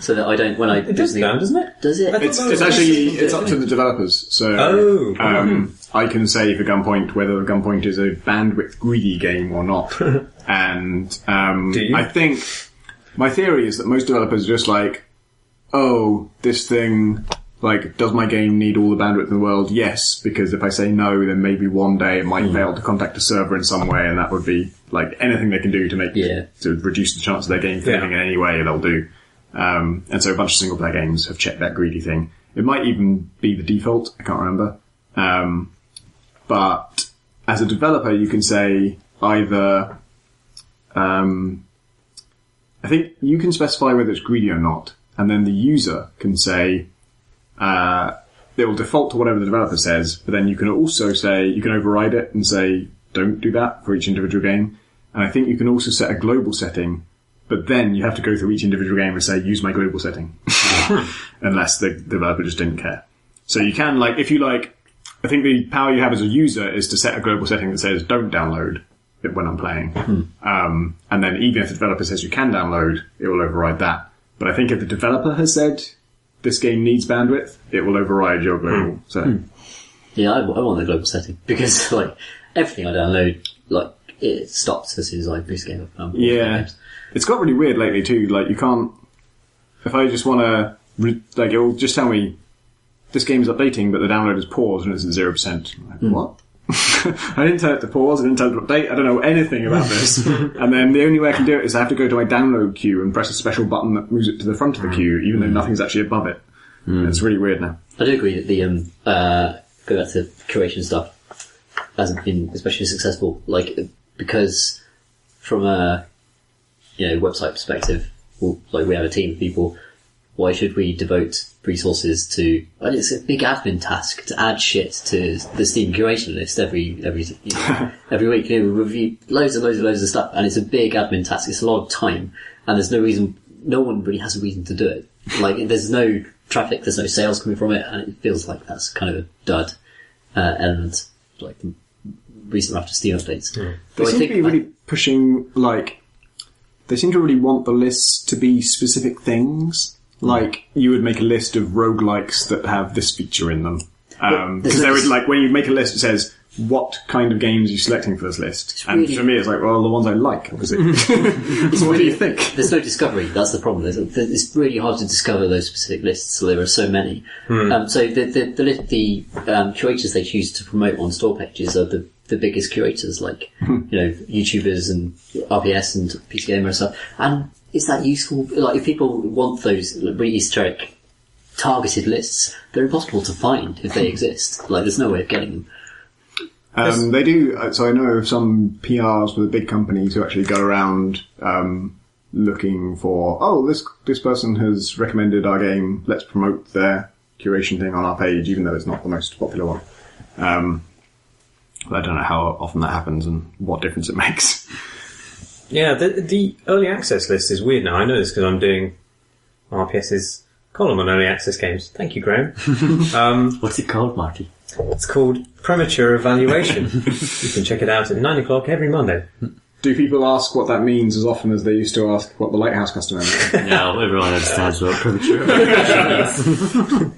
So that I don't... when I It does now, doesn't it? Does it? It's up to the developers. So I can say for Gunpoint whether Gunpoint is a bandwidth greedy game or not. And Do you? I think my theory is that most developers are just like, oh, this thing, like, does my game need all the bandwidth in the world? Yes, because if I say no, then maybe one day it might fail to contact a server in some way, and that would be like anything they can do to make to reduce the chance of their game failing in any way, they'll do. And so a bunch of single player games have checked that greedy thing. It might even be the default, I can't remember. But as a developer, you can say either, I think you can specify whether it's greedy or not, and then the user can say, it will default to whatever the developer says, but then you can also say, you can override it and say, don't do that for each individual game. And I think you can also set a global setting, but then you have to go through each individual game and say, use my global setting. Unless the developer just didn't care. So you can, like, if you like, I think the power you have as a user is to set a global setting that says, don't download it when I'm playing. And then even if the developer says you can download, it will override that. But I think if the developer has said, this game needs bandwidth, it will override your global setting. Yeah, I want the global setting. Because, like, everything I download, like, it stops as soon as I boost game up. It's got really weird lately too. Like, you can't, if I just want to, like, it will just tell me, this game's updating, but the download is paused and it's at 0%. I'm like, what? I didn't tell it to pause, I didn't tell it to update, I don't know anything about this. And then the only way I can do it is I have to go to my download queue and press a special button that moves it to the front of the queue, even though nothing's actually above it. It's really weird now. I do agree that the, go back to curation stuff, hasn't been especially successful, like, because from a, website perspective, like, we have a team of people, why should we devote resources to... It's a big admin task to add shit to the Steam curation list every week. We review loads of stuff, and it's a big admin task. It's a lot of time, and there's no reason... No one really has a reason to do it. Like, there's no traffic, there's no sales coming from it, and it feels like that's kind of a dud element, like the recent after Steam updates. They seem to be really pushing, like... They seem to really want the lists to be specific things. Like, you would make a list of roguelikes that have this feature in them. Because there is, like, when you make a list, it says, what kind of games are you selecting for this list? And for me, it's like, well, the ones I like, obviously. So what do you think? There's no discovery, that's the problem. It's really hard to discover those specific lists, so there are so many. So the curators they choose to promote on store pages are the biggest curators, like, YouTubers and RPS and PC Gamer and stuff. And is that useful? Like, if people want those really esoteric, targeted lists, they're impossible to find if they exist. Like, there's no way of getting them. They do. So I know of some PRs for the big companies who actually go around looking for, this person has recommended our game, let's promote their curation thing on our page, even though it's not the most popular one. But I don't know how often that happens and what difference it makes. Yeah, the early access list is weird now. I know this because I'm doing RPS's column on early access games. Thank you, Graham. What's it called, Marty? It's called Premature Evaluation. You can check it out at 9 o'clock every Monday. Do people ask what that means as often as they used to ask what the Lighthouse customer means? Yeah, everyone understands what premature evaluation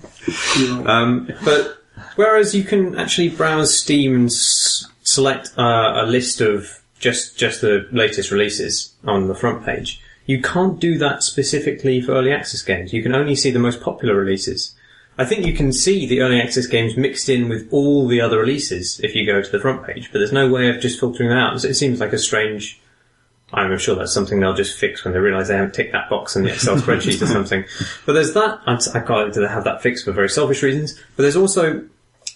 is. But whereas you can actually browse Steam and select a list of just the latest releases on the front page, you can't do that specifically for early access games. You can only see the most popular releases. I think you can see the early access games mixed in with all the other releases if you go to the front page, but there's no way of just filtering them out. So it seems like a strange... I'm sure that's something they'll just fix when they realise they haven't ticked that box in the Excel spreadsheet or something. But there's that. I quite like to have that fixed for very selfish reasons. But there's also...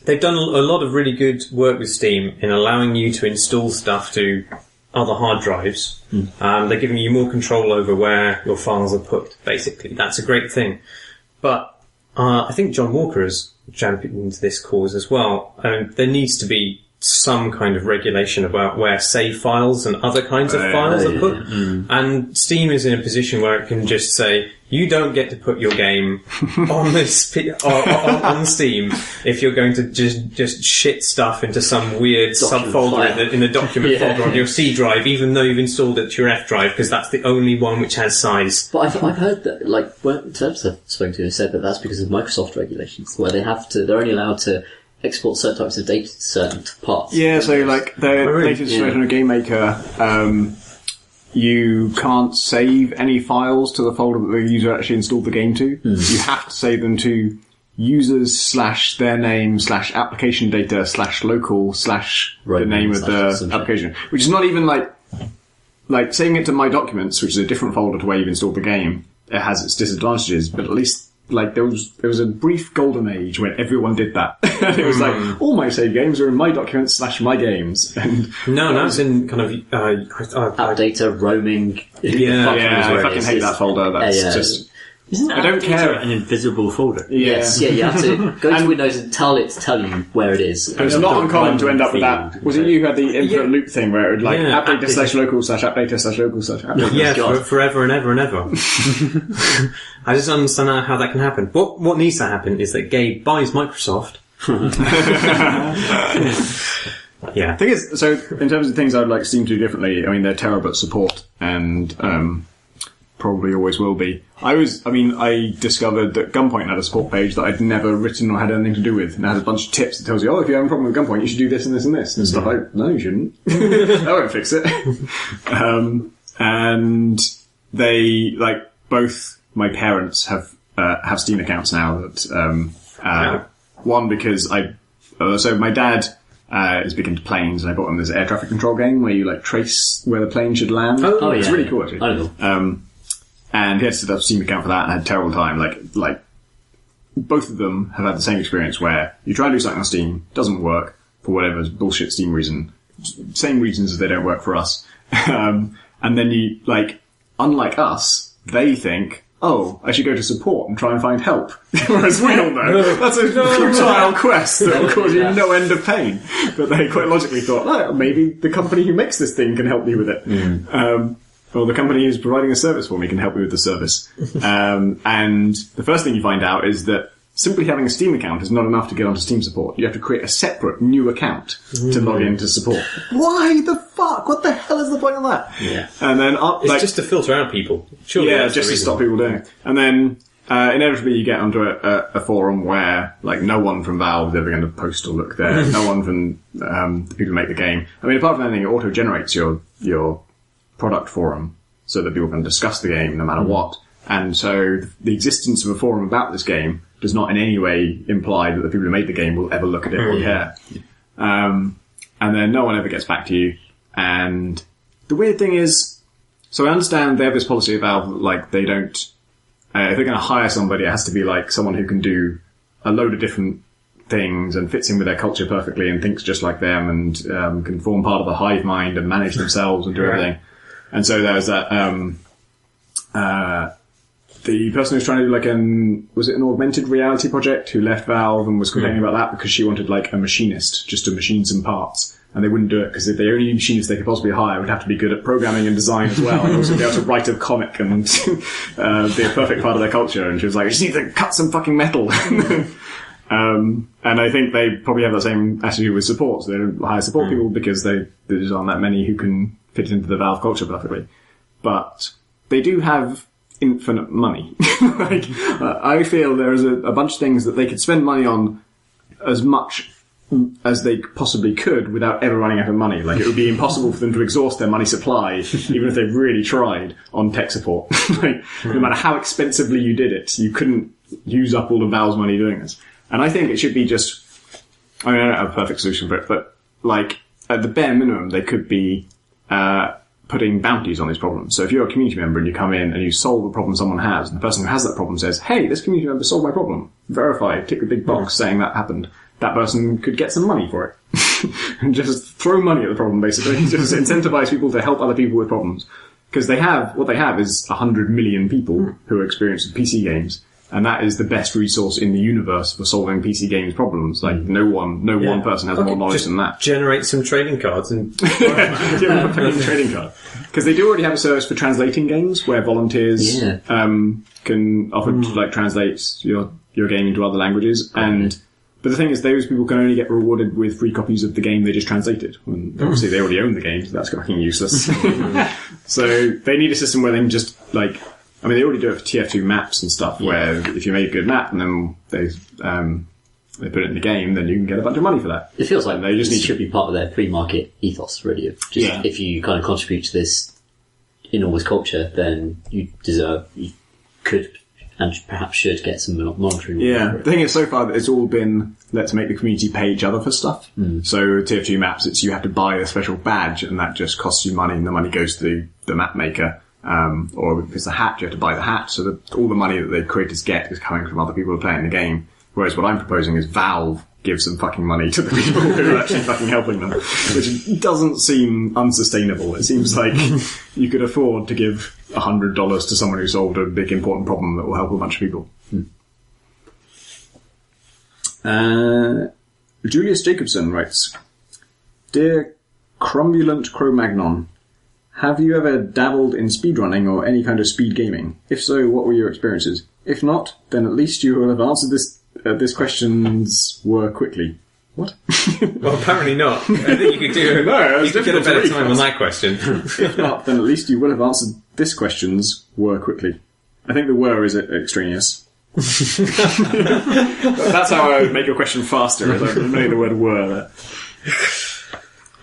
They've done a lot of really good work with Steam in allowing you to install stuff to other hard drives. They're giving you more control over where your files are put, basically. That's a great thing. But I think John Walker has championed this cause as well. There needs to be some kind of regulation about where save files and other kinds of files are put. And Steam is in a position where it can just say, you don't get to put your game on this on Steam if you're going to just shit stuff into some weird subfolder in the document folder on your C drive, even though you've installed it to your F drive, because that's the only one which has size. But I've heard that, like, developers I've spoken to have said that that's because of Microsoft regulations, where they're only allowed to export certain types of data to certain parts. Yeah, so like the latest version of Game Maker, you can't save any files to the folder that the user actually installed the game to. You have to save them to users/their name/application data/local/the name of the application, which is not even like saving it to My Documents, which is a different folder to where you've installed the game. It has its disadvantages, but at least like there was a brief golden age when everyone did that. And it was like all my save games are in My Documents/My Games. And no, it's in kind of app data roaming. I fucking hate that folder. That's just. Isn't I don't care. An invisible folder? Yes, you have to go to Windows and tell you where it is. And it's not uncommon to end up with that. Was it you who had the infinite loop thing where it would like app data/local/app data/local/app data? Yeah, forever and ever and ever. I just don't understand how that can happen. What needs to happen is that Gabe buys Microsoft. Yeah. The thing is, so in terms of things I'd like Steam to do differently, I mean, they're terrible at support and probably always will be. I discovered that Gunpoint had a support page that I'd never written or had anything to do with, and it has a bunch of tips that tells you, if you have a problem with Gunpoint, you should do this and this and this, and stuff like, no, you shouldn't. That won't fix it. And they, like, both my parents have Steam accounts now that, one because so my dad, is big into planes, and I bought him this air traffic control game where you, like, trace where the plane should land. Oh, it's yeah. really cool, actually. I know. And he had to set up a Steam account for that and had a terrible time. Like, both of them have had the same experience where you try to do something on Steam, doesn't work for whatever bullshit Steam reason. Same reasons as they don't work for us. And then you, like, unlike us, they think, I should go to support and try and find help. Whereas we all know that's a futile quest that will cause you no end of pain. But they quite logically thought, maybe the company who makes this thing can help me with it. Or the company who's providing a service for me can help me with the service. And the first thing you find out is that simply having a Steam account is not enough to get onto Steam support. You have to create a separate new account to log into support. Why the fuck? What the hell is the point of that? Yeah. And then it's just to filter out people. Surely just to stop people doing it. And then inevitably you get onto a forum where like no one from Valve is ever going to post or look there. No one from the people who make the game. I mean, apart from anything, it auto-generates your product forum so that people can discuss the game no matter what. And so the existence of a forum about this game does not in any way imply that the people who made the game will ever look at it or care. And then no one ever gets back to you. And the weird thing is, so I understand they have this policy of Valve, like they don't, if they're going to hire somebody, it has to be like someone who can do a load of different things and fits in with their culture perfectly and thinks just like them and can form part of the hive mind and manage themselves and do everything. And so there's that, the person who's trying to do like was it an augmented reality project who left Valve and was complaining about that because she wanted like a machinist just to machine some parts. And they wouldn't do it because if the only machinist they could possibly hire would have to be good at programming and design as well, and also be able to write a comic and be a perfect part of their culture. And she was like, I just need to cut some fucking metal. And I think they probably have the same attitude with support. So they don't hire support people because there just aren't that many who can fit into the Valve culture perfectly. But they do have infinite money. I feel there is a bunch of things that they could spend money on as much as they possibly could without ever running out of money. Like, it would be impossible for them to exhaust their money supply, even if they really tried, on tech support. No matter how expensively you did it, you couldn't use up all of Valve's money doing this. And I think it should be just, I don't have a perfect solution for it, but, like, at the bare minimum, they could be, putting bounties on these problems. So if you're a community member and you come in and you solve a problem someone has, and the person who has that problem says, hey, this community member solved my problem, verify, tick the big box saying that happened, that person could get some money for it. And just throw money at the problem, basically. Just incentivize people to help other people with problems. Because what they have is 100 million people who are experienced with PC games, And that is the best resource in the universe for solving PC games problems. Like, no one person has more knowledge than that. Generate some trading cards and... trading card. Because they do already have a service for translating games, where volunteers can often translate your game into other languages. But the thing is, those people can only get rewarded with free copies of the game they just translated. And obviously, they already own the game, so that's fucking useless. So they need a system where they can just, like... I mean, they already do it for TF2 maps and stuff, where if you make a good map and then they put it in the game, then you can get a bunch of money for that. It feels like they just should be part of their pre-market ethos, really. If you kind of contribute to this enormous culture, then you could, and perhaps should get some monetary reward. Yeah, the thing is, so far, it's all been, let's make the community pay each other for stuff. So TF2 maps, it's you have to buy a special badge, and that just costs you money, and the money goes to the map maker. Or if it's a hat, you have to buy the hat, so that all the money that the creators get is coming from other people who are playing the game. Whereas what I'm proposing is Valve gives some fucking money to the people who are actually fucking helping them, which doesn't seem unsustainable. It seems like you could afford to give $100 to someone who solved a big important problem that will help a bunch of people. Julius Jacobson writes, Dear Cromulent Cro-Magnon, have you ever dabbled in speedrunning or any kind of speed gaming? If so, what were your experiences? If not, then at least you will have answered this questions were quickly. What? Well, apparently not. I think you could do you could get a better time on that question. If not, then at least you will have answered this questions were quickly. I think the were is extraneous. That's how I would make your question faster, is I made the word were there.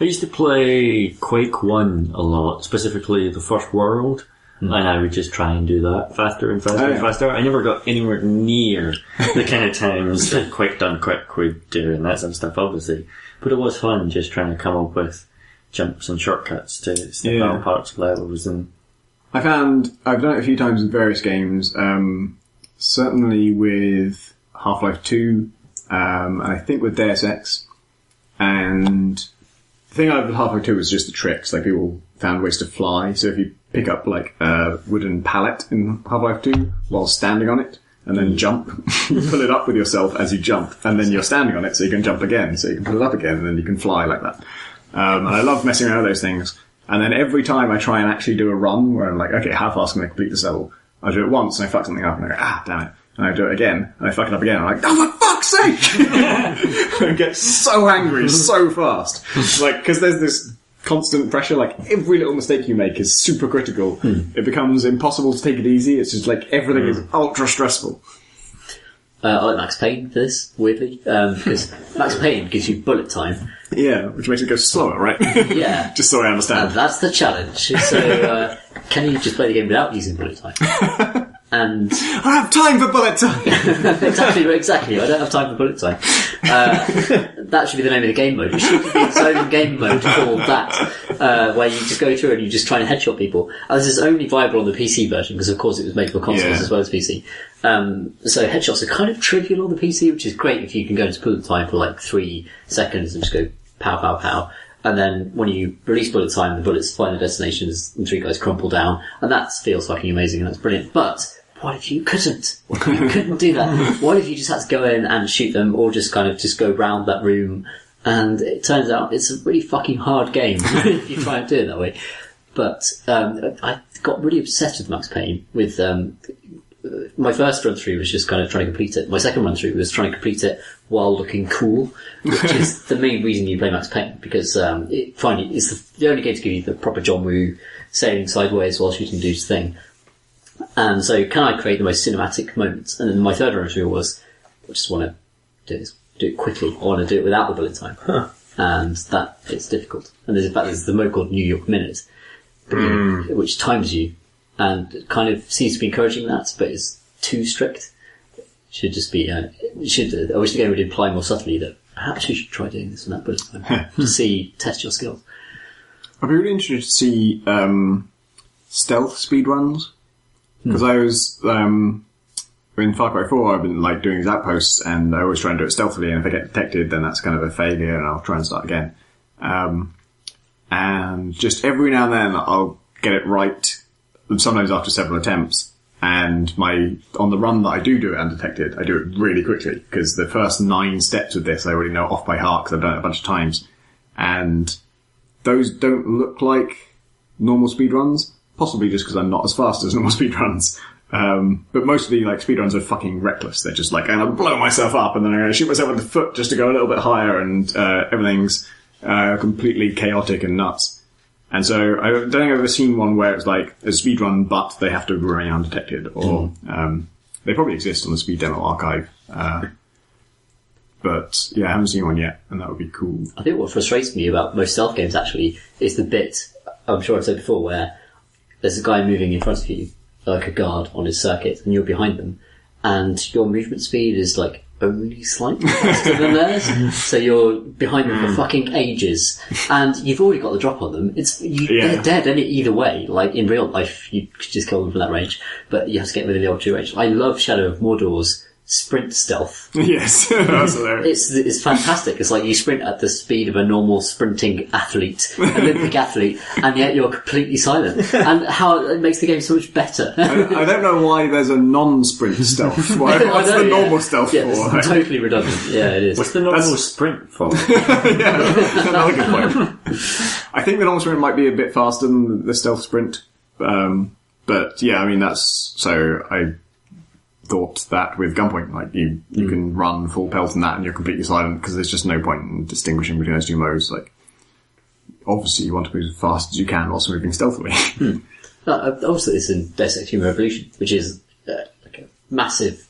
I used to play Quake 1 a lot, specifically the first world, and I would just try and do that faster and faster and faster. I never got anywhere near the kind of times that Quake Done Quick would do and that sort of stuff, obviously. But it was fun just trying to come up with jumps and shortcuts to step out parts of levels. And I've done it a few times with various games, certainly with Half-Life 2, and I think with Deus Ex, and... The thing I did with Half-Life 2 was just the tricks. Like, people found ways to fly. So if you pick up, like, a wooden pallet in Half-Life 2 while standing on it, and then jump, you pull it up with yourself as you jump, and then you're standing on it, so you can jump again, so you can pull it up again, and then you can fly like that. And I love messing around with those things. And then every time I try and actually do a run, where I'm like, okay, how fast can I complete this level? I do it once, and I fuck something up, and I go, damn it. And I do it again, and I fuck it up again, and I'm like, oh, for fuck's sake! I get so angry so fast. Like, because there's this constant pressure, like, every little mistake you make is super critical. It becomes impossible to take it easy, it's just like, everything is ultra stressful. I like Max Payne for this, weirdly, because Max Payne gives you bullet time. Yeah, which makes it go slower, right? Yeah. Just so I understand. And that's the challenge. So, can you just play the game without using bullet time? And I have time for bullet time! exactly. I don't have time for bullet time. That should be the name of the game mode. It should be its own game mode called that, where you just go through and you just try and headshot people. And this is only viable on the PC version, because of course it was made for consoles as well as PC. So headshots are kind of trivial on the PC, which is great if you can go into bullet time for like 3 seconds and just go pow, pow, pow. And then when you release bullet time, the bullets find their destinations and 3 guys crumple down. And that feels fucking amazing and that's brilliant. But what if you couldn't? What if you couldn't do that? What if you just had to go in and shoot them, or just kind of just go round that room? And it turns out it's a really fucking hard game if you try and do it that way. But I got really obsessed with Max Payne. With my first run through was just kind of trying to complete it. My second run through was trying to complete it while looking cool, which is the main reason you play Max Payne, because it's the only game to give you the proper John Woo sailing sideways while shooting dude's thing. And so, can I create the most cinematic moments? And then my third run through was, I just want to do it quickly. I want to do it without the bullet time. And that it's difficult. And there's the mode called New York Minute, which times you, and it kind of seems to be encouraging that, but it's too strict. It should just be, I wish the game would imply more subtly that perhaps you should try doing this without bullet time to test your skills. I'd be really interested to see stealth speedruns. Because I was, in Far Cry 4, I've been like doing these outposts, and I always try and do it stealthily, and if I get detected, then that's kind of a failure, and I'll try and start again. And just every now and then, I'll get it right, sometimes after several attempts, And on the run that I do it undetected, I do it really quickly, because the first 9 steps of this I already know off by heart, because I've done it a bunch of times. And those don't look like normal speedruns, possibly just because I'm not as fast as normal speedruns. But mostly, like, speedruns are fucking reckless. They're just like, I'm going to blow myself up, and then I'm going to shoot myself in the foot just to go a little bit higher, and everything's completely chaotic and nuts. And so I don't think I've ever seen one where it's like a speedrun, but they have to remain undetected, or they probably exist on the Speed Demo Archive. But yeah, I haven't seen one yet, and that would be cool. I think what frustrates me about most stealth games, actually, is the bit, I'm sure I've said before, where there's a guy moving in front of you, like a guard on his circuit, and you're behind them, and your movement speed is like only slightly faster than theirs, so you're behind them for fucking ages, and you've already got the drop on them. They're dead either way. Like in real life, you could just kill them from that range, but you have to get within the opportune range. I love Shadow of Mordor's sprint stealth. Yes, that's hilarious. It's fantastic. It's like you sprint at the speed of a normal sprinting athlete, Olympic athlete, and yet you're completely silent. And how it makes the game so much better. I don't know why there's a non-sprint stealth. What's the normal stealth for? It's totally redundant. Yeah, it is. What's the normal sprint for? Yeah, that's another good point. I think the normal sprint might be a bit faster than the stealth sprint. But yeah, I mean, I thought that with Gunpoint, like you can run full pelt in that and you're completely silent, because there's just no point in distinguishing between those two modes. Like, obviously you want to move as fast as you can whilst moving stealthily. Also, it's in Deus Ex Human Revolution, which is like a massive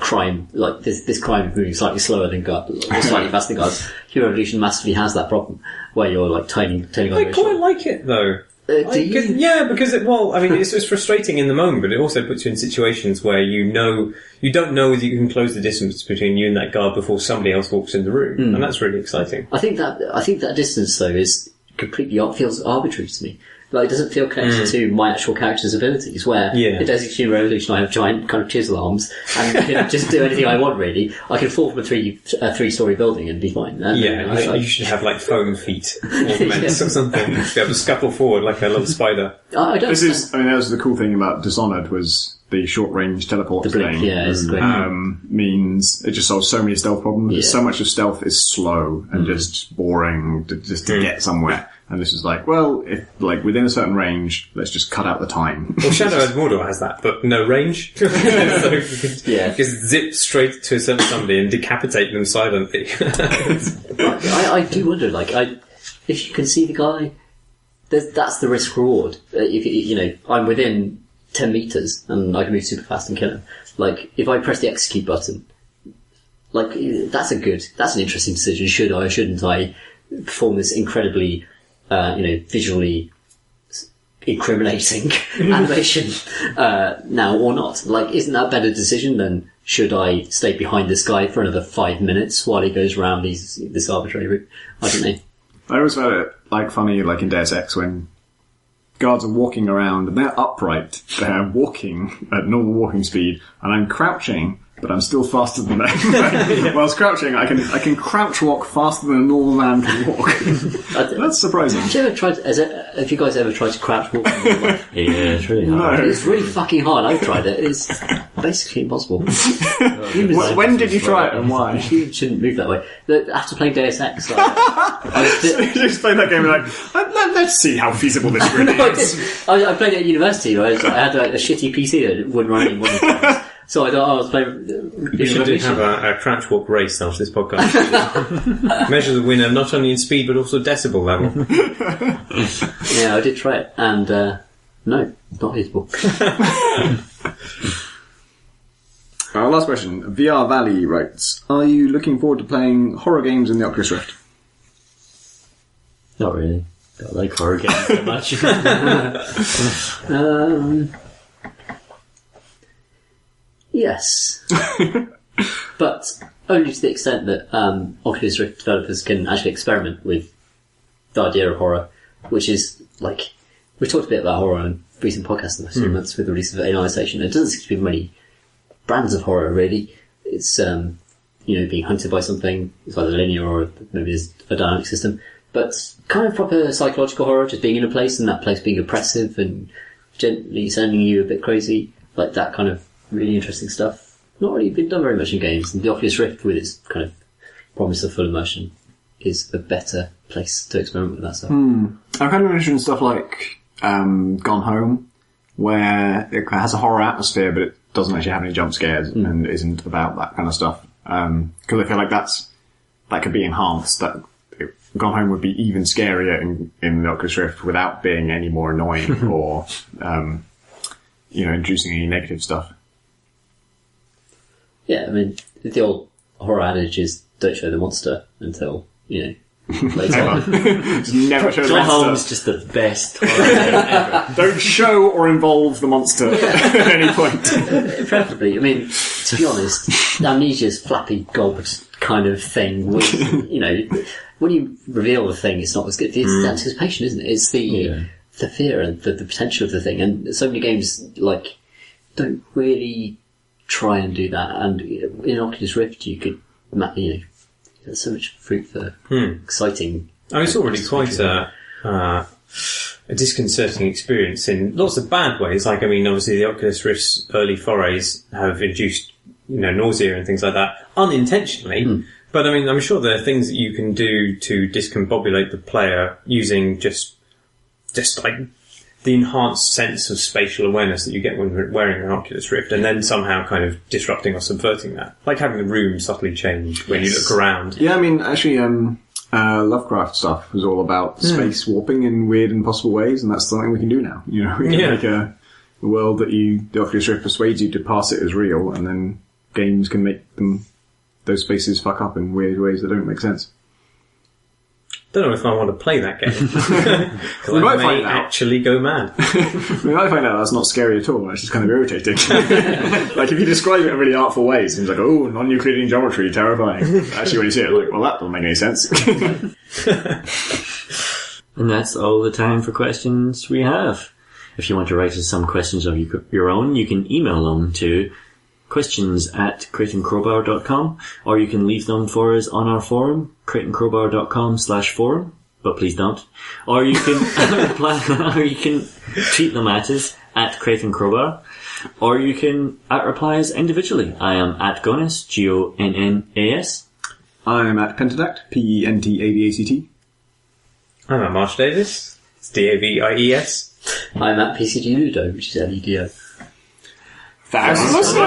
crime. Like this crime of moving slightly slower than guards, or slightly faster than guards. Human Revolution massively has that problem where you're like turning I quite like it though. Because it's frustrating in the moment, but it also puts you in situations where you don't know whether you can close the distance between you and that guard before somebody else walks in the room, and that's really exciting. I think that distance though is feels arbitrary to me. Like, it doesn't feel connected to my actual character's abilities, where in Deus Ex Human Revolution I have giant kind of chisel arms and can just do anything I want, really. I can fall from a three-story building and be fine. You should have, like, foam feet ornaments or something. Be able to scuttle forward like a little spider. That was the cool thing about Dishonored, was the short-range teleport thing. Yeah, it's great. Means it just solves so many stealth problems. Yeah. So much of stealth is slow and just boring to get somewhere. And this is like, well, if like within a certain range, let's just cut out the time. Well, Shadow of Mordor has that, but no range. So you can just zip straight to somebody and decapitate them silently. I do wonder, like, if you can see the guy, that's the risk reward. If I'm within 10 meters and I can move super fast and kill him. Like, if I press the execute button, like, that's an interesting decision. Should I or shouldn't I perform this incredibly visually incriminating animation now or not? Like, isn't that a better decision than should I stay behind this guy for another 5 minutes while he goes around this arbitrary route? I don't know. I always found it like funny, like in Deus Ex, when guards are walking around and they're upright, they're walking at normal walking speed, and I'm crouching, but I'm still faster than them. Whilst crouching, I can crouch walk faster than a normal man can walk. That's surprising. Have you guys ever tried to crouch walk in real life? Yeah, it's really hard. No. It's really fucking hard. I've tried it. It's basically impossible. When did you try it and why? You shouldn't move that way. After playing Deus Ex, So you just played that game and let's see how feasible this really is. I played it at university. I had a shitty PC that wouldn't run any more than so I thought I was playing. We should have a crouch walk race after this podcast. Measure the winner not only in speed but also decibel level. Yeah, I did try it, and no, not feasible. Last question. VR Valley writes, are you looking forward to playing horror games in the Oculus Rift? Not really. I don't like horror games so much. Yes. But only to the extent that Oculus Rift developers can actually experiment with the idea of horror, which is, like, we talked a bit about horror in recent podcasts in the last few months with the release of Alienization. It doesn't seem to be many brands of horror, really. It's, being hunted by something. It's either linear or maybe there's a dynamic system. But kind of proper psychological horror, just being in a place and that place being oppressive and gently sending you a bit crazy. like that kind of really interesting stuff, not really been done very much in games. And the Oculus Rift, with its kind of promise of full immersion, is a better place to experiment with that stuff. I'm kind of interested in stuff like Gone Home, where it has a horror atmosphere, but it doesn't actually have any jump scares and isn't about that kind of stuff. Because I feel like that could be enhanced. That Gone Home would be even scarier in the Oculus Rift without being any more annoying or, introducing any negative stuff. Yeah, I mean, the old horror adage is don't show the monster until, later on. Never show the John Holmes monster. is just the best horror game ever. Don't show or involve the monster at any point. Preferably, I mean, to be honest, Amnesia's flappy gobbed kind of thing, which, when you reveal the thing, it's not as good. It's the anticipation, isn't it? It's the fear and the potential of the thing. And so many games, don't really try and do that. And in Oculus Rift, you could, there's so much fruit for exciting. I mean, it's already quite a disconcerting experience in lots of bad ways. Obviously the Oculus Rift's early forays have induced, nausea and things like that, unintentionally. But I'm sure there are things that you can do to discombobulate the player using just like the enhanced sense of spatial awareness that you get when wearing an Oculus Rift, and then somehow kind of disrupting or subverting that. Like having the room subtly change when you look around. Yeah, actually, Lovecraft stuff was all about space warping in weird and possible ways, and that's something we can do now. We can make a world that the Oculus Rift persuades you to pass it as real, and then games can make those spaces fuck up in weird ways that don't make sense. Don't know if I want to play that game. Because I may actually go mad. We might find out that's not scary at all. It's just kind of irritating. Like if you describe it in really artful ways, it seems like, oh, non-Euclidean geometry, terrifying. Actually, when you see it, like, well, that doesn't make any sense. And that's all the time for questions we have. If you want to write us some questions of your own, you can email them to questions@crateandcrowbar.com, or you can leave them for us on our forum, crateandcrowbar.com/forum, but please don't. Or you can or you can tweet them at us at crateandcrowbar, or you can reply us individually. I am at Gonnas, Gonnas. I'm at Pentadact, Pentadact. I'm at Marsh Davis, it's Davies. I'm at PCG Ludo, which is LEDO. Thanks for listening!